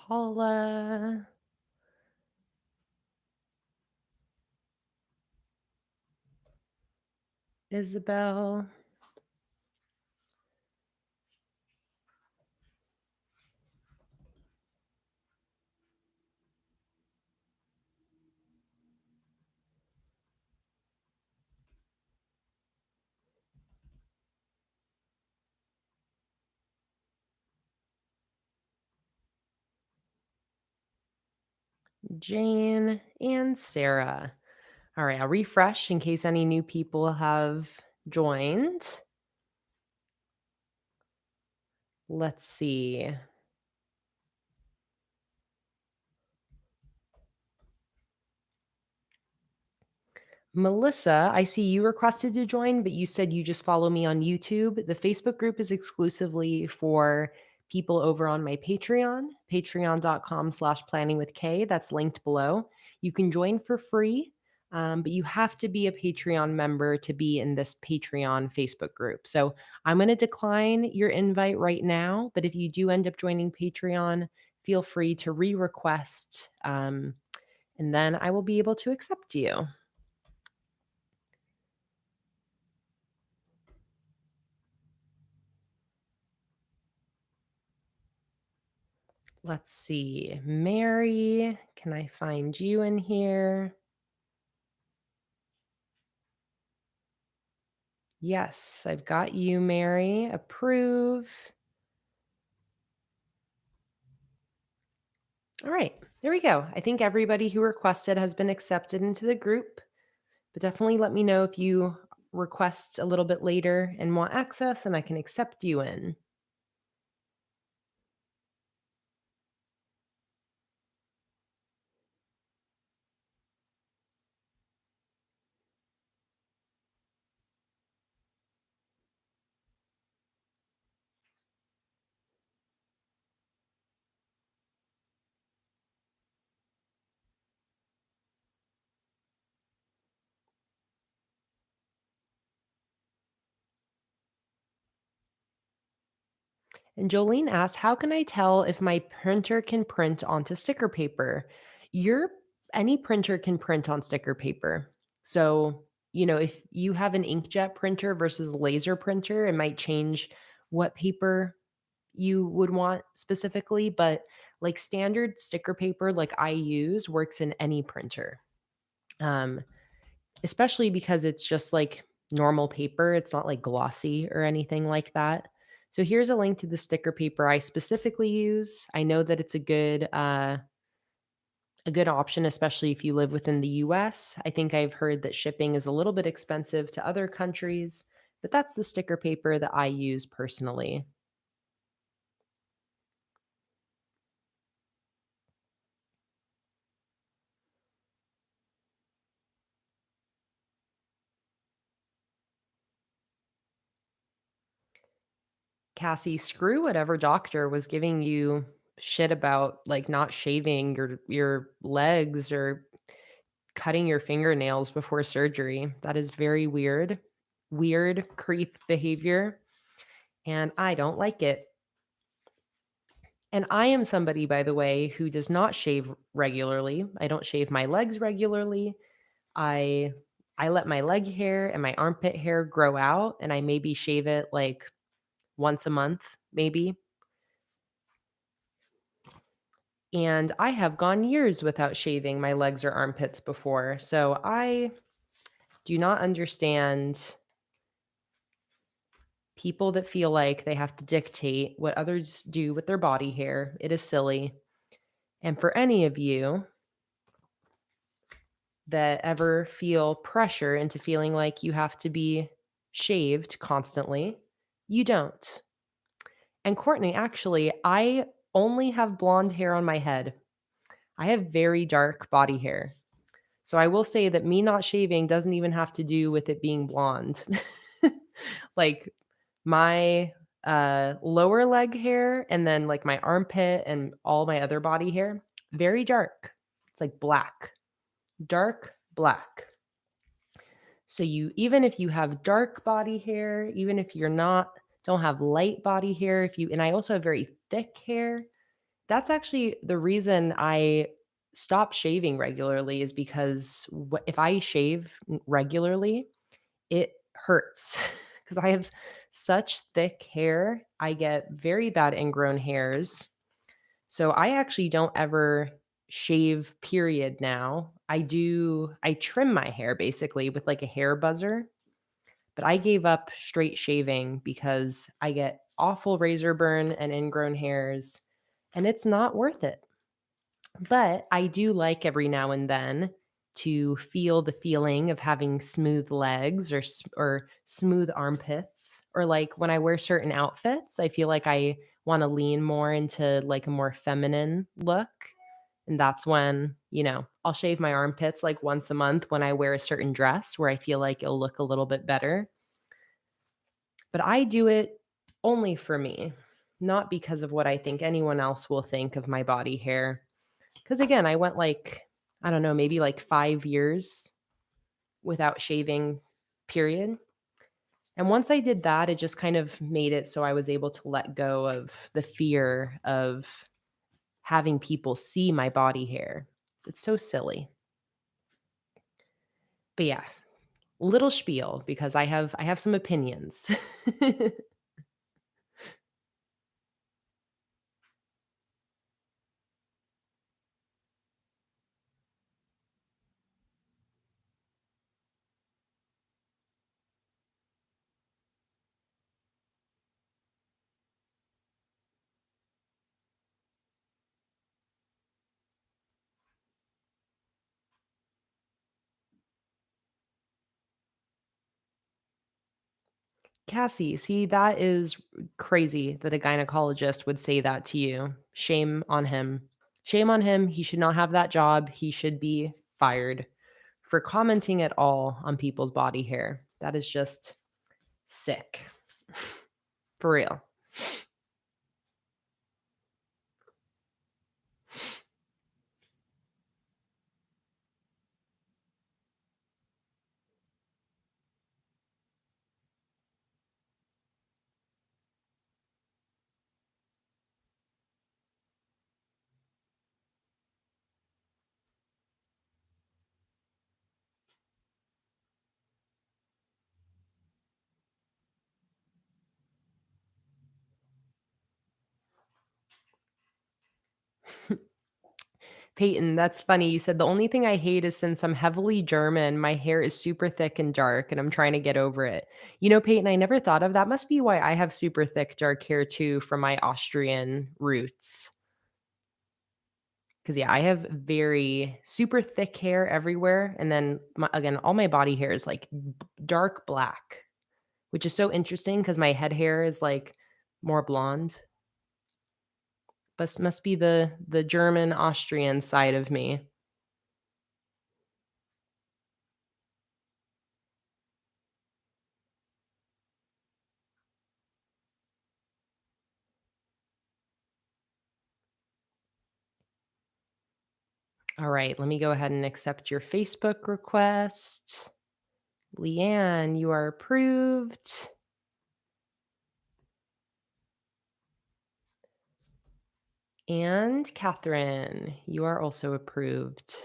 Paula. Isabel. Jane, and Sarah. All right, I'll refresh in case any new people have joined. Let's see. Melissa, I see you requested to join, but you said you just follow me on YouTube. The Facebook group is exclusively for people over on my Patreon, patreon.com/planningwithkay. That's linked below. You can join for free, but you have to be a Patreon member to be in this Patreon Facebook group. So I'm going to decline your invite right now, but if you do end up joining Patreon, feel free to re-request, and then I will be able to accept you. Let's see. Mary, can I find you in here? Yes, I've got you, Mary. Approve. All right, there we go. I think everybody who requested has been accepted into the group, but definitely let me know if you request a little bit later and want access, and I can accept you in. And Jolene asked, how can I tell if my printer can print onto sticker paper? Your Any printer can print on sticker paper. So, if you have an inkjet printer versus a laser printer, it might change what paper you would want specifically, but like standard sticker paper like I use works in any printer. Um, Especially because it's just like normal paper. It's not like glossy or anything like that. So here's a link to the sticker paper I specifically use. I know that it's a good option, especially if you live within the US. I think I've heard that shipping is a little bit expensive to other countries, but that's the sticker paper that I use personally. Cassie, screw whatever doctor was giving you shit about like not shaving your legs or cutting your fingernails before surgery. That is very weird. Weird creep behavior, and I don't like it. And I am somebody, by the way, who does not shave regularly. I don't shave my legs regularly. I I let my leg hair and my armpit hair grow out, and I maybe shave it like once a month, maybe. And I have gone years without shaving my legs or armpits before. So I do not understand people that feel like they have to dictate what others do with their body hair. It is silly. And for any of you that ever feel pressure into feeling like you have to be shaved constantly, you don't. And Courtney, actually, I only have blonde hair on my head. I have very dark body hair. So I will say that me not shaving doesn't even have to do with it being blonde. Like my lower leg hair and then like my armpit and all my other body hair, very dark. It's like black, dark black. So you even if you have dark body hair, even if you're not don't have light body hair, if you and I also have very thick hair, that's actually the reason I stopped shaving regularly is because if I shave regularly, it hurts because I have such thick hair. I get very bad ingrown hairs. So I actually don't ever shave period now. I trim my hair basically with like a hair buzzer, but I gave up straight shaving because I get awful razor burn and ingrown hairs and it's not worth it. But I do like every now and then to feel the feeling of having smooth legs or smooth armpits, or like when I wear certain outfits, I feel like I want to lean more into like a more feminine look. And that's when, I'll shave my armpits like once a month when I wear a certain dress where I feel like it'll look a little bit better. But I do it only for me, not because of what I think anyone else will think of my body hair. Because again, I went like, I don't know, maybe like 5 years without shaving, period. And once I did that, it just kind of made it so I was able to let go of the fear of having people see my body hair. It's so silly. But yeah, little spiel because I have some opinions. Cassie, see, that is crazy that a gynecologist would say that to you. Shame on him. Shame on him. He should not have that job. He should be fired for commenting at all on people's body hair. That is just sick. For real. Peyton, that's funny. You said the only thing I hate is since I'm heavily German, my hair is super thick and dark, and I'm trying to get over it. You know, Peyton, I never thought of that. Must be why I have super thick, dark hair too from my Austrian roots. Because, yeah, I have very super thick hair everywhere. And then, again, all my body hair is like dark black, which is so interesting because my head hair is like more blonde. But must be the German Austrian side of me. All right, let me go ahead and accept your Facebook request. Leanne, you are approved. And Catherine, you are also approved.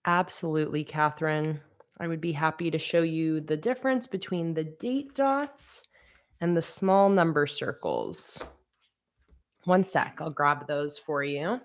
Absolutely, Catherine. I would be happy to show you the difference between the date dots and the small number circles. One sec, I'll grab those for you.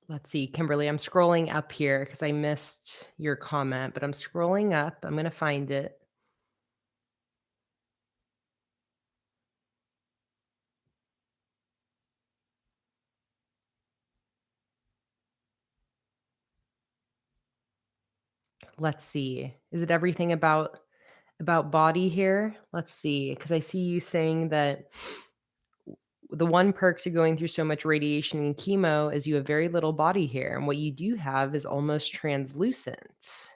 Let's see, Kimberly, I'm scrolling up here because I missed your comment, but I'm scrolling up. I'm going to find it. Let's see. Is it everything about body here? Let's see, because I see you saying that the one perk to going through so much radiation and chemo is you have very little body hair, and what you do have is almost translucent.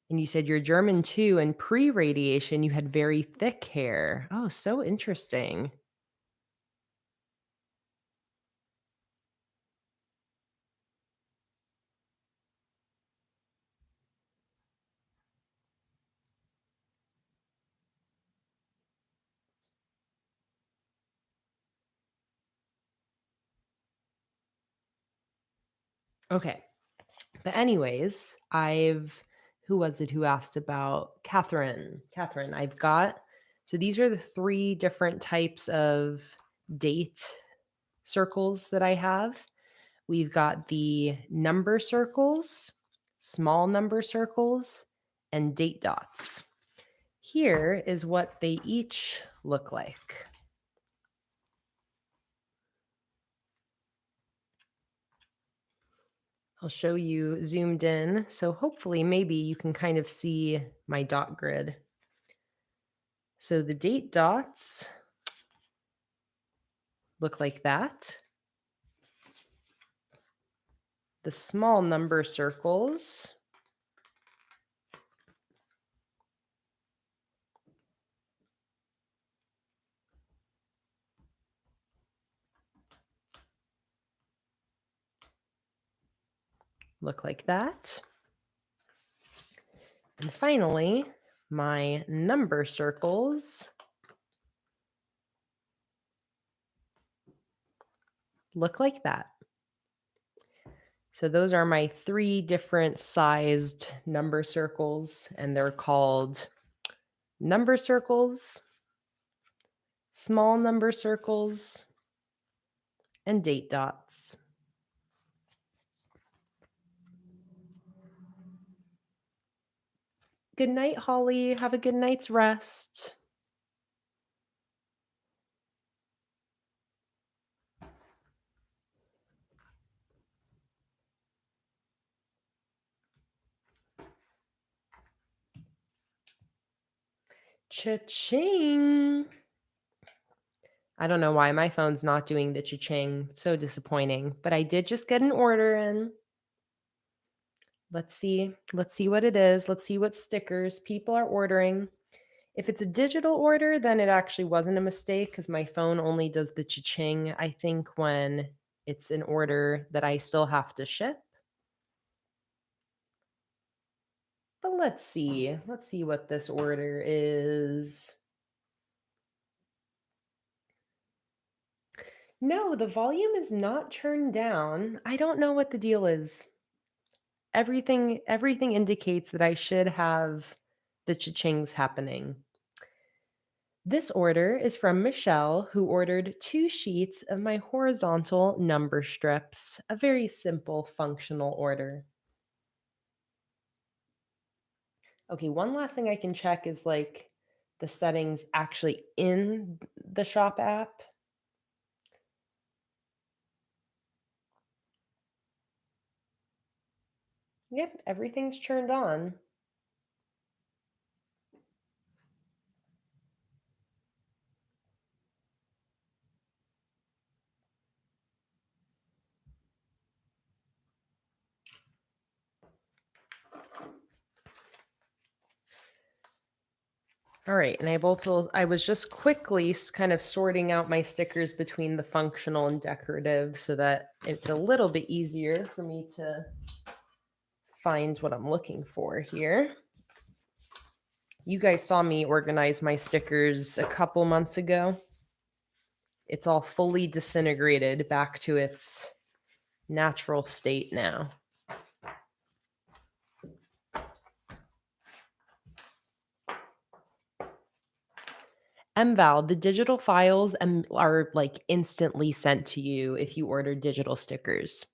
And you said you're German too, and pre-radiation, you had very thick hair. Oh, so interesting. Okay. But anyways, who was it who asked about Catherine? Catherine, I've got, so these are the three different types of date circles that I have. We've got the number circles, small number circles, and date dots. Here is what they each look like. I'll show you zoomed in, so hopefully maybe you can kind of see my dot grid. So the date dots look like that. The small number circles look like that. And finally, my number circles look like that. So those are my 3 different sized number circles, and they're called number circles, small number circles, and date dots. Good night, Holly. Have a good night's rest. Cha-ching. I don't know why my phone's not doing the cha-ching. It's so disappointing. But I did just get an order in. Let's see. Let's see what it is. Let's see what stickers people are ordering. If it's a digital order, then it actually wasn't a mistake because my phone only does the cha-ching, I think, when it's an order that I still have to ship. But let's see. Let's see what this order is. No, the volume is not turned down. I don't know what the deal is. Everything indicates that I should have the cha-chings happening. This order is from Michelle, who ordered 2 sheets of my horizontal number strips, a very simple functional order. Okay, one last thing I can check is like the settings actually in the shop app. Yep, everything's turned on. All right, and I was just quickly kind of sorting out my stickers between the functional and decorative so that it's a little bit easier for me to find what I'm looking for here. You guys saw me organize my stickers a couple months ago. It's all fully disintegrated back to its natural state now. MVAL, the digital files are like instantly sent to you if you order digital stickers.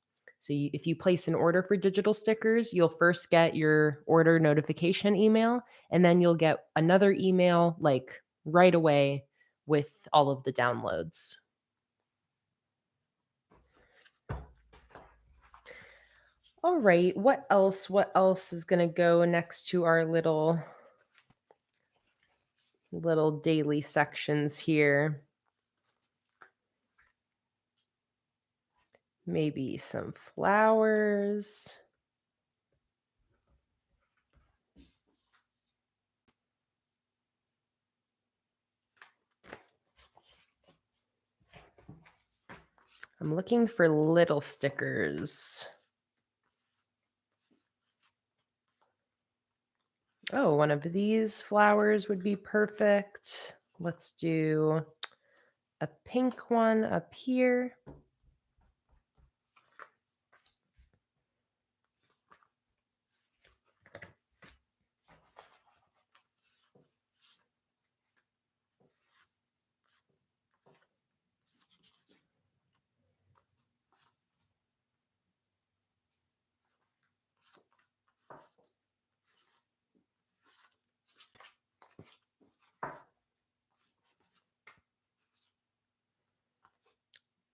So if you place an order for digital stickers, you'll first get your order notification email, and then you'll get another email like right away with all of the downloads. All right, what else? What else is going to go next to our little daily sections here? Maybe some flowers. I'm looking for little stickers. Oh, one of these flowers would be perfect. Let's do a pink one up here.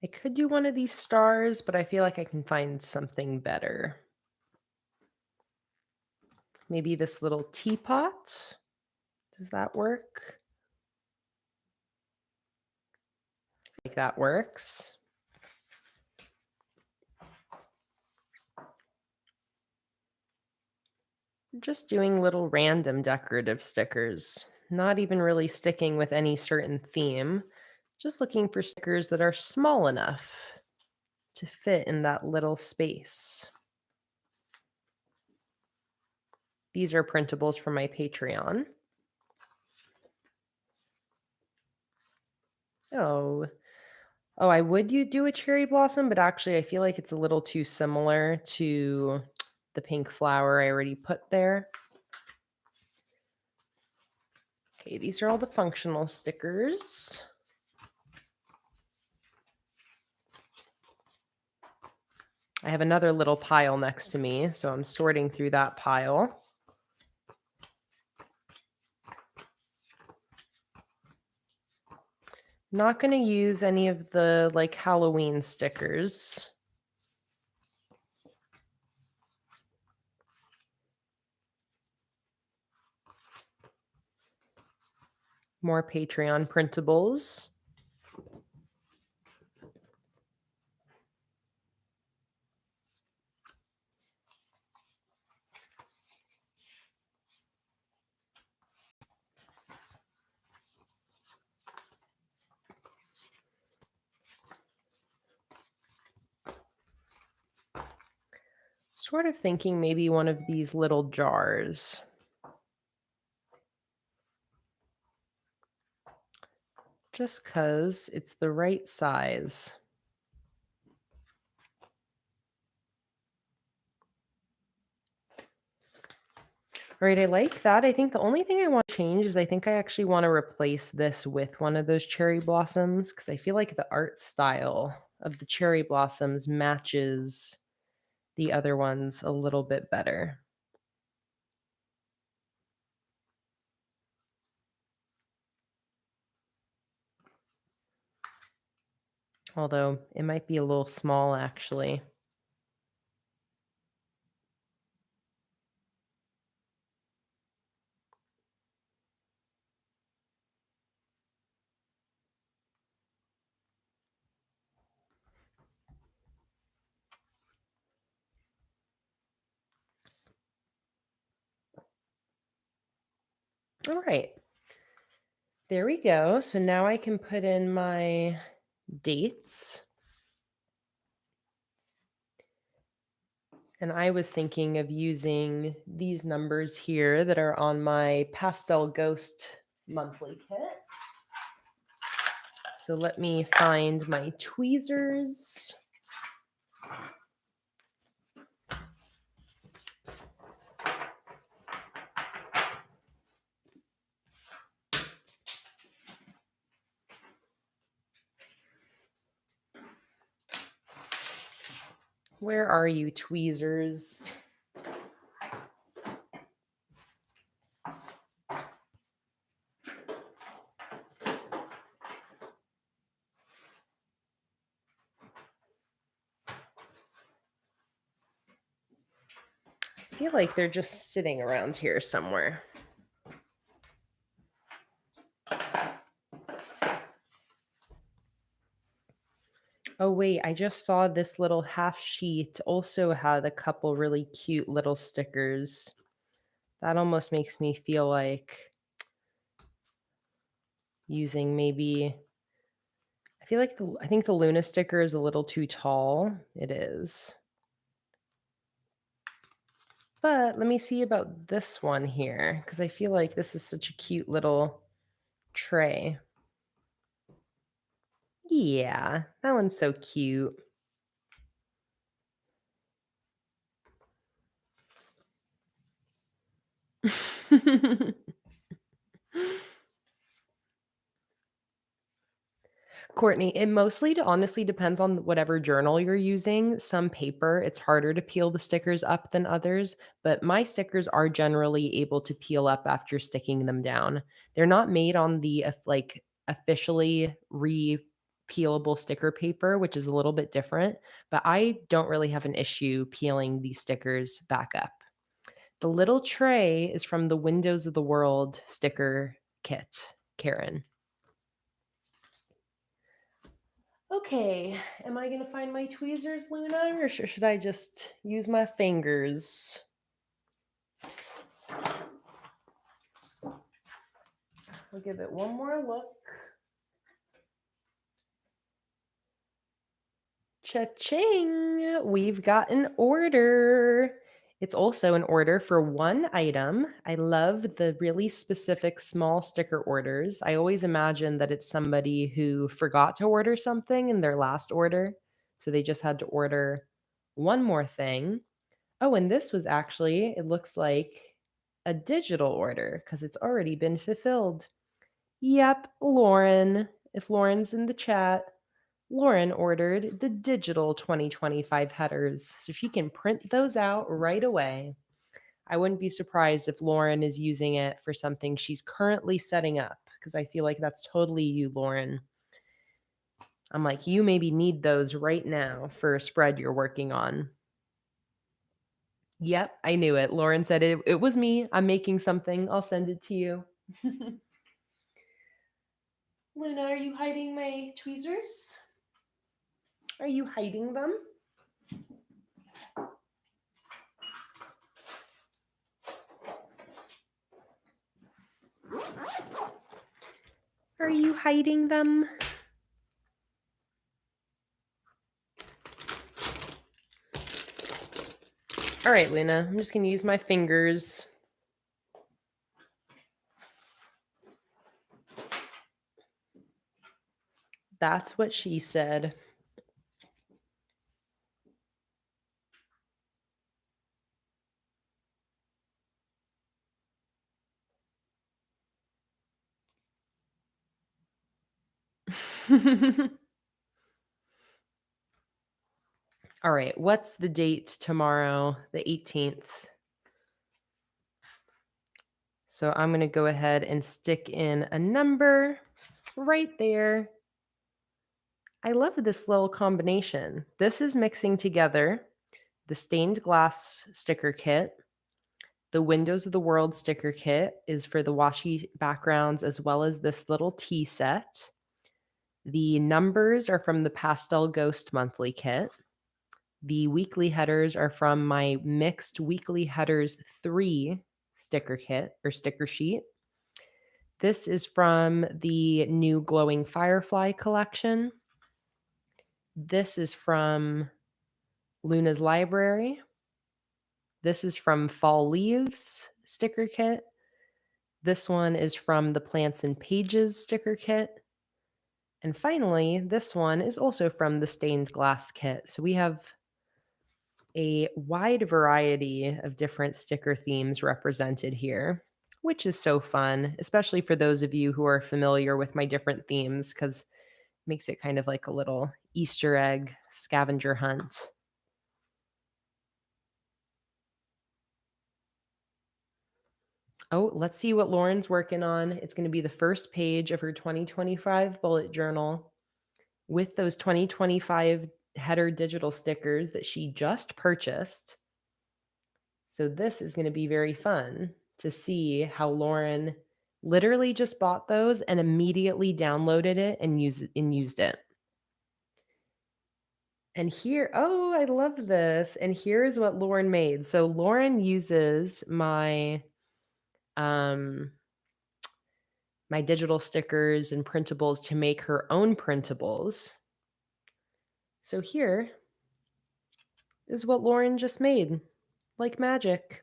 I could do one of these stars, but I feel like I can find something better. Maybe this little teapot. Does that work? I think that works. Just doing little random decorative stickers, not even really sticking with any certain theme, just looking for stickers that are small enough to fit in that little space. These are printables from my Patreon. Oh, oh, I would you do a cherry blossom, but actually I feel like it's a little too similar to the pink flower I already put there. Okay, these are all the functional stickers. I have another little pile next to me, so I'm sorting through that pile. Not going to use any of the like Halloween stickers. More Patreon printables. Sort of thinking maybe one of these little jars. Just because it's the right size. All right, I like that. I think the only thing I want to change is I think I actually want to replace this with one of those cherry blossoms because I feel like the art style of the cherry blossoms matches the other ones a little bit better. Although it might be a little small actually. All right. There we go. So now I can put in my dates. And I was thinking of using these numbers here that are on my Pastel Ghost monthly kit. So let me find my tweezers. Where are you, tweezers? I feel like they're just sitting around here somewhere. Oh, wait, I just saw this little half sheet also had a couple really cute little stickers. That almost makes me feel like using maybe, I feel like I think the Luna sticker is a little too tall. It is. But let me see about this one here, because I feel like this is such a cute little tray. Yeah, that one's so cute. Courtney, it mostly honestly depends on whatever journal you're using. Some paper, it's harder to peel the stickers up than others, but my stickers are generally able to peel up after sticking them down. They're not made on the like officially peelable sticker paper, which is a little bit different, but I don't really have an issue peeling these stickers back up. The little tray is from the Windows of the World sticker kit, Karen. Okay, am I going to find my tweezers, Luna, or should I just use my fingers? I'll give it one more look. Cha-ching! We've got an order. It's also an order for one item. I love the really specific small sticker orders. I always imagine that it's somebody who forgot to order something in their last order, so they just had to order one more thing. Oh, and this was actually, it looks like a digital order because it's already been fulfilled. Yep, Lauren. If Lauren's in the chat, Lauren ordered the digital 2025 headers, so she can print those out right away. I wouldn't be surprised if Lauren is using it for something she's currently setting up, because I feel like that's totally you, Lauren. I'm like, you maybe need those right now for a spread you're working on. Yep, I knew it. Lauren said it was me. I'm making something. I'll send it to you. Luna, are you hiding my tweezers? Are you hiding them? Are you hiding them? All right, Luna, I'm just going to use my fingers. That's what she said. All right, what's the date tomorrow? The 18th. So I'm going to go ahead and stick in a number right there. I love this little combination. This is mixing together the stained glass sticker kit. The Windows of the World sticker kit is for the washi backgrounds, as well as this little tea set. The numbers are from the Pastel Ghost monthly kit. The weekly headers are from my Mixed Weekly Headers 3 sticker kit or sticker sheet. This is from the new Glowing Firefly collection. This is from Luna's Library. This is from Fall Leaves sticker kit. This one is from the Plants and Pages sticker kit. And finally, this one is also from the Stained Glass kit. So we have a wide variety of different sticker themes represented here, which is so fun, especially for those of you who are familiar with my different themes, because it makes it kind of like a little Easter egg scavenger hunt. Oh, let's see what Lauren's working on. It's going to be the first page of her 2025 bullet journal with those 2025 header digital stickers that she just purchased. So this is going to be very fun to see how Lauren literally just bought those and immediately downloaded it and used it. And here, oh, I love this. And here's what Lauren made. So Lauren uses my my digital stickers and printables to make her own printables. So here is what Lauren just made, like magic.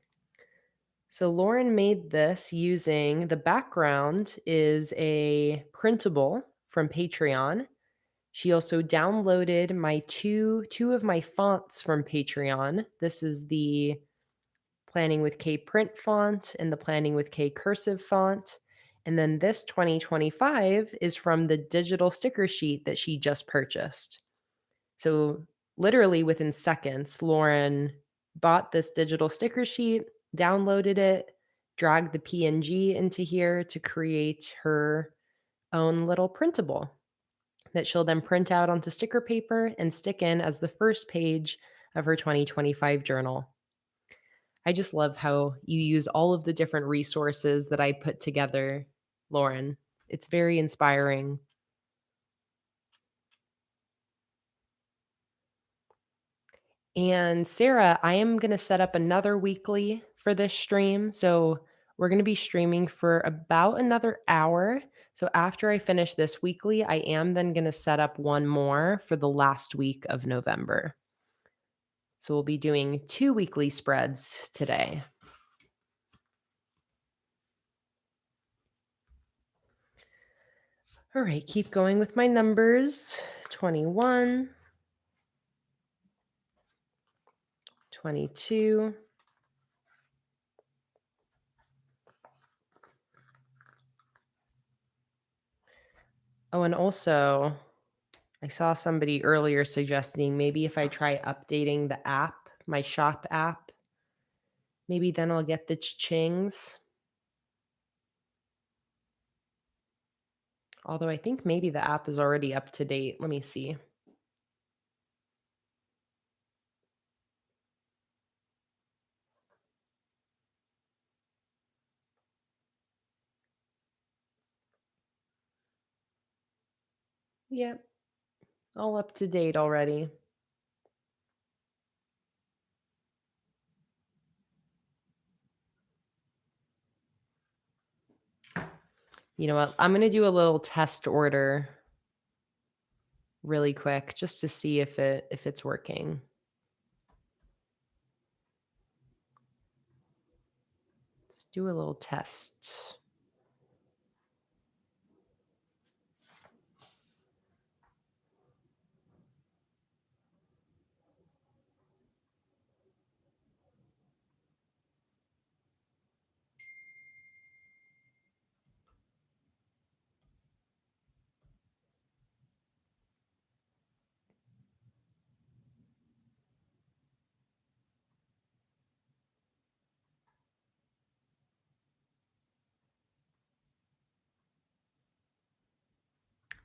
So Lauren made this using, the background is a printable from Patreon. She also downloaded my two of my fonts from Patreon. This is the Planning with Kay print font and the Planning with Kay cursive font. And then this 2025 is from the digital sticker sheet that she just purchased. So literally within seconds, Lauren bought this digital sticker sheet, downloaded it, dragged the PNG into here to create her own little printable. that she'll then print out onto sticker paper and stick in as the first page of her 2025 journal. I just love how you use all of the different resources that I put together, Lauren. It's very inspiring. And Sarah, I am going to set up another weekly for this stream. So we're going to be streaming for about another hour. So after I finish this weekly, I am then going to set up one more for the last week of November. So we'll be doing 2 weekly spreads today. All right, keep going with my numbers. 21, 22, oh, and also I saw somebody earlier suggesting maybe if I try updating the app, my shop app, maybe then I'll get the cha-chings. Although I think maybe the app is already up to date. Let me see. Yep, all up to date already. You know what? I'm going to do a little test order really quick just to see if it's working. Let's do a little test.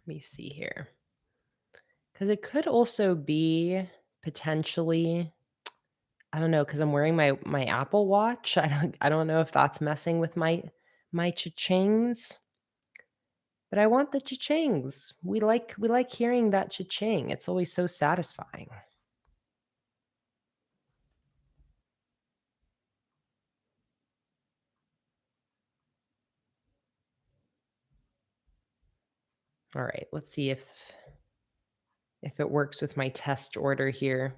Let me see here. Because it could also be potentially, I don't know, because I'm wearing my Apple Watch. I don't know if that's messing with my cha-chings. But I want the cha-chings. We like hearing that cha-ching. It's always so satisfying. All right, let's see if it works with my test order here.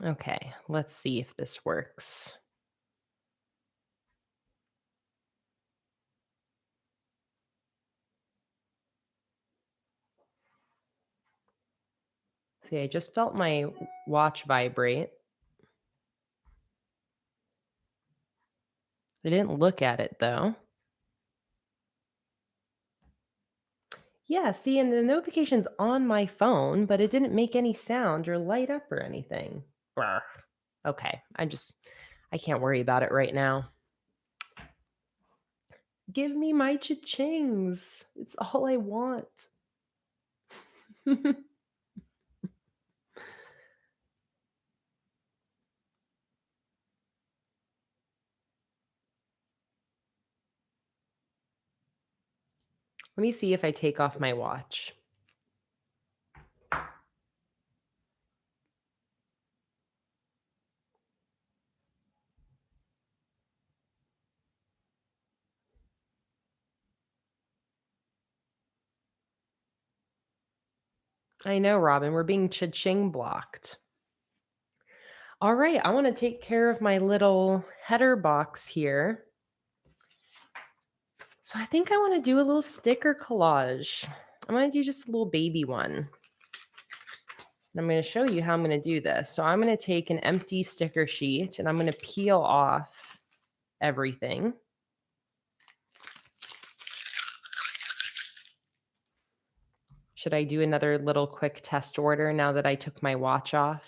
Okay, let's see if this works. See, I just felt my watch vibrate. I didn't look at it though. Yeah, see, and the notification's on my phone, but it didn't make any sound or light up or anything. Brr. Okay, I can't worry about it right now. Give me my cha-chings. It's all I want. Let me see if I take off my watch. I know, Robin, we're being cha-ching blocked. All right, I want to take care of my little header box here. So I think I want to do a little sticker collage. I'm going to do just a little baby one. And I'm going to show you how I'm going to do this. So I'm going to take an empty sticker sheet and I'm going to peel off everything. Should I do another little quick test order now that I took my watch off?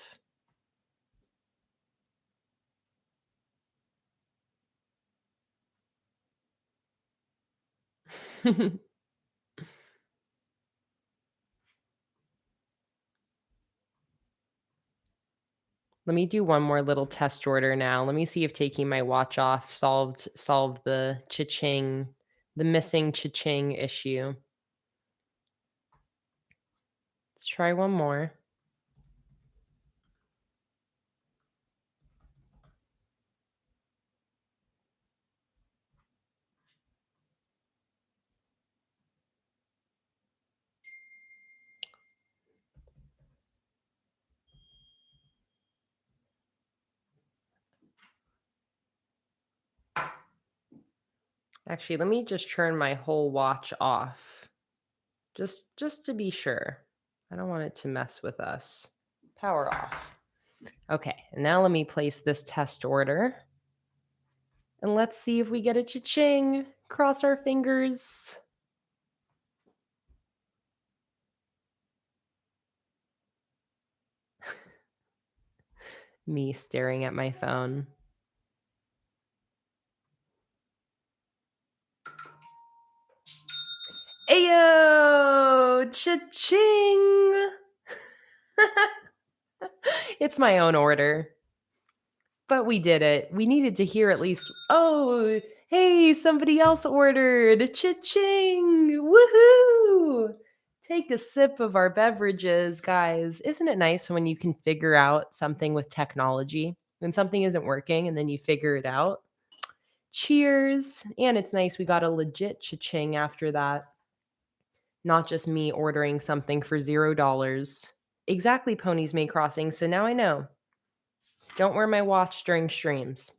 Let me do one more little test order now. Let me see if taking my watch off solved the cha-ching, the missing cha-ching issue. Let's try one more. Actually, let me just turn my whole watch off. Just to be sure. I don't want it to mess with us. Power off. Okay, and now let me place this test order. And let's see if we get a cha-ching. Cross our fingers. Me staring at my phone. Ayo! Cha-ching! It's my own order. But we did it. We needed to hear at least, oh, hey, somebody else ordered. Cha-ching! Woohoo! Take a sip of our beverages, guys. Isn't it nice when you can figure out something with technology? When something isn't working and then you figure it out? Cheers. And it's nice we got a legit cha-ching after that. Not just me ordering something for $0. Exactly, Ponies May Crossing. So now I know. Don't wear my watch during streams.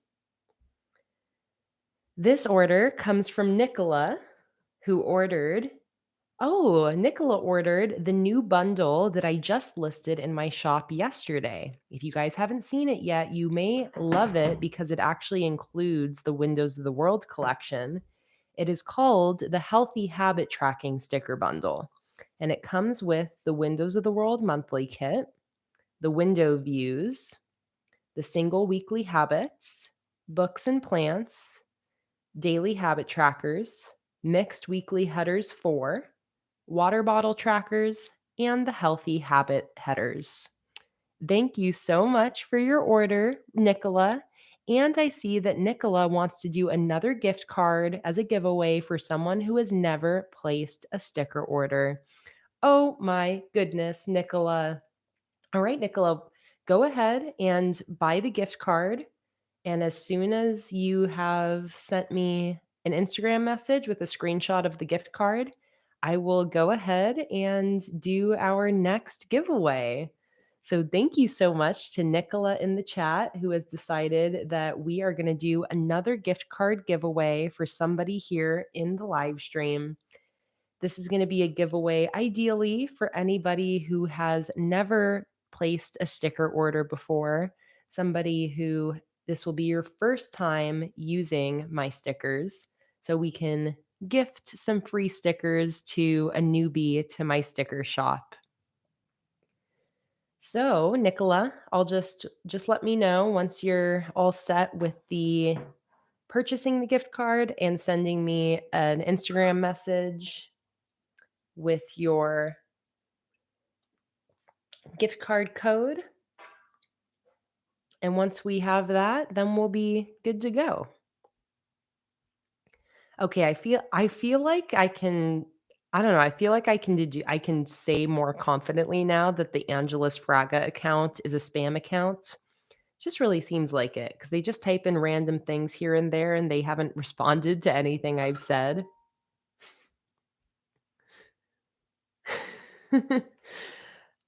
This order comes from Nicola, who ordered. Oh, Nicola ordered the new bundle that I just listed in my shop yesterday. If you guys haven't seen it yet, you may love it because it actually includes the Windows of the World collection. It is called the Healthy Habit Tracking Sticker Bundle, and it comes with the Windows of the World monthly kit, the window views, the single weekly habits, books and plants, daily habit trackers, mixed weekly headers 4, water bottle trackers, and the healthy habit headers. Thank you so much for your order, Nicola. And I see that Nicola wants to do another gift card as a giveaway for someone who has never placed a sticker order. Oh my goodness, Nicola. All right, Nicola, go ahead and buy the gift card. And as soon as you have sent me an Instagram message with a screenshot of the gift card, I will go ahead and do our next giveaway. So thank you so much to Nicola in the chat who has decided that we are going to do another gift card giveaway for somebody here in the live stream. This is going to be a giveaway ideally for anybody who has never placed a sticker order before, somebody who this will be your first time using my stickers. So we can gift some free stickers to a newbie to my sticker shop. So, Nicola, I'll just let me know once you're all set with the purchasing the gift card and sending me an Instagram message with your gift card code. And once we have that, then we'll be good to go. Okay, I feel like I can I don't know, I feel like I can say more confidently now that the Angelus Fraga account is a spam account. Just really seems like it because they just type in random things here and there and they haven't responded to anything I've said.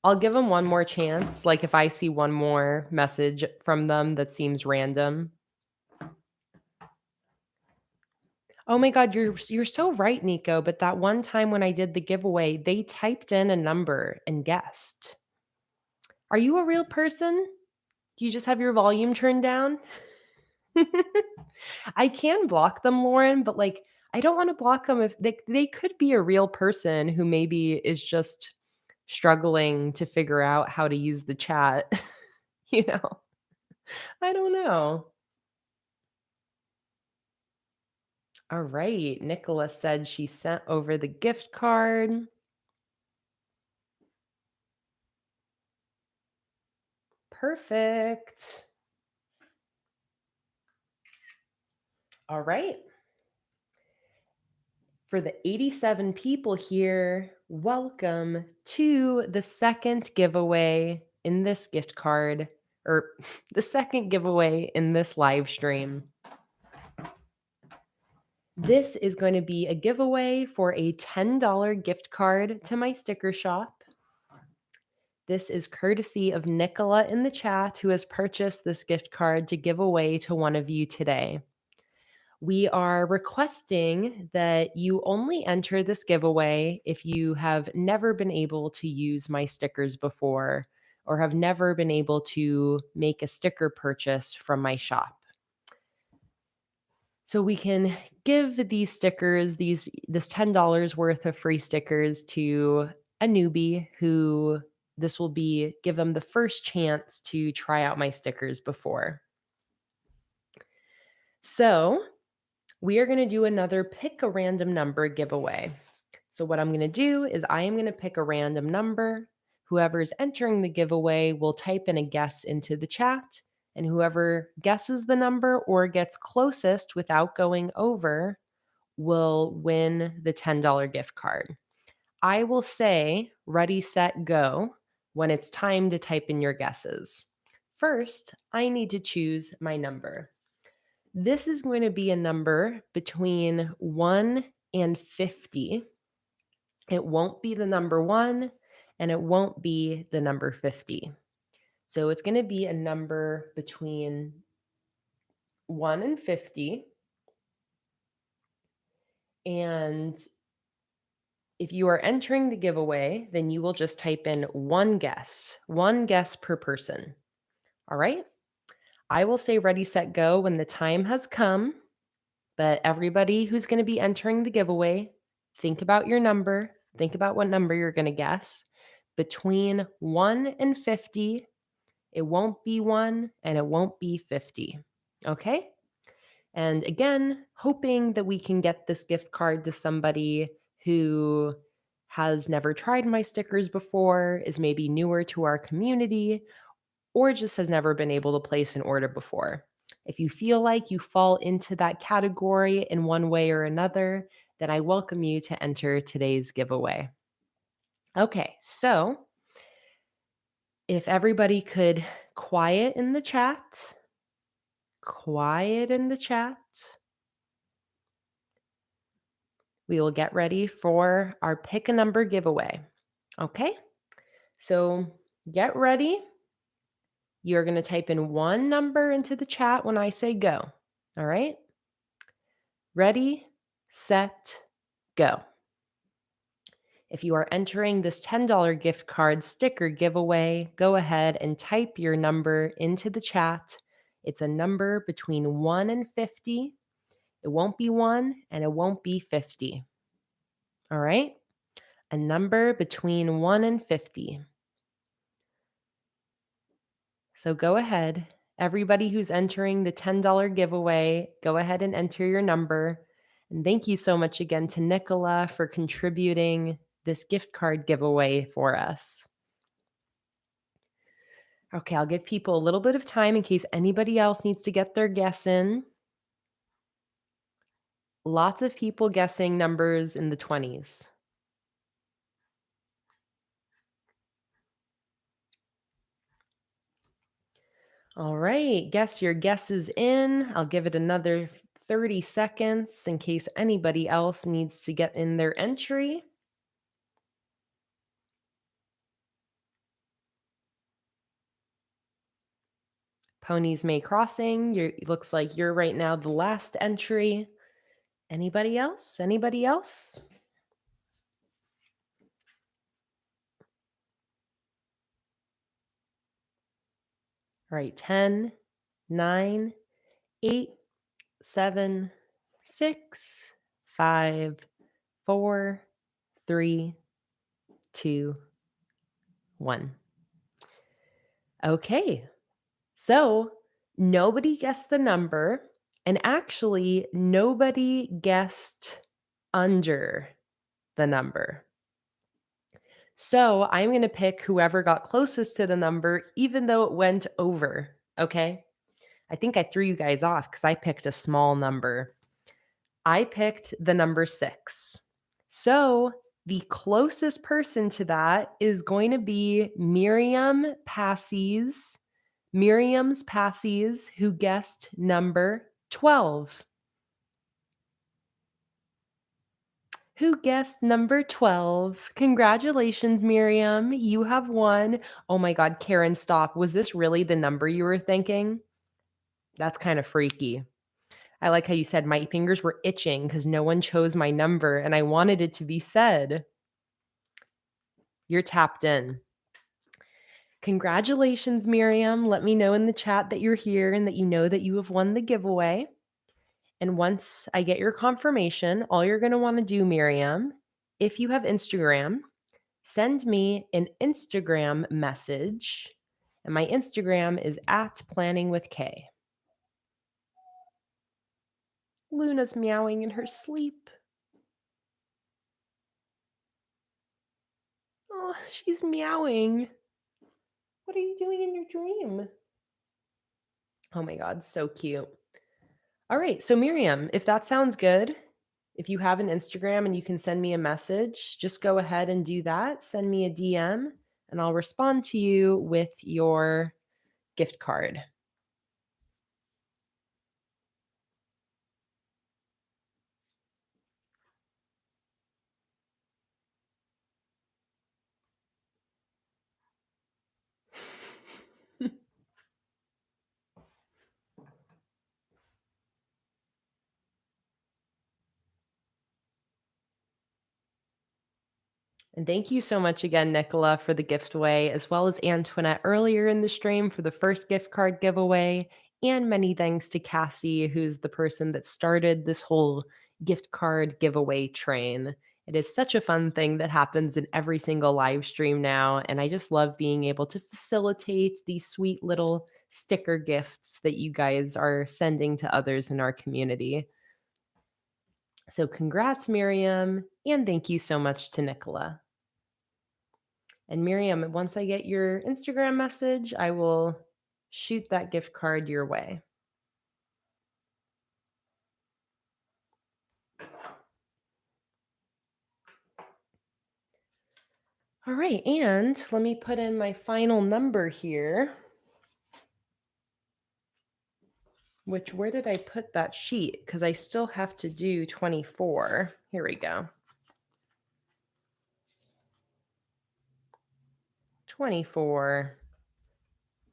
I'll give them one more chance, like, if I see one more message from them that seems random. Oh my god, you're so right, Nico, but that one time when I did the giveaway, they typed in a number and guessed. Are you a real person? Do you just have your volume turned down? I can block them, Lauren, but, like, I don't wanna block them if they could be a real person who maybe is just struggling to figure out how to use the chat, you know? I don't know. Alright, Nicola said she sent over the gift card. Perfect. Alright. For the 87 people here, welcome to the second giveaway in this gift card, or the second giveaway in this live stream. This is going to be a giveaway for a $10 gift card to my sticker shop. This is courtesy of Nicola in the chat, who has purchased this gift card to give away to one of you today. We are requesting that you only enter this giveaway if you have never been able to use my stickers before or have never been able to make a sticker purchase from my shop. So we can give these stickers, this $10 worth of free stickers to a newbie who this will be give them the first chance to try out my stickers before. So, we are going to do another pick a random number giveaway. So what I'm going to do is I am going to pick a random number. Whoever is entering the giveaway will type in a guess into the chat, and whoever guesses the number or gets closest without going over will win the $10 gift card. I will say ready, set, go when it's time to type in your guesses. First, I need to choose my number. This is going to be a number between 1 and 50. It won't be the number 1 and it won't be the number 50. So it's going to be a number between 1 and 50. And if you are entering the giveaway, then you will just type in one guess per person. All right? I will say ready, set, go when the time has come. But everybody who's going to be entering the giveaway, think about your number. Think about what number you're going to guess. Between 1 and 50, it won't be 1 and it won't be 50. Okay? And again, hoping that we can get this gift card to somebody who has never tried my stickers before, is maybe newer to our community, or just has never been able to place an order before. If you feel like you fall into that category in one way or another, then I welcome you to enter today's giveaway. Okay, so if everybody could quiet in the chat, we will get ready for our pick a number giveaway. Okay, so get ready. You're going to type in one number into the chat when I say go. All right? Ready, set, go. If you are entering this $10 gift card sticker giveaway, go ahead and type your number into the chat. It's a number between 1 and 50. It won't be 1 and it won't be 50. All right? A number between 1 and 50. So go ahead. Everybody who's entering the $10 giveaway, go ahead and enter your number. And thank you so much again to Nicola for contributing this gift card giveaway for us. Okay, I'll give people a little bit of time in case anybody else needs to get their guess in. Lots of people guessing numbers in the 20s. All right, guess your guess is in. I'll give it another 30 seconds in case anybody else needs to get in their entry. Ponies May Crossing, it looks like you're right now the last entry. Anybody else? Anybody else? All right, 10, 9, 8, 7, 6, 5, 4, 3, 2, 1. Okay, so nobody guessed the number, and actually, nobody guessed under the number. So I'm going to pick whoever got closest to the number, even though it went over. Okay. I think I threw you guys off because I picked a small number. I picked the number 6. So the closest person to that is going to be Miriam's Passies, who guessed number 12. Who guessed number 12? Congratulations, Miriam. You have won. Oh my God, Karen, stop. Was this really the number you were thinking? That's kind of freaky. I like how you said my fingers were itching because no one chose my number and I wanted it to be said. You're tapped in. Congratulations, Miriam. Let me know in the chat that you're here and that you know that you have won the giveaway. And once I get your confirmation, all you're going to want to do, Miriam, if you have Instagram, send me an Instagram message. And my Instagram is at PlanningWithKay. Luna's meowing in her sleep. Oh, she's meowing. What are you doing in your dream? Oh my God, so cute. All right, so Miriam, if that sounds good, if you have an Instagram and you can send me a message, just go ahead and do that. Send me a DM and I'll respond to you with your gift card. And thank you so much again, Nicola, for the gift away, as well as Antoinette earlier in the stream for the first gift card giveaway. And many thanks to Cassie, who's the person that started this whole gift card giveaway train. It is such a fun thing that happens in every single live stream now. And I just love being able to facilitate these sweet little sticker gifts that you guys are sending to others in our community. So congrats, Miriam. And thank you so much to Nicola. And Miriam, once I get your Instagram message, I will shoot that gift card your way. All right, and let me put in my final number here. Where did I put that sheet? Because I still have to do 24. Here we go. 24.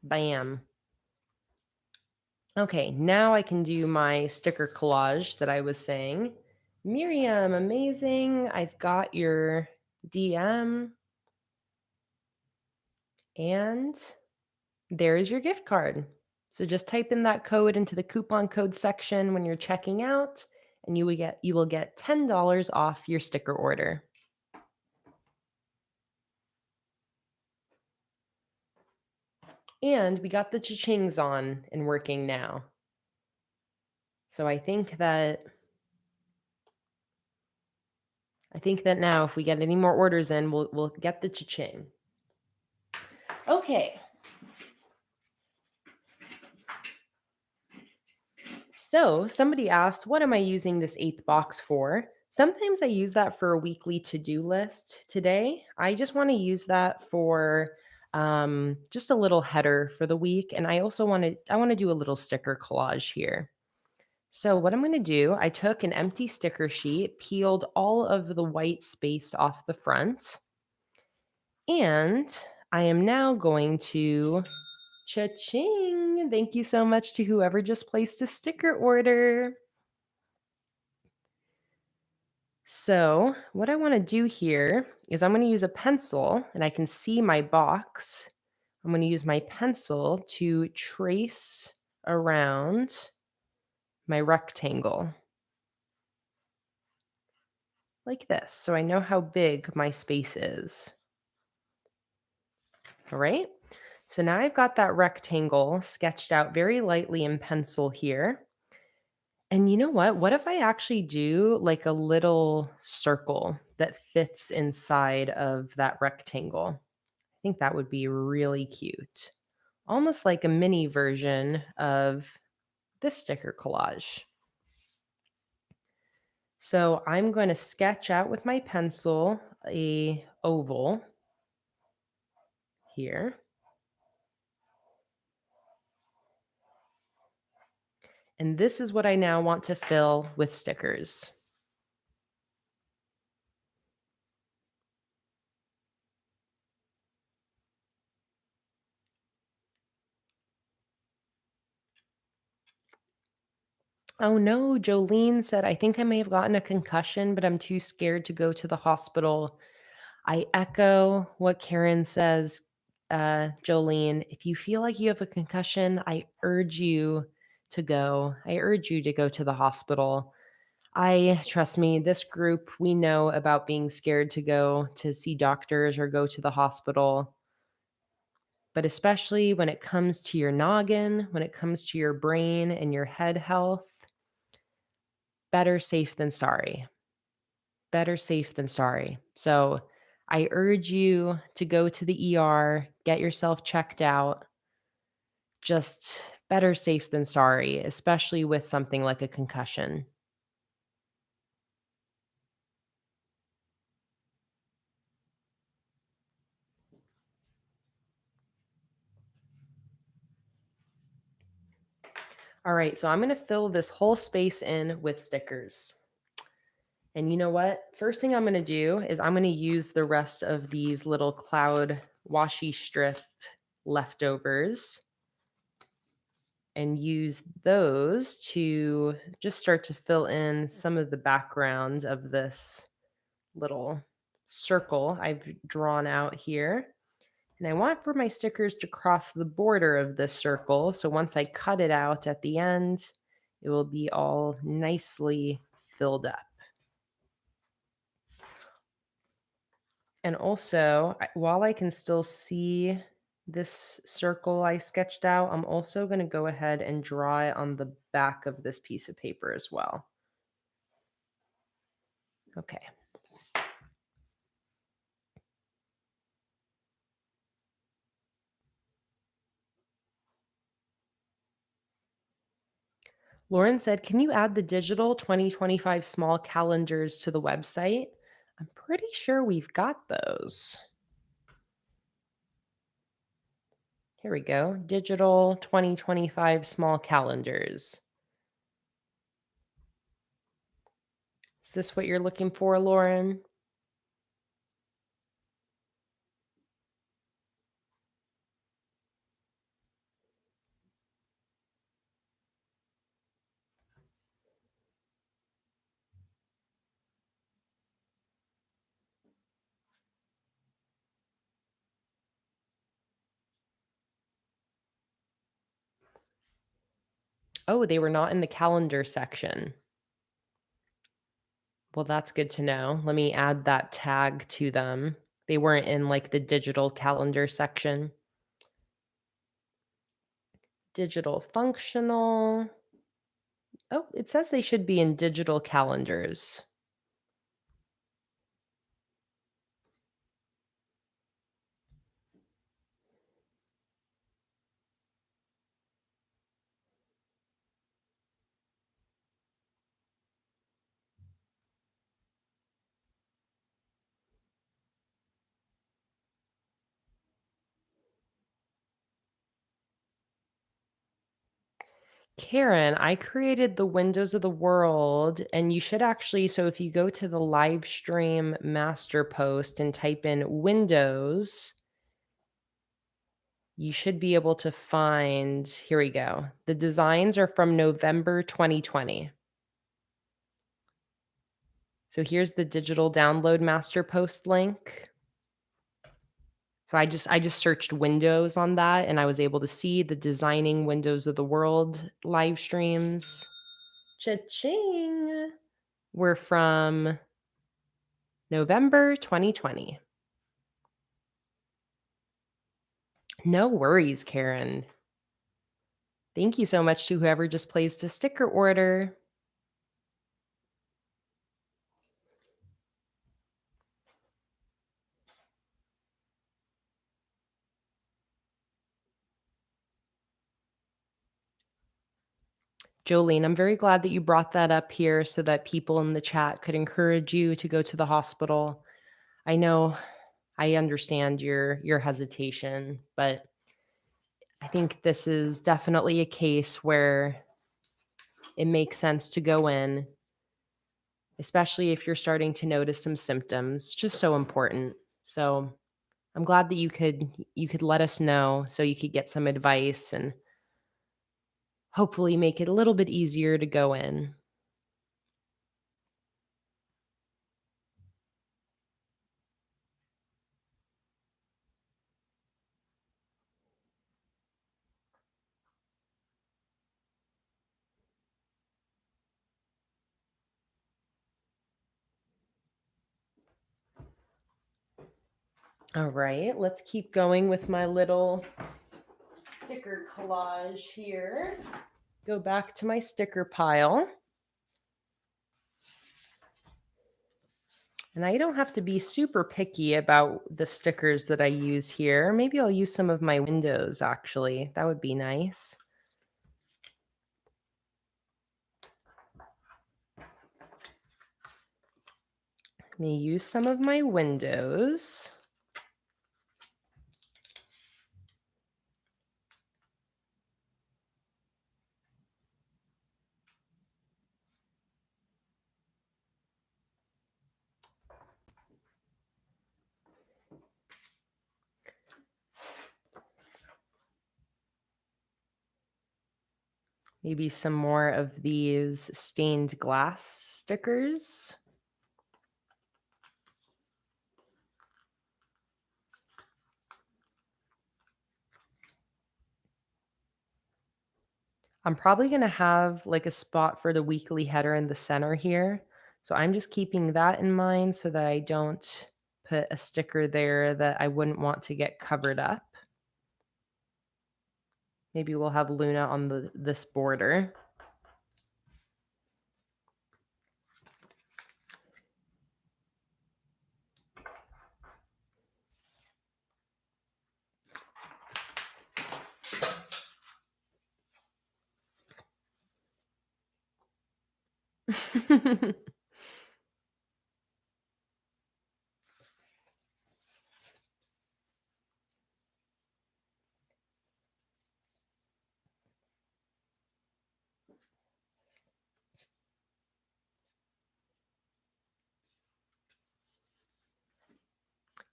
Bam. Okay, now I can do my sticker collage that I was saying. Miriam, amazing. I've got your DM. And there is your gift card. So just type in that code into the coupon code section when you're checking out, and you will get $10 off your sticker order. And we got the cha-chings on and working now. So I think that now if we get any more orders in, we'll get the cha-ching. Okay. So somebody asked, what am I using this 8th box for? Sometimes I use that for a weekly to-do list. Today, I just want to use that for just a little header for the week. And I also want to do a little sticker collage here. So what I'm going to do, I took an empty sticker sheet, peeled all of the white space off the front, and I am now going to Cha-ching! Thank you so much to whoever just placed a sticker order. So, what I want to do here is I'm going to use a pencil and I can see my box. I'm going to use my pencil to trace around my rectangle like this. So I know how big my space is. All right. So now I've got that rectangle sketched out very lightly in pencil here. And you know what? What if I actually do like a little circle that fits inside of that rectangle? I think that would be really cute. Almost like a mini version of this sticker collage. So I'm going to sketch out with my pencil a oval here. And this is what I now want to fill with stickers. Oh no, Jolene said, I think I may have gotten a concussion, but I'm too scared to go to the hospital. I echo what Karen says, Jolene. If you feel like you have a concussion, I urge you to go. I urge you to go to the hospital. Trust me, this group, we know about being scared to go to see doctors or go to the hospital. But especially when it comes to your noggin, when it comes to your brain and your head health, better safe than sorry. Better safe than sorry. So I urge you to go to the ER, get yourself checked out. Just better safe than sorry, especially with something like a concussion. All right, so I'm going to fill this whole space in with stickers. And you know what? First thing I'm going to do is I'm going to use the rest of these little cloud washi strip leftovers and use those to just start to fill in some of the background of this little circle I've drawn out here. And I want for my stickers to cross the border of this circle. So once I cut it out at the end, it will be all nicely filled up. And also, while I can still see this circle I sketched out, I'm also going to go ahead and draw it on the back of this piece of paper as well. Okay. Lauren said, can you add the digital 2025 small calendars to the website? I'm pretty sure we've got those. Here we go. Digital 2025 small calendars. Is this what you're looking for, Lauren? Oh, they were not in the calendar section. Well, that's good to know. Let me add that tag to them. They weren't in like the digital calendar section. Digital functional. Oh, it says they should be in digital calendars. Karen, I created the windows of the world, and you should actually. So, if you go to the live stream master post and type in windows, You should be able to find, here we go. The designs are from November 2020. So here's the digital download master post link. So I just searched Windows on that, and I was able to see the Designing Windows of the World live streams. Cha-ching! Were from November 2020. No worries, Karen. Thank you so much to whoever just placed a sticker order. Jolene, I'm very glad that you brought that up here so that people in the chat could encourage you to go to the hospital. I know I understand your hesitation, but I think this is definitely a case where it makes sense to go in, especially if you're starting to notice some symptoms. Just so important. So I'm glad that you could let us know so you could get some advice and hopefully make it a little bit easier to go in. All right, let's keep going with my little sticker collage here. Go back to my sticker pile. And I don't have to be super picky about the stickers that I use here. Maybe I'll use some of my windows, actually. That would be nice. Let me use some of my windows. Maybe some more of these stained glass stickers. I'm probably going to have like a spot for the weekly header in the center here. So I'm just keeping that in mind so that I don't put a sticker there that I wouldn't want to get covered up. Maybe we'll have Luna on this border.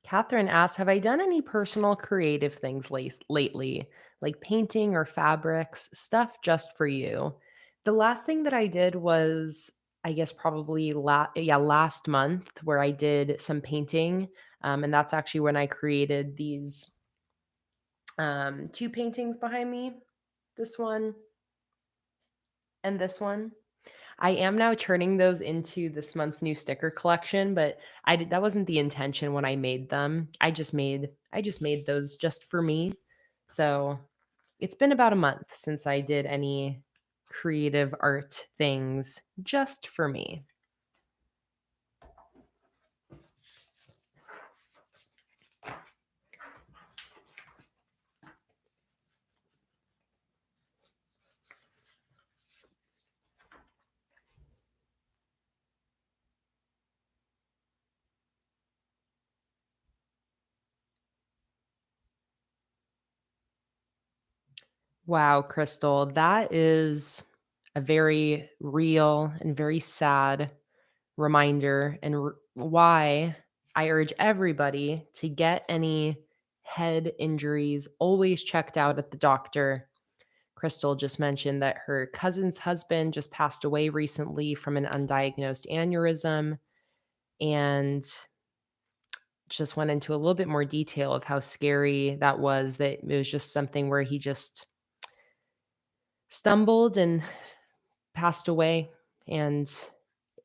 Catherine asks, have I done any personal creative things lately, like painting or fabrics, stuff just for you? The last thing that I did was, I guess, probably last month, where I did some painting. And that's actually when I created these two paintings behind me, this one and this one. I am now turning those into this month's new sticker collection, but that wasn't the intention when I made them. I just made those just for me. So, it's been about a month since I did any creative art things just for me. Wow, Crystal, that is a very real and very sad reminder and why I urge everybody to get any head injuries, always checked out at the doctor. Crystal just mentioned that her cousin's husband just passed away recently from an undiagnosed aneurysm and just went into a little bit more detail of how scary that was, that it was just something where he just stumbled and passed away. And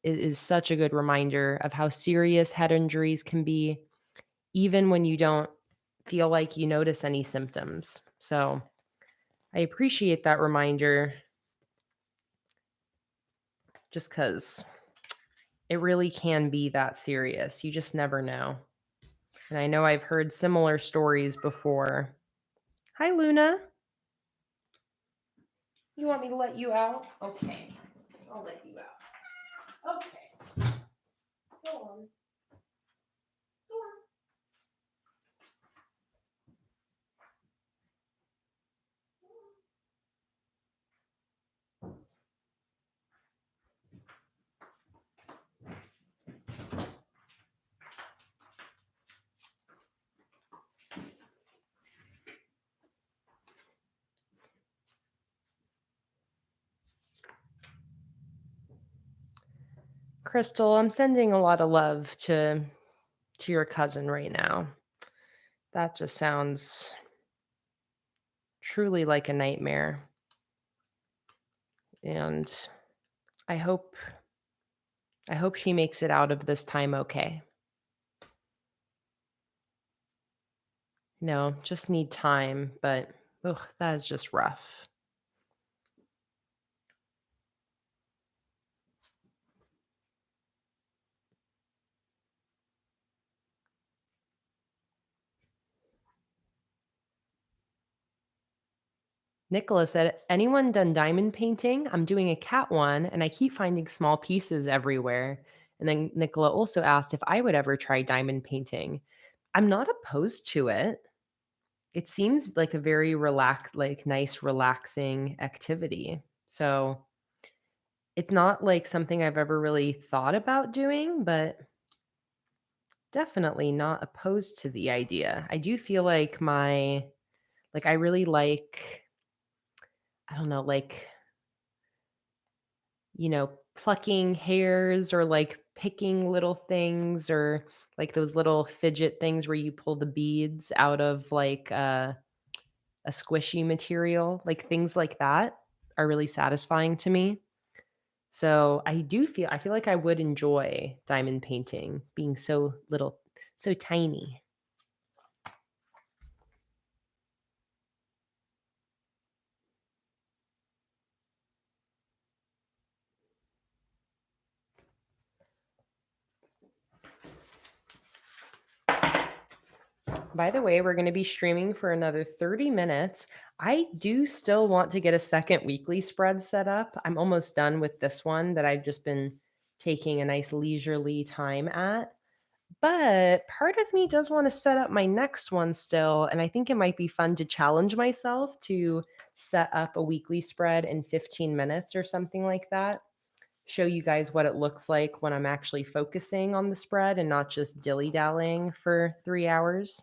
it is such a good reminder of how serious head injuries can be, even when you don't feel like you notice any symptoms. So I appreciate that reminder just because it really can be that serious. You just never know. And I know I've heard similar stories before. Hi, Luna. You want me to let you out? Okay. I'll let you out. Okay. Go on. Go on. Crystal, I'm sending a lot of love to your cousin right now. That just sounds truly like a nightmare. And I hope I hope she makes it out of this time okay. No, just need time, but ugh, that is just rough. Nicholas said, anyone done diamond painting? I'm doing a cat one and I keep finding small pieces everywhere. And then Nicola also asked if I would ever try diamond painting. I'm not opposed to it. It seems like a very nice, relaxing activity. So it's not like something I've ever really thought about doing, but definitely not opposed to the idea. I do feel like I really like, I don't know, plucking hairs or like picking little things or like those little fidget things where you pull the beads out of a squishy material, like things like that are really satisfying to me. So I feel like I would enjoy diamond painting being so little, so tiny. By the way, we're going to be streaming for another 30 minutes. I do still want to get a second weekly spread set up. I'm almost done with this one that I've just been taking a nice leisurely time at. But part of me does want to set up my next one still. And I think it might be fun to challenge myself to set up a weekly spread in 15 minutes or something like that. Show you guys what it looks like when I'm actually focusing on the spread and not just dilly dallying for 3 hours.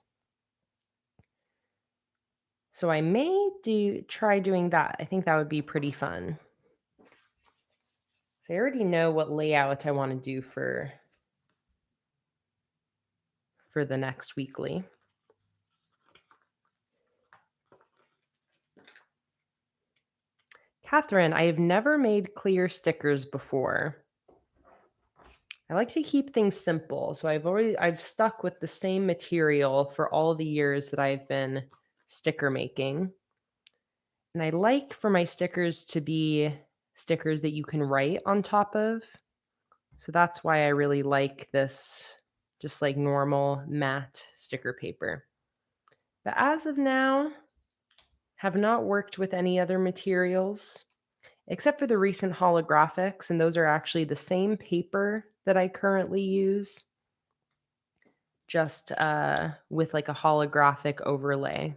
So I may try doing that. I think that would be pretty fun. So I already know what layout I want to do for the next weekly. Catherine, I have never made clear stickers before. I like to keep things simple, so I've stuck with the same material for all the years that I've been sticker making. And I like for my stickers to be stickers that you can write on top of. So that's why I really like this just like normal matte sticker paper. But as of now, have not worked with any other materials except for the recent holographics, and those are actually the same paper that I currently use, just with like a holographic overlay.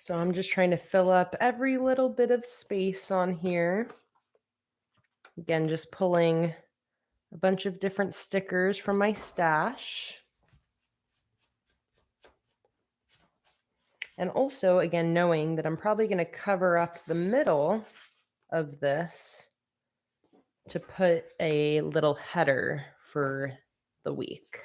So I'm just trying to fill up every little bit of space on here. Again, just pulling a bunch of different stickers from my stash. And also, again, knowing that I'm probably going to cover up the middle of this to put a little header for the week.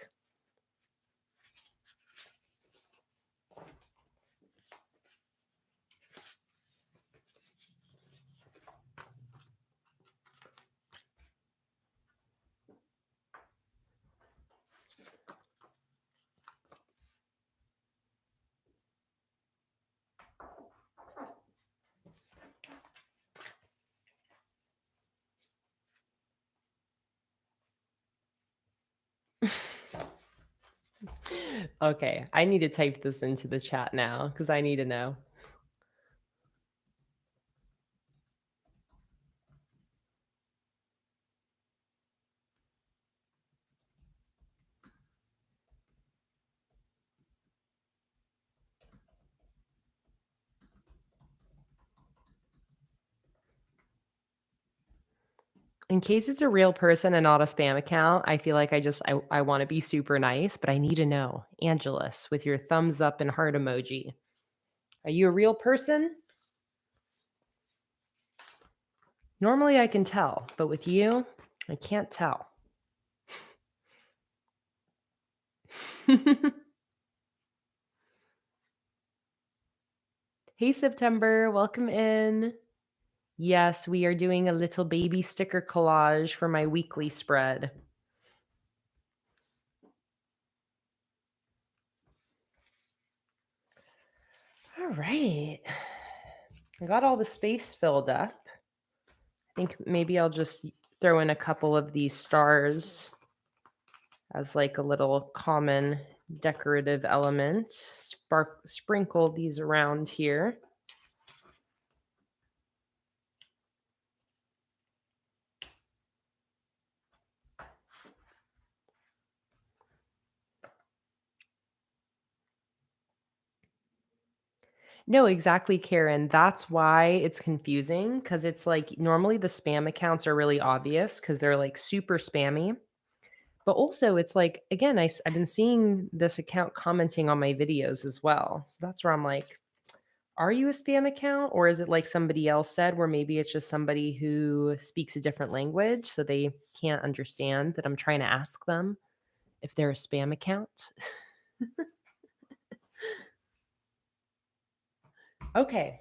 Okay, I need to type this into the chat now because I need to know. In case it's a real person and not a spam account, I feel like I want to be super nice, but I need to know. Angelus with your thumbs up and heart emoji. Are you a real person? Normally I can tell, but with you, I can't tell. Hey, September, welcome in. Yes, we are doing a little baby sticker collage for my weekly spread. All right. I got all the space filled up. I think maybe I'll just throw in a couple of these stars as like a little common decorative element. Sprinkle these around here. No, exactly, Karen. That's why it's confusing because it's like normally the spam accounts are really obvious because they're like super spammy. But also, it's like, again, I've been seeing this account commenting on my videos as well. So that's where I'm like, are you a spam account? Or is it like somebody else said, where maybe it's just somebody who speaks a different language so they can't understand that I'm trying to ask them if they're a spam account? Okay.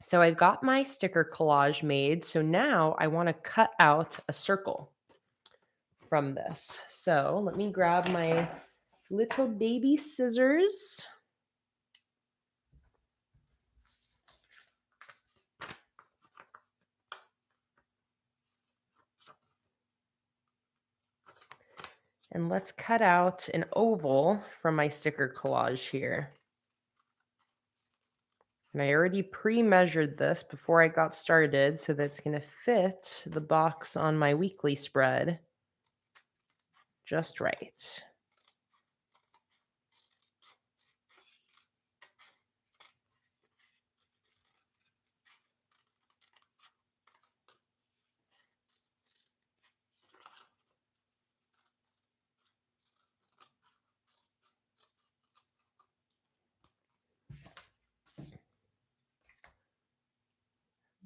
So I've got my sticker collage made. So now I want to cut out a circle from this. So let me grab my little baby scissors. And let's cut out an oval from my sticker collage here. And I already pre-measured this before I got started so that it's going to fit the box on my weekly spread just right.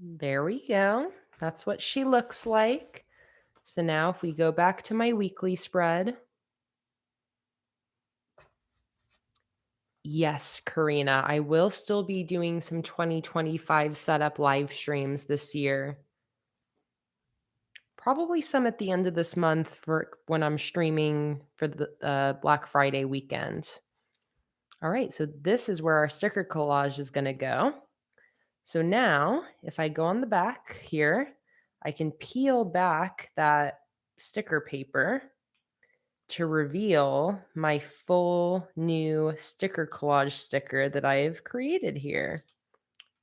There we go. That's what she looks like. So now if we go back to my weekly spread. Yes, Karina, I will still be doing some 2025 setup live streams this year. Probably some at the end of this month for when I'm streaming for the Black Friday weekend. All right, so this is where our sticker collage is going to go. So now, if I go on the back here, I can peel back that sticker paper to reveal my full new sticker collage sticker that I've created here.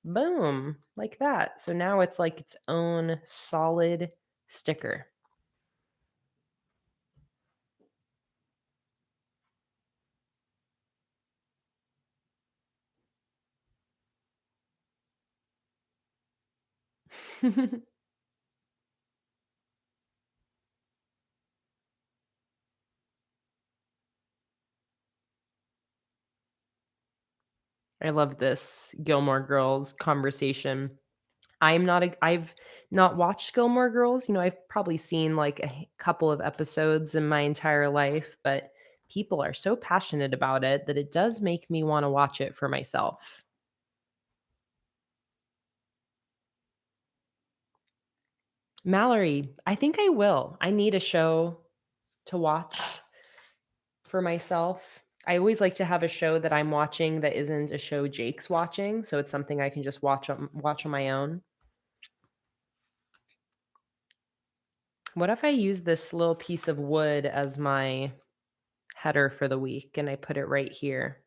Boom, like that. So now it's like its own solid sticker. I love this Gilmore Girls conversation. I've not watched Gilmore Girls, I've probably seen, like, couple of episodes in my entire life, but people are so passionate about it that it does make me wanna watch it for myself. Mallory, I think I will. I need a show to watch for myself. I always like to have a show that I'm watching that isn't a show Jake's watching, so it's something I can just watch on my own. What if I use this little piece of wood as my header for the week and I put it right here?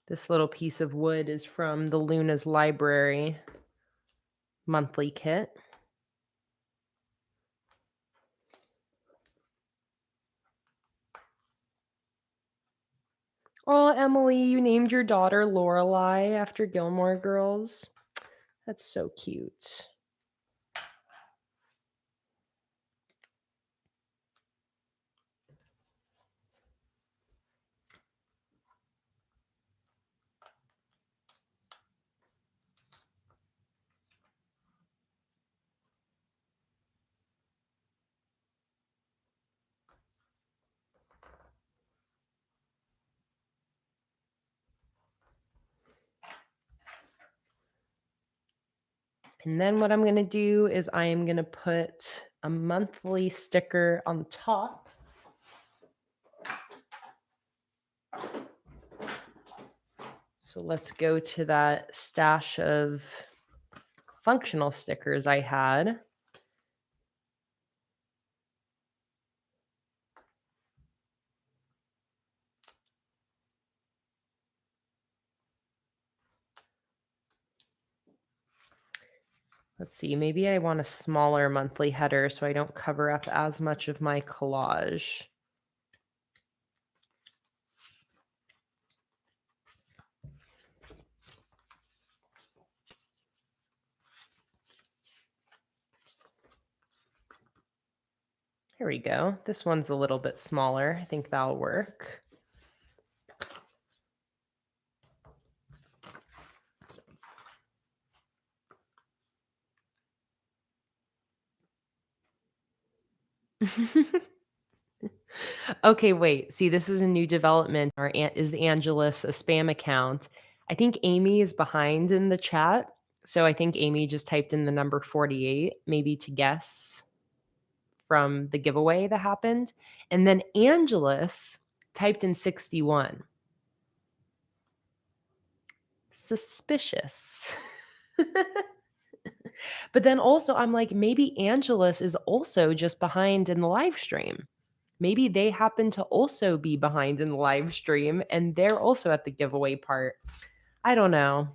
This little piece of wood is from the Luna's Library monthly kit. Oh, Emily, you named your daughter Lorelai after Gilmore Girls. That's so cute. And then what I'm going to do is I am going to put a monthly sticker on top. So let's go to that stash of functional stickers I had. Let's see, maybe I want a smaller monthly header so I don't cover up as much of my collage. Here we go. This one's a little bit smaller. I think that'll work. Okay, wait. See, this is a new development. Is Angelus a spam account? I think Amy is behind in the chat. So I think Amy just typed in the number 48, maybe to guess from the giveaway that happened. And then Angelus typed in 61. Suspicious. But then also, I'm like, maybe Angelus is also just behind in the live stream. Maybe they happen to also be behind in the live stream and they're also at the giveaway part. I don't know.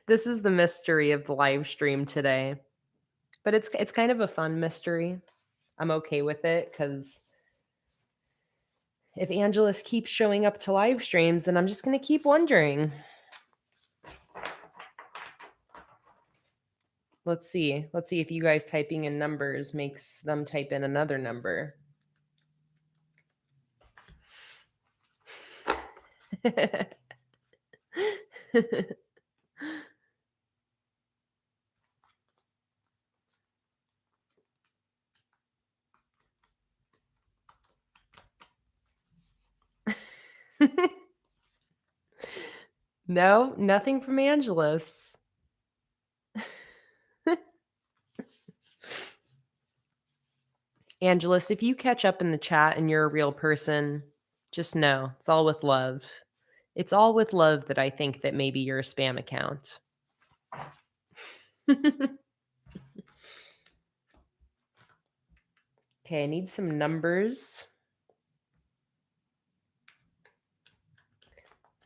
This is the mystery of the live stream today. But it's kind of a fun mystery. I'm okay with it because if Angelus keeps showing up to live streams, then I'm just going to keep wondering. Let's see. Let's see if you guys typing in numbers makes them type in another number. No, nothing from Angelus. Angelus, if you catch up in the chat and you're a real person, just know it's all with love. It's all with love that I think that maybe you're a spam account. Okay, I need some numbers.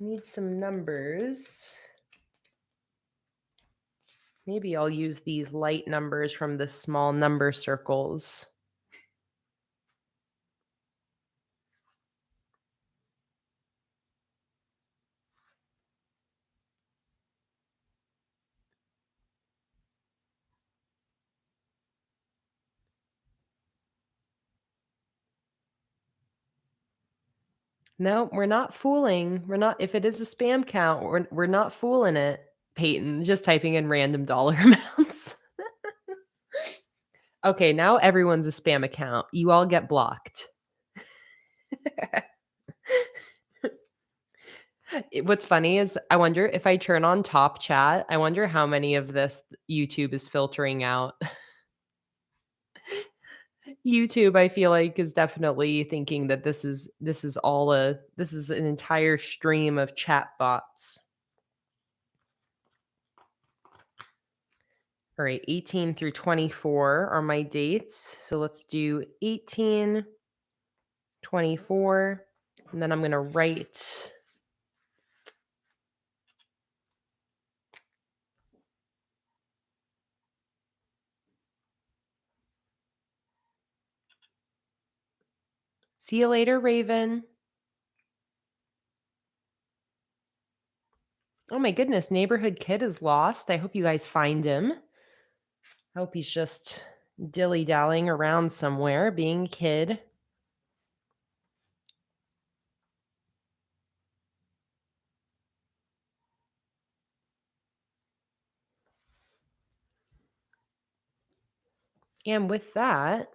Need some numbers. Maybe I'll use these light numbers from the small number circles. No, we're not fooling. We're not if it is a spam count, we're not fooling it, Peyton. Just typing in random dollar amounts. Okay, now everyone's a spam account. You all get blocked. What's funny is I wonder if I turn on top chat, I wonder how many of this YouTube is filtering out. YouTube, I feel like, is definitely thinking that this is an entire stream of chat bots. All right, 18 through 24 are my dates. So let's do 18, 24, and then I'm going to write see you later, Raven. Oh my goodness, neighborhood kid is lost. I hope you guys find him. I hope he's just dilly-dallying around somewhere, being a kid. And with that,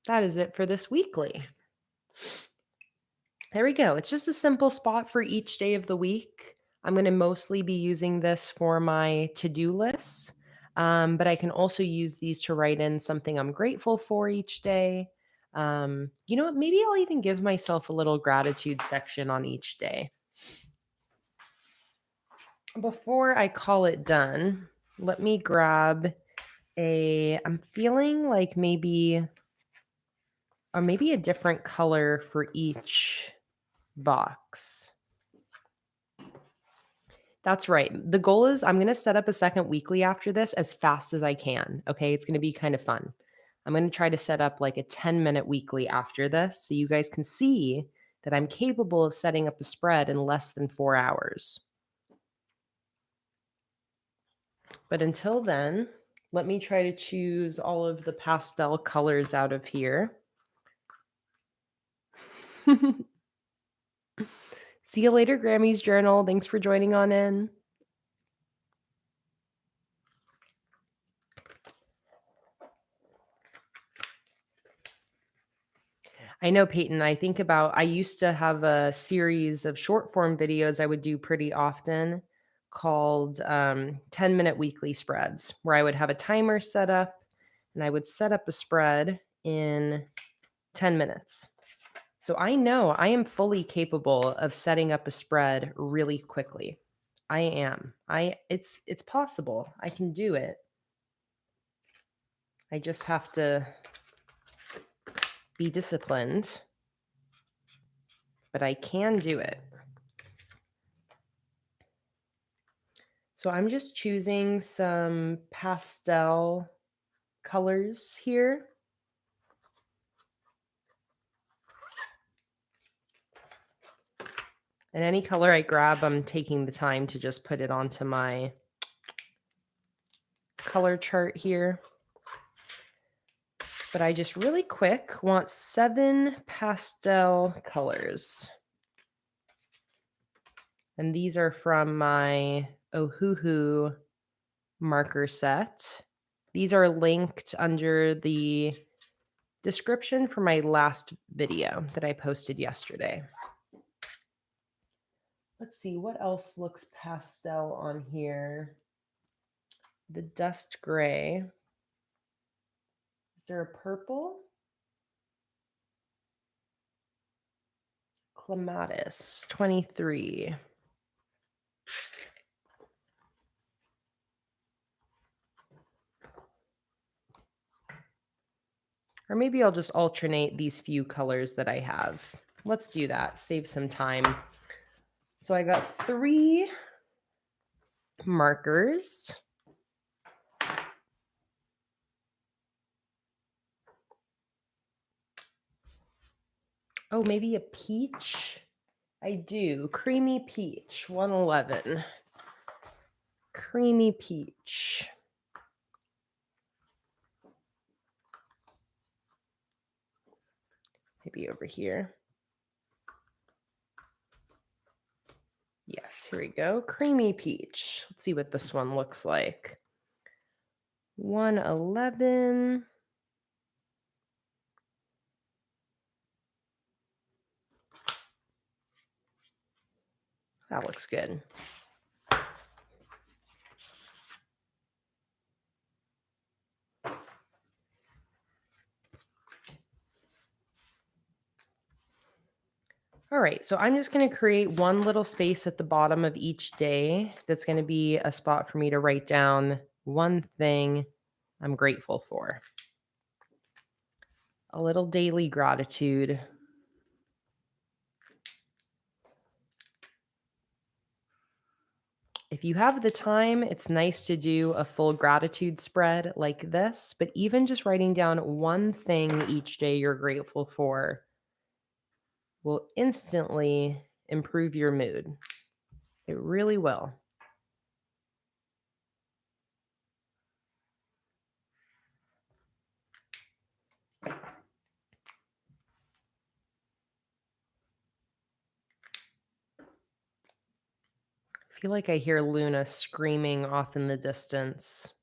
that is it for this weekly. There we go. It's just a simple spot for each day of the week. I'm going to mostly be using this for my to-do lists, but I can also use these to write in something I'm grateful for each day. You know what? Maybe I'll even give myself a little gratitude section on each day. Before I call it done, let me grab I'm feeling like maybe a different color for each box. That's right. The goal is I'm going to set up a second weekly after this as fast as I can. Okay. It's going to be kind of fun. I'm going to try to set up like a 10-minute weekly after this so you guys can see that I'm capable of setting up a spread in less than 4 hours. But until then, let me try to choose all of the pastel colors out of here. See you later, Grammy's Journal. Thanks for joining on in. I know, Peyton. I used to have a series of short form videos I would do pretty often called 10-minute weekly spreads, where I would have a timer set up and I would set up a spread in 10 minutes. So I know I am fully capable of setting up a spread really quickly. I am. It's possible. I can do it. I just have to be disciplined, but I can do it. So I'm just choosing some pastel colors here. And any color I grab, I'm taking the time to just put it onto my color chart here. But I just really quick want 7 pastel colors. And these are from my Ohuhu marker set. These are linked under the description for my last video that I posted yesterday. Let's see, what else looks pastel on here? The dust gray. Is there a purple? Clematis 23. Or maybe I'll just alternate these few colors that I have. Let's do that, save some time. So I got 3 markers. Oh, maybe a peach? I do. Creamy peach, 111. Creamy peach. Maybe over here. Yes, here we go. Creamy peach. Let's see what this one looks like. 111. That looks good. All right, so I'm just going to create one little space at the bottom of each day that's going to be a spot for me to write down one thing I'm grateful for. A little daily gratitude. If you have the time, it's nice to do a full gratitude spread like this, but even just writing down one thing each day you're grateful for will instantly improve your mood. It really will. I feel like I hear Luna screaming off in the distance.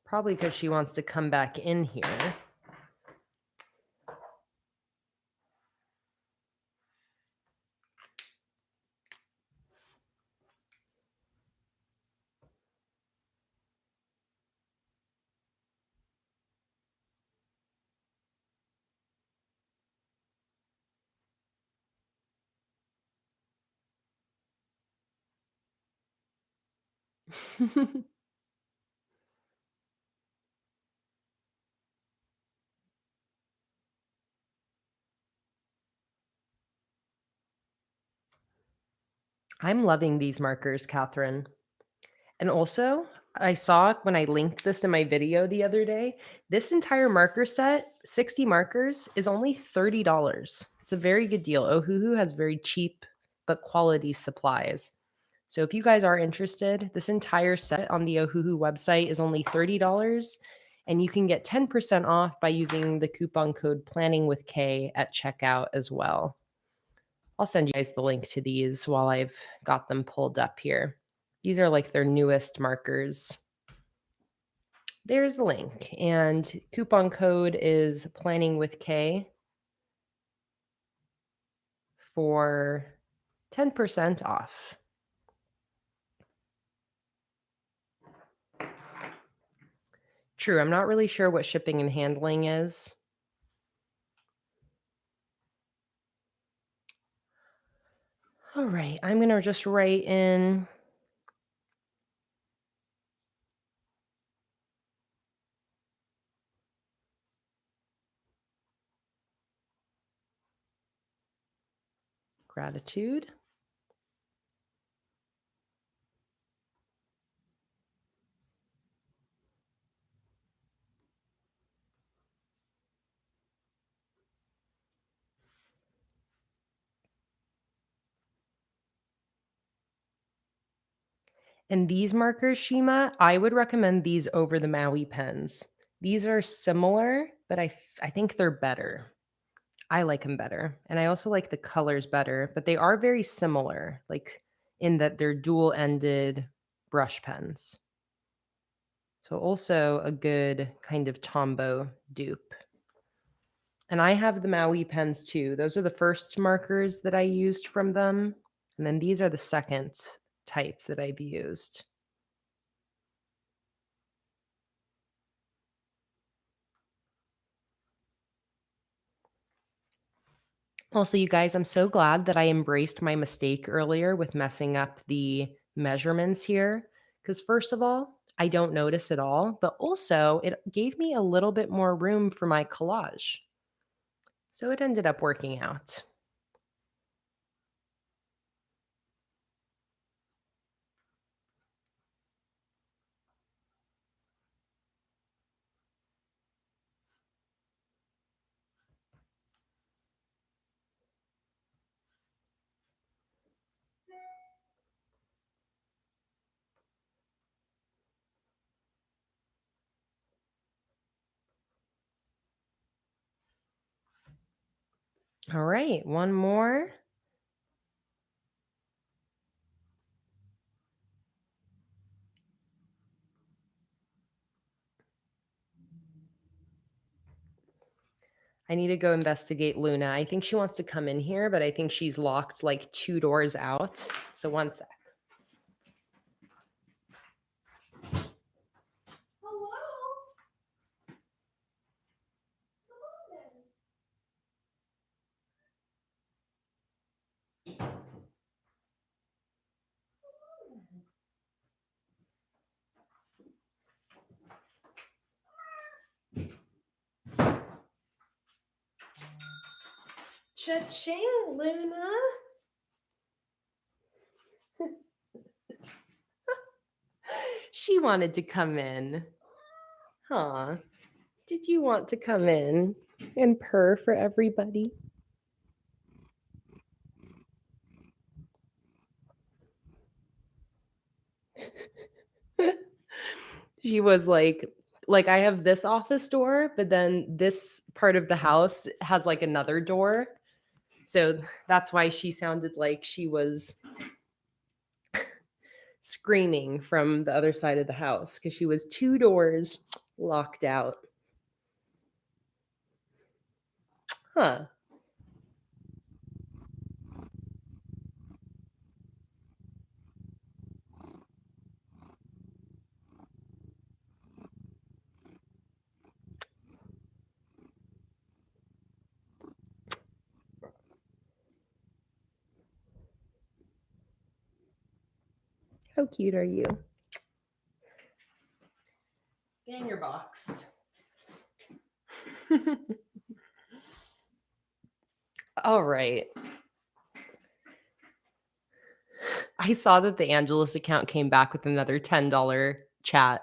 Probably because she wants to come back in here. I'm loving these markers, Catherine. And also, I saw when I linked this in my video the other day, this entire marker set, 60 markers, is only $30. It's a very good deal. Ohuhu has very cheap but quality supplies. So if you guys are interested, this entire set on the Ohuhu website is only $30, and you can get 10% off by using the coupon code PlanningWithKay at checkout as well. I'll send you guys the link to these while I've got them pulled up here. These are like their newest markers. There's the link, and coupon code is PlanningWithKay for 10% off. True, I'm not really sure what shipping and handling is. All right, I'm going to just write in gratitude. And these markers, Shima, I would recommend these over the Maui pens. These are similar, but I think they're better. I like them better. And I also like the colors better, but they are very similar, like in that they're dual-ended brush pens. So also a good kind of Tombow dupe. And I have the Maui pens too. Those are the first markers that I used from them. And then these are the second types that I've used. Also, you guys, I'm so glad that I embraced my mistake earlier with messing up the measurements here. Because, first of all, I don't notice at all, but also it gave me a little bit more room for my collage. So it ended up working out. All right, one more. I need to go investigate Luna. I think she wants to come in here, but I think she's locked like 2 doors out. So one sec. Cha-ching, Luna. She wanted to come in. Huh. Did you want to come in and purr for everybody? She was like I have this office door, but then this part of the house has like another door. So that's why she sounded like she was screaming from the other side of the house because she was 2 doors locked out. Huh. How cute are you? Get in your box. All right. I saw that the Angelus account came back with another $10 chat.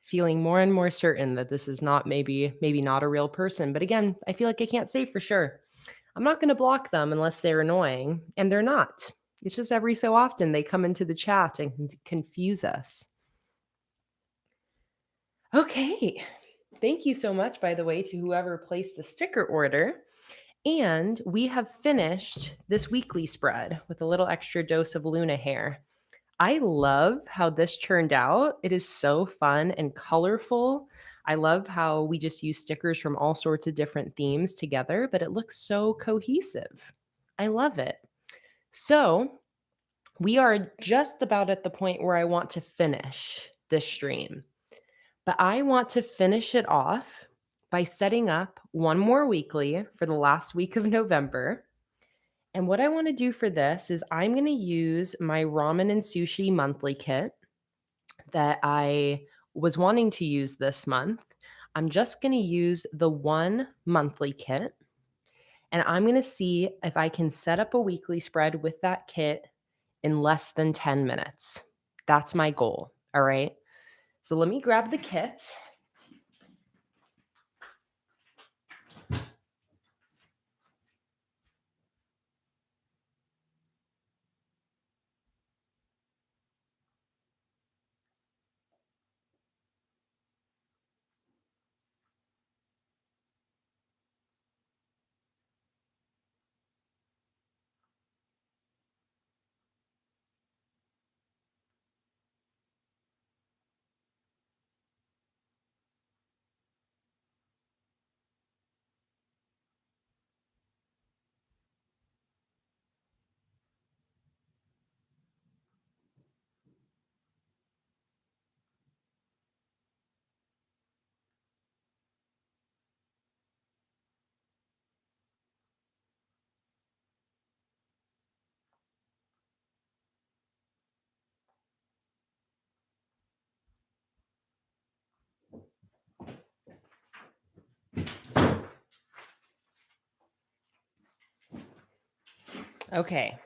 Feeling more and more certain that this is not maybe not a real person. But again, I feel like I can't say for sure. I'm not going to block them unless they're annoying, and they're not. It's just every so often they come into the chat and confuse us. Okay. Thank you so much, by the way, to whoever placed a sticker order. And we have finished this weekly spread with a little extra dose of Luna hair. I love how this turned out. It is so fun and colorful. I love how we just use stickers from all sorts of different themes together, but it looks so cohesive. I love it. So, we are just about at the point where I want to finish this stream, but I want to finish it off by setting up one more weekly for the last week of November. And what I want to do for this is I'm going to use my ramen and sushi monthly kit that I was wanting to use this month. I'm just going to use the one monthly kit and I'm going to see if I can set up a weekly spread with that kit in less than 10 minutes. That's my goal. All right. So let me grab the kit. Okay,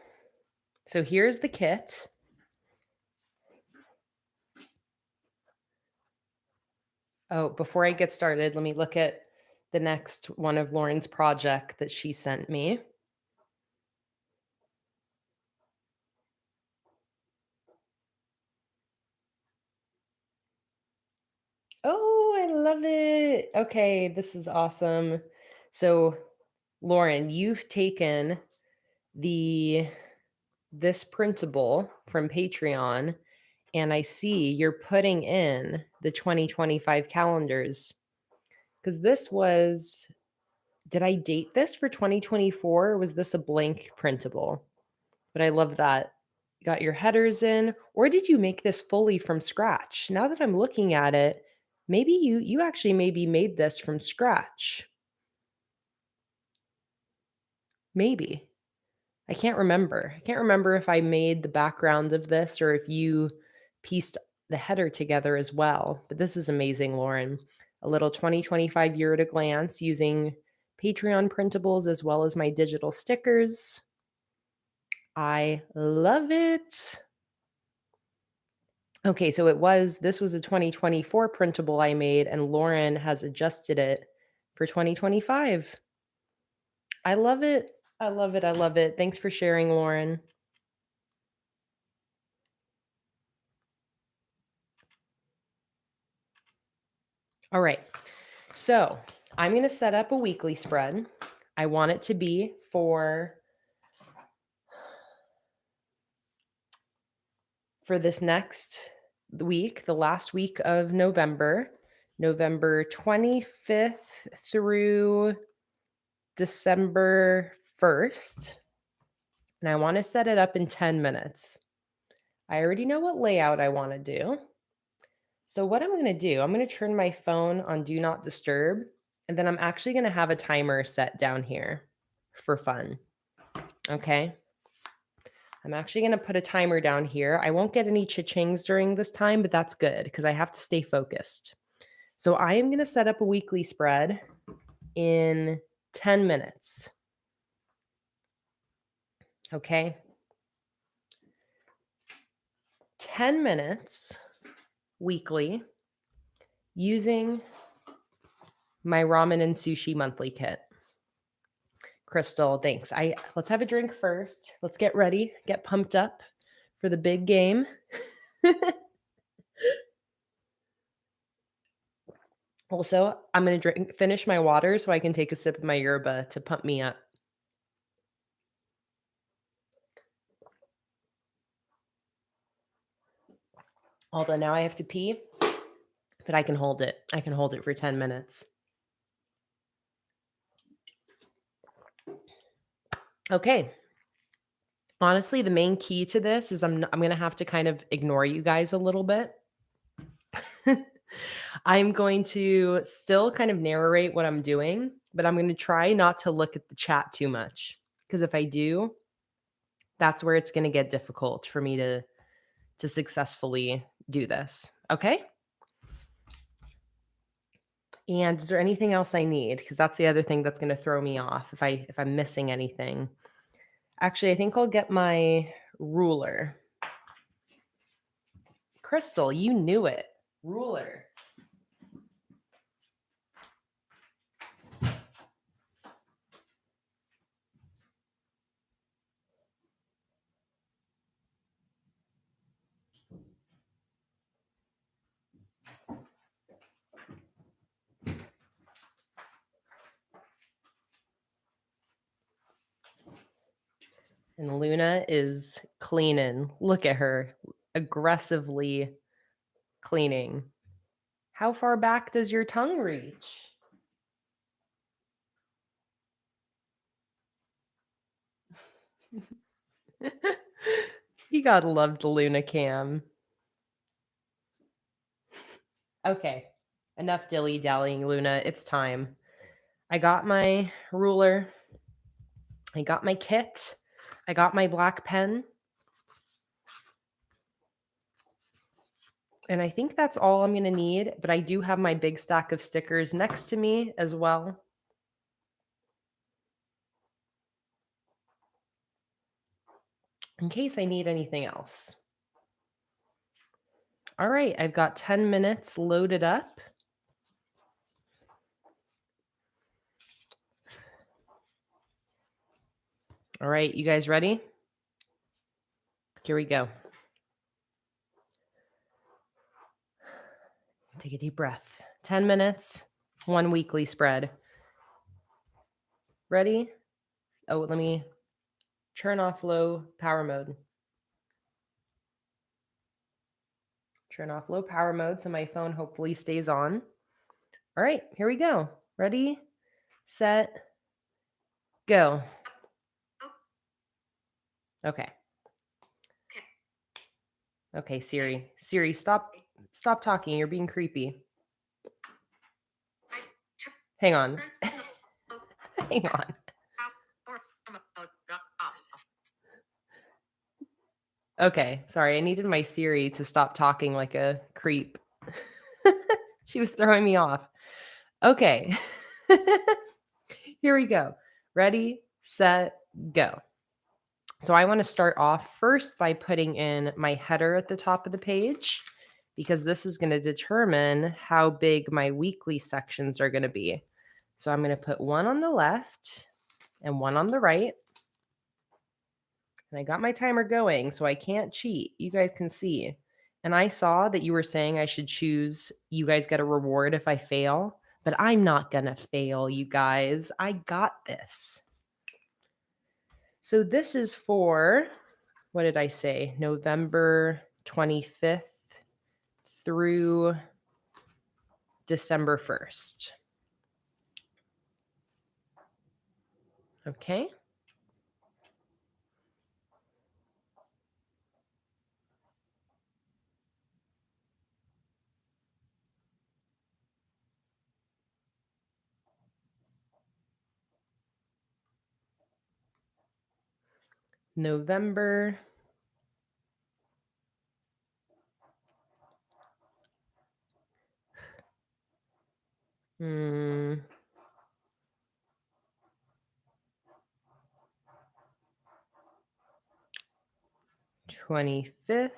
so here's the kit. Oh, before I get started, let me look at the next one of Lauren's project that she sent me. Oh, I love it. Okay, this is awesome. So, Lauren, you've taken the this printable from Patreon, and I see you're putting in the 2025 calendars because this was, did I date this for 2024 or was this a blank printable? But I love that. You got your headers in, or did you make this fully from scratch? Now that I'm looking at it, maybe you actually maybe made this from scratch. Maybe. I can't remember. I can't remember if I made the background of this or if you pieced the header together as well. But this is amazing, Lauren. A little 2025 year at a glance using Patreon printables as well as my digital stickers. I love it. Okay, so this was a 2024 printable I made, and Lauren has adjusted it for 2025. I love it. I love it. I love it. Thanks for sharing, Lauren. All right. So I'm going to set up a weekly spread. I want it to be for this next week, the last week of November, November 25th through December 1st. And I want to set it up in 10 minutes. I already know what layout I want to do. So what I'm going to do, I'm going to turn my phone on Do Not Disturb, and then I'm actually going to have a timer set down here for fun. Okay. I'm actually going to put a timer down here. I won't get any cha-chings during this time, but that's good because I have to stay focused. So I am going to set up a weekly spread in 10 minutes. Okay. 10 minutes weekly using my ramen and sushi monthly kit. Crystal, thanks. Let's have a drink first. Let's get ready, get pumped up for the big game. Also, I'm going to finish my water so I can take a sip of my yerba to pump me up. Although now I have to pee, but I can hold it. I can hold it for 10 minutes. Okay. Honestly, the main key to this is I'm going to have to kind of ignore you guys a little bit. I'm going to still kind of narrate what I'm doing, but I'm going to try not to look at the chat too much because if I do, that's where it's going to get difficult for me to successfully do this. Okay? And is there anything else I need? Because that's the other thing that's going to throw me off if I'm missing anything. Actually, I think I'll get my ruler. Crystal, you knew it. Ruler. And Luna is cleaning. Look at her, aggressively cleaning. How far back does your tongue reach? You gotta love the Luna cam. Okay, enough dilly-dallying, Luna. It's time. I got my ruler. I got my kit. I got my black pen. And I think that's all I'm going to need, but I do have my big stack of stickers next to me as well. in case I need anything else. All right, I've got 10 minutes loaded up. All right, you guys ready? Here we go. Take a deep breath. 10 minutes, one weekly spread. Ready? Oh, let me turn off low power mode. Turn off low power mode so my phone hopefully stays on. All right, here we go. Ready, set, go. Okay. Okay, Siri. Siri, stop talking. You're being creepy. Hang on. Hang on. Okay, sorry. I needed my Siri to stop talking like a creep. She was throwing me off. Okay. Here we go. Ready, set, go. So I want to start off first by putting in my header at the top of the page, because this is going to determine how big my weekly sections are going to be. So I'm going to put one on the left and one on the right. And I got my timer going, so I can't cheat. You guys can see. And I saw that you were saying I should choose, you guys get a reward if I fail, but I'm not going to fail, you guys. I got this. So this is for, what did I say? November 25th through December 1st. Okay. November 25th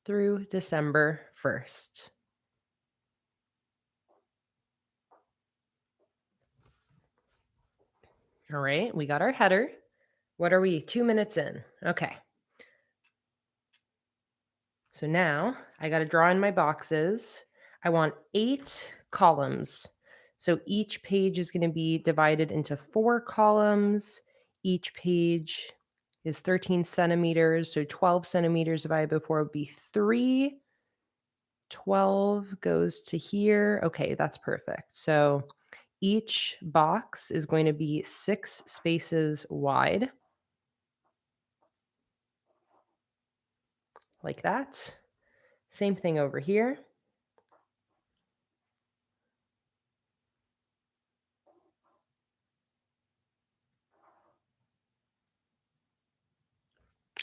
through December 1st. All right, we got our header. What are we? 2 minutes in. Okay. So now I got to draw in my boxes. I want 8 columns. So each page is going to be divided into 4 columns. Each page is 13 centimeters. So 12 centimeters divided by 4 would be 3. 12 goes to here. Okay, that's perfect. So each box is going to be 6 spaces wide. Like that. Same thing over here.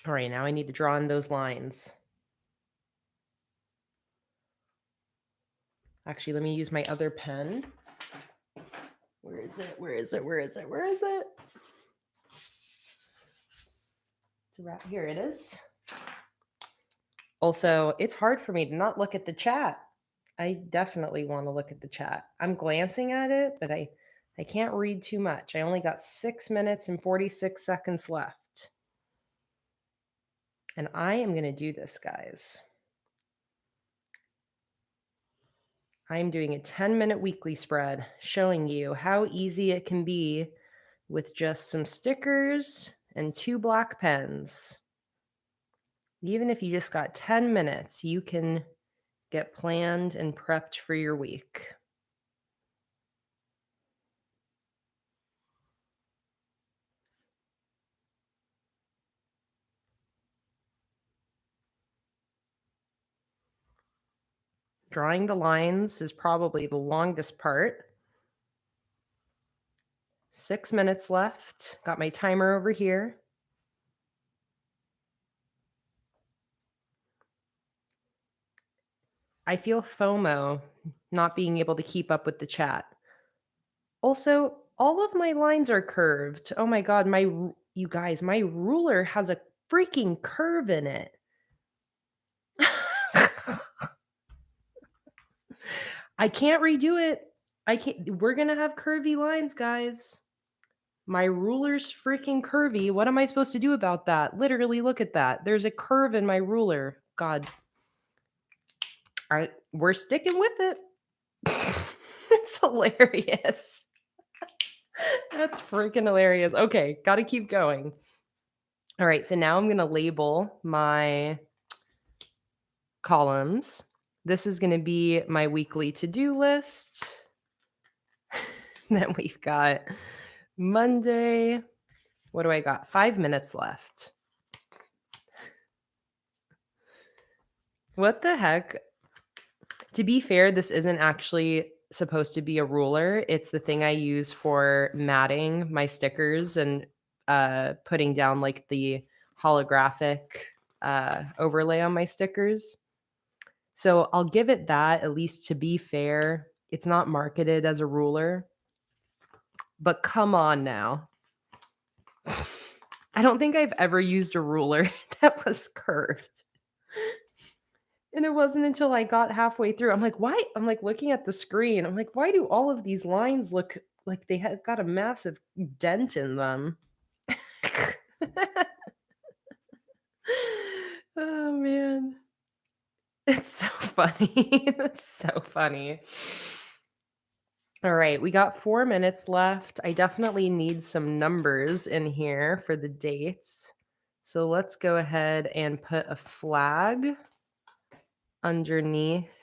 All right, now I need to draw in those lines. Actually, let me use my other pen. Where is it? Where is it? Where is it? Where is it? Here it is. Also, it's hard for me to not look at the chat. I definitely want to look at the chat. I'm glancing at it, but I can't read too much. I only got 6 minutes and 46 seconds left. And I am going to do this, guys. I'm doing a 10-minute weekly spread showing you how easy it can be with just some stickers and 2 black pens. Even if you just got 10 minutes, you can get planned and prepped for your week. Drawing the lines is probably the longest part. 6 minutes left. Got my timer over here. I feel FOMO not being able to keep up with the chat. Also, all of my lines are curved. Oh my god, you guys, my ruler has a freaking curve in it. I can't redo it. We're gonna have curvy lines, guys. My ruler's freaking curvy. What am I supposed to do about that? Literally, look at that. There's a curve in my ruler. God. All right, we're sticking with it. It's hilarious. That's freaking hilarious. Okay, gotta keep going. All right, so now I'm gonna label my columns. This is gonna be my weekly to-do list. Then we've got Monday. What do I got? 5 minutes left. What the heck? To be fair, this isn't actually supposed to be a ruler. It's the thing I use for matting my stickers and putting down like the holographic overlay on my stickers. So I'll give it that, at least to be fair. It's not marketed as a ruler. But come on now. I don't think I've ever used a ruler that was curved. And it wasn't until I got halfway through, I'm like, why? I'm like looking at the screen. I'm like, why do all of these lines look like they have got a massive dent in them? Oh, man. It's so funny. It's so funny. All right, we got 4 minutes left. I definitely need some numbers in here for the dates. So let's go ahead and put a flag underneath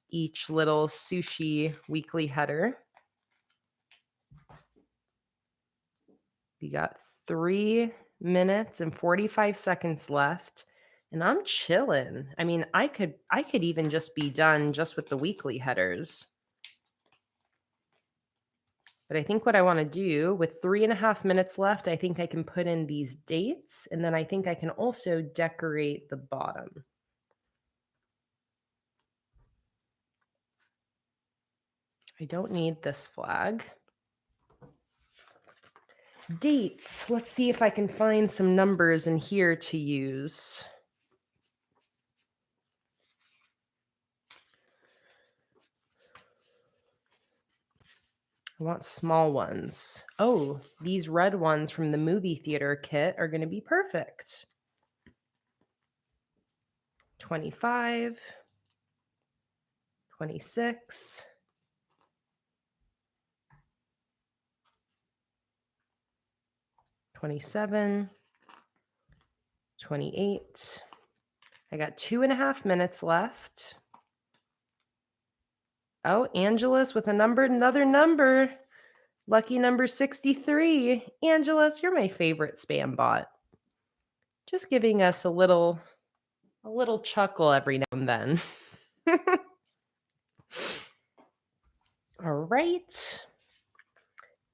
each little sushi weekly header. We got 3 minutes and 45 seconds left, and I'm chilling. I mean, I could even just be done just with the weekly headers. But I think what I want to do with 3.5 minutes left, I think I can put in these dates, and then I think I can also decorate the bottom. I don't need this flag. Dates. Let's see if I can find some numbers in here to use. I want small ones. Oh, these red ones from the movie theater kit are going to be perfect. 25, 26, 27, 28. I got 2.5 minutes left. Oh, Angelus with another number. Lucky number 63. Angelus, you're my favorite spam bot. Just giving us a little chuckle every now and then. All right.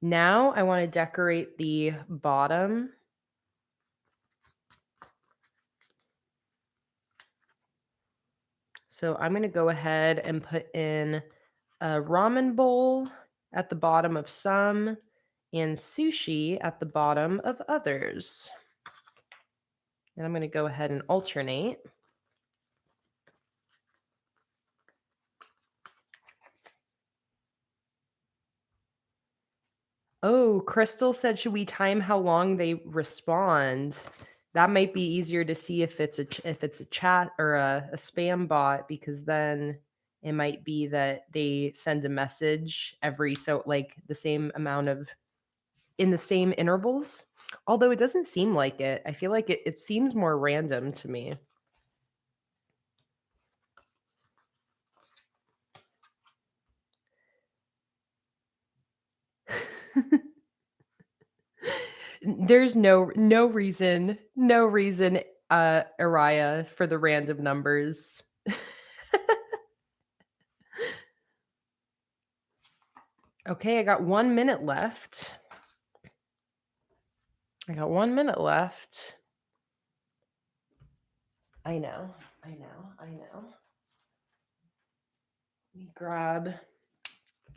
Now I want to decorate the bottom. So I'm going to go ahead and put in a ramen bowl at the bottom of some and sushi at the bottom of others. And I'm going to go ahead and alternate. Oh, Crystal said, should we time how long they respond? That might be easier to see if it's a chat or a spam bot, because then it might be that they send a message every like the same amount of in the same intervals. Although it doesn't seem like it. I feel like it seems more random to me. There's no reason, Araya, for the random numbers. Okay, I got 1 minute left. I got 1 minute left. I know. Let me grab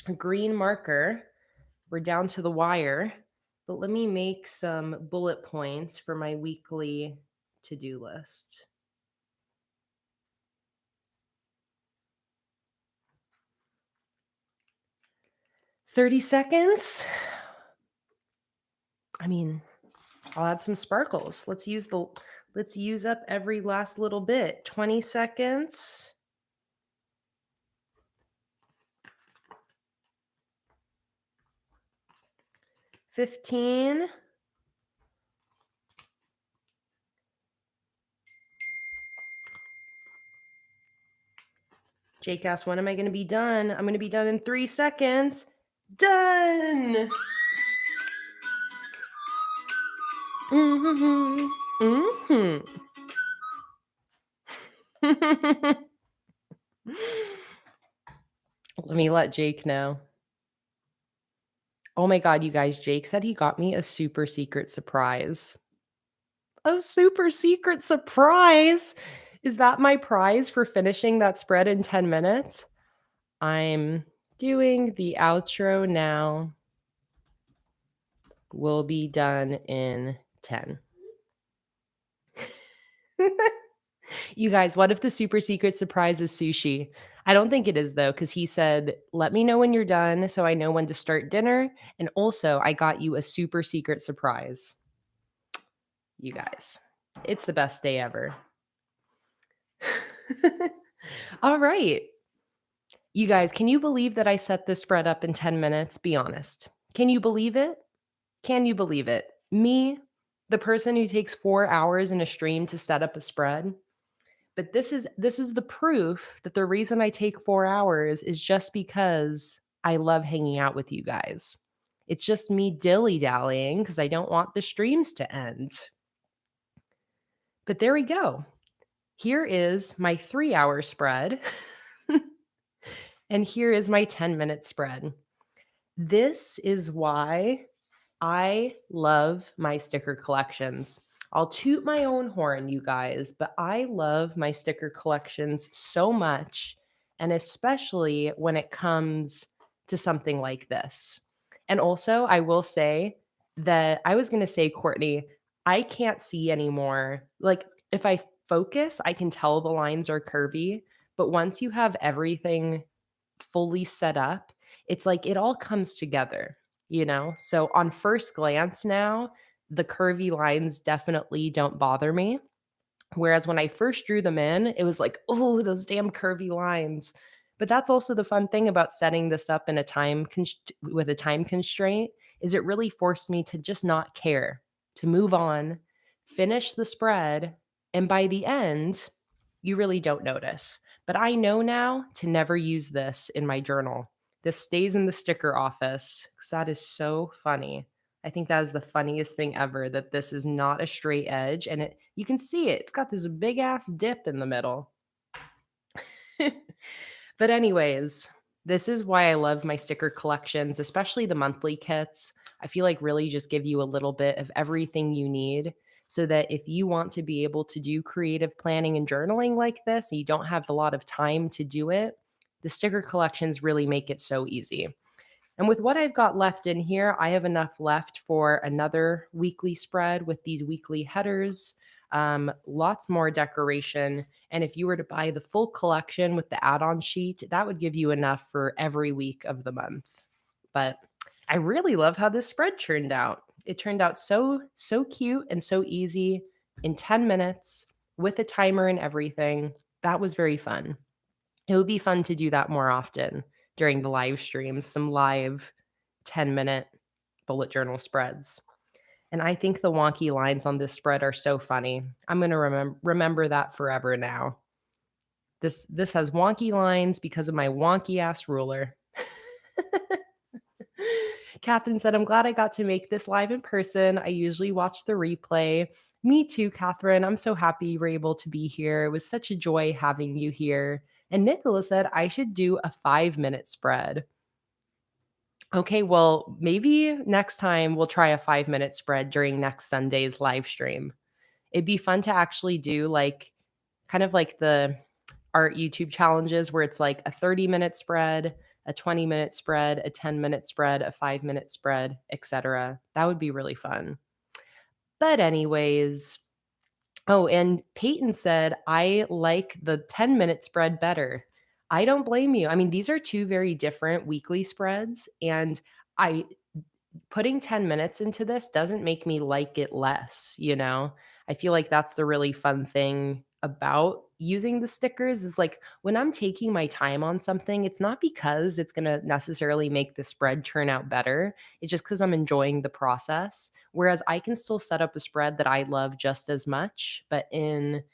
a green marker. We're down to the wire, but let me make some bullet points for my weekly to-do list. "30 seconds." I mean, I'll add some sparkles. Let's use up every last little bit. 20 seconds. 15. Jake asked, when am I going to be done? I'm going to be done in 3 seconds. Done. Mm-hmm. Mm-hmm. Let me let Jake know. Oh my God, you guys, Jake said he got me a super secret surprise. A super secret surprise? Is that my prize for finishing that spread in 10 minutes? I'm doing the outro now. We'll be done in 10. You guys, what if the super secret surprise is sushi? I don't think it is though, because he said, let me know when you're done so I know when to start dinner. And also, I got you a super secret surprise. You guys, it's the best day ever. All right. You guys, can you believe that I set this spread up in 10 minutes? Be honest. Can you believe it? Can you believe it? Me, the person who takes 4 hours in a stream to set up a spread. But this is the proof that the reason I take 4 hours is just because I love hanging out with you guys. It's just me dilly-dallying because I don't want the streams to end. But there we go. Here is my 3-hour spread. And here is my 10-minute spread. This is why I love my sticker collections. I'll toot my own horn, you guys, but I love my sticker collections so much, and especially when it comes to something like this. And also, I will say that I was going to say, Courtney, I can't see anymore. Like, if I focus, I can tell the lines are curvy, but once you have everything fully set up, it's like it all comes together, you know? So on first glance now, the curvy lines definitely don't bother me. Whereas when I first drew them in, it was like, oh, those damn curvy lines. But that's also the fun thing about setting this up in with a time constraint is it really forced me to just not care, to move on, finish the spread, and by the end, you really don't notice. But I know now to never use this in my journal. This stays in the sticker office because that is so funny. I think that is the funniest thing ever, that this is not a straight edge, and you can see it. It's got this big ass dip in the middle. But anyways, this is why I love my sticker collections, especially the monthly kits. I feel like really just give you a little bit of everything you need so that if you want to be able to do creative planning and journaling like this and you don't have a lot of time to do it, the sticker collections really make it so easy. And with what I've got left in here, I have enough left for another weekly spread with these weekly headers, lots more decoration. And if you were to buy the full collection with the add-on sheet, that would give you enough for every week of the month. But I really love how this spread turned out. It turned out so cute and so easy in 10 minutes with a timer and everything. That was very fun. It would be fun to do that more often during the live streams, some live 10-minute bullet journal spreads. And I think the wonky lines on this spread are so funny. I'm going to remember that forever now. This has wonky lines because of my wonky ass ruler. Catherine said, I'm glad I got to make this live in person. I usually watch the replay. Me too, Catherine. I'm so happy you were able to be here. It was such a joy having you here. And Nicola said, I should do a 5-minute spread. Okay, well, maybe next time we'll try a 5-minute spread during next Sunday's live stream. It'd be fun to actually do, like, kind of like the art YouTube challenges where it's like a 30-minute spread, a 20-minute spread, a 10-minute spread, a 5-minute spread, etc. That would be really fun. But anyways, oh, and Peyton said, "I like the 10-minute spread better." I don't blame you. I mean, these are 2 very different weekly spreads, and I putting 10 minutes into this doesn't make me like it less, you know? I feel like that's the really fun thing about using the stickers is like when I'm taking my time on something, it's not because it's going to necessarily make the spread turn out better. It's just because I'm enjoying the process. Whereas I can still set up a spread that I love just as much, but a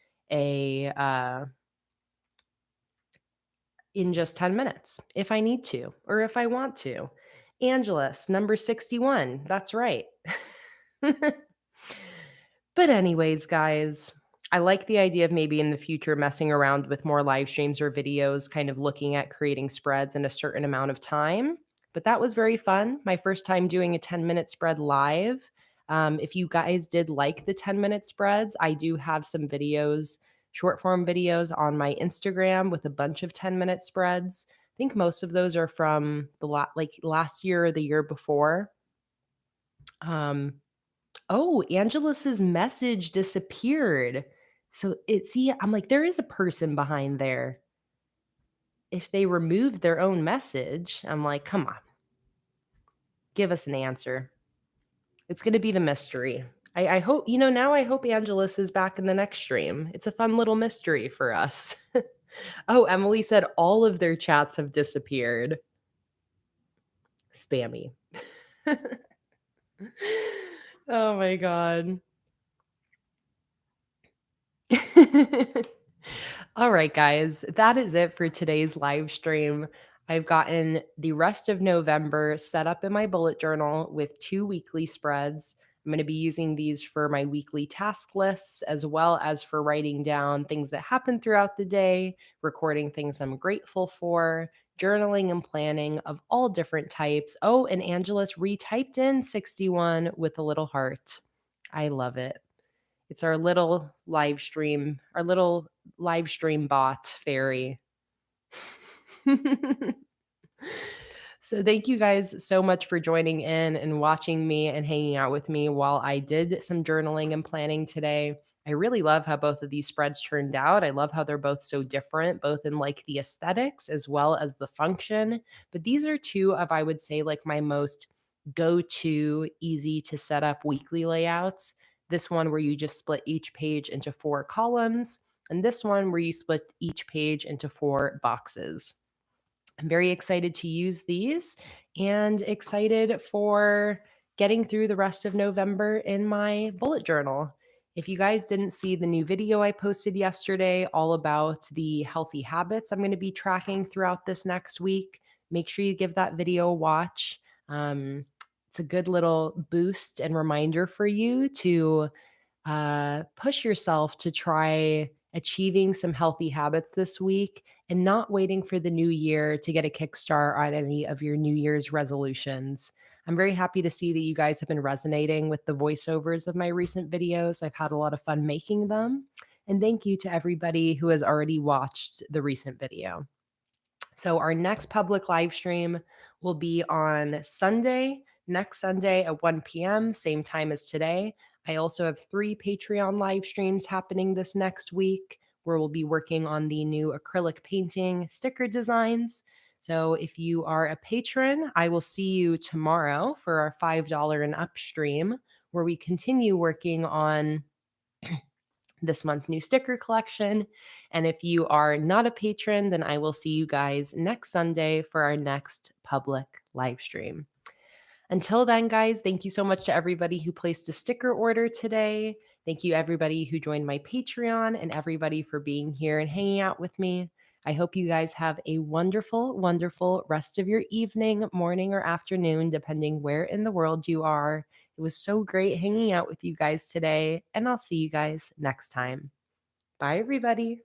in just 10 minutes if I need to or if I want to. Angelus, number 61. That's right. But anyways, guys, I like the idea of maybe in the future messing around with more live streams or videos, kind of looking at creating spreads in a certain amount of time. But that was very fun. My first time doing a 10-minute spread live. If you guys did like the 10-minute spreads, I do have some videos, short form videos on my Instagram with a bunch of 10-minute spreads. I think most of those are from the like last year or the year before. Um, Oh, Angelus's message disappeared. So see, I'm like, there is a person behind there. If they removed their own message, I'm like, come on, give us an answer. It's going to be the mystery. I hope, now I hope Angelus is back in the next stream. It's a fun little mystery for us. Oh, Emily said all of their chats have disappeared. Spammy. Oh my God. All right, guys, that is it for today's live stream. I've gotten the rest of November set up in my bullet journal with 2 weekly spreads. I'm going to be using these for my weekly task lists as well as for writing down things that happen throughout the day, recording things I'm grateful for, journaling and planning of all different types. Oh, and Angelus retyped in 61 with a little heart. I love it. It's our little live stream bot fairy. So thank you guys so much for joining in and watching me and hanging out with me while I did some journaling and planning today. I really love how both of these spreads turned out. I love how they're both so different, both in like the aesthetics as well as the function. But these are 2 of, I would say, like my most go-to easy to set up weekly layouts. This one where you just split each page into 4 columns, and this one where you split each page into 4 boxes. I'm very excited to use these and excited for getting through the rest of November in my bullet journal. If you guys didn't see the new video I posted yesterday, all about the healthy habits I'm going to be tracking throughout this next week, make sure you give that video a watch. It's a good little boost and reminder for you to push yourself to try achieving some healthy habits this week and not waiting for the new year to get a kickstart on any of your New Year's resolutions. I'm very happy to see that you guys have been resonating with the voiceovers of my recent videos. I've had a lot of fun making them. And thank you to everybody who has already watched the recent video. So, our next public live stream will be on Sunday, next Sunday at 1 p.m., same time as today. I also have 3 Patreon live streams happening this next week where we'll be working on the new acrylic painting sticker designs. So, if you are a patron, I will see you tomorrow for our $5 and up stream where we continue working on this month's new sticker collection. And if you are not a patron, then I will see you guys next Sunday for our next public live stream. Until then, guys, thank you so much to everybody who placed a sticker order today. Thank you, everybody who joined my Patreon, and everybody for being here and hanging out with me. I hope you guys have a wonderful, wonderful rest of your evening, morning, or afternoon, depending where in the world you are. It was so great hanging out with you guys today, and I'll see you guys next time. Bye, everybody.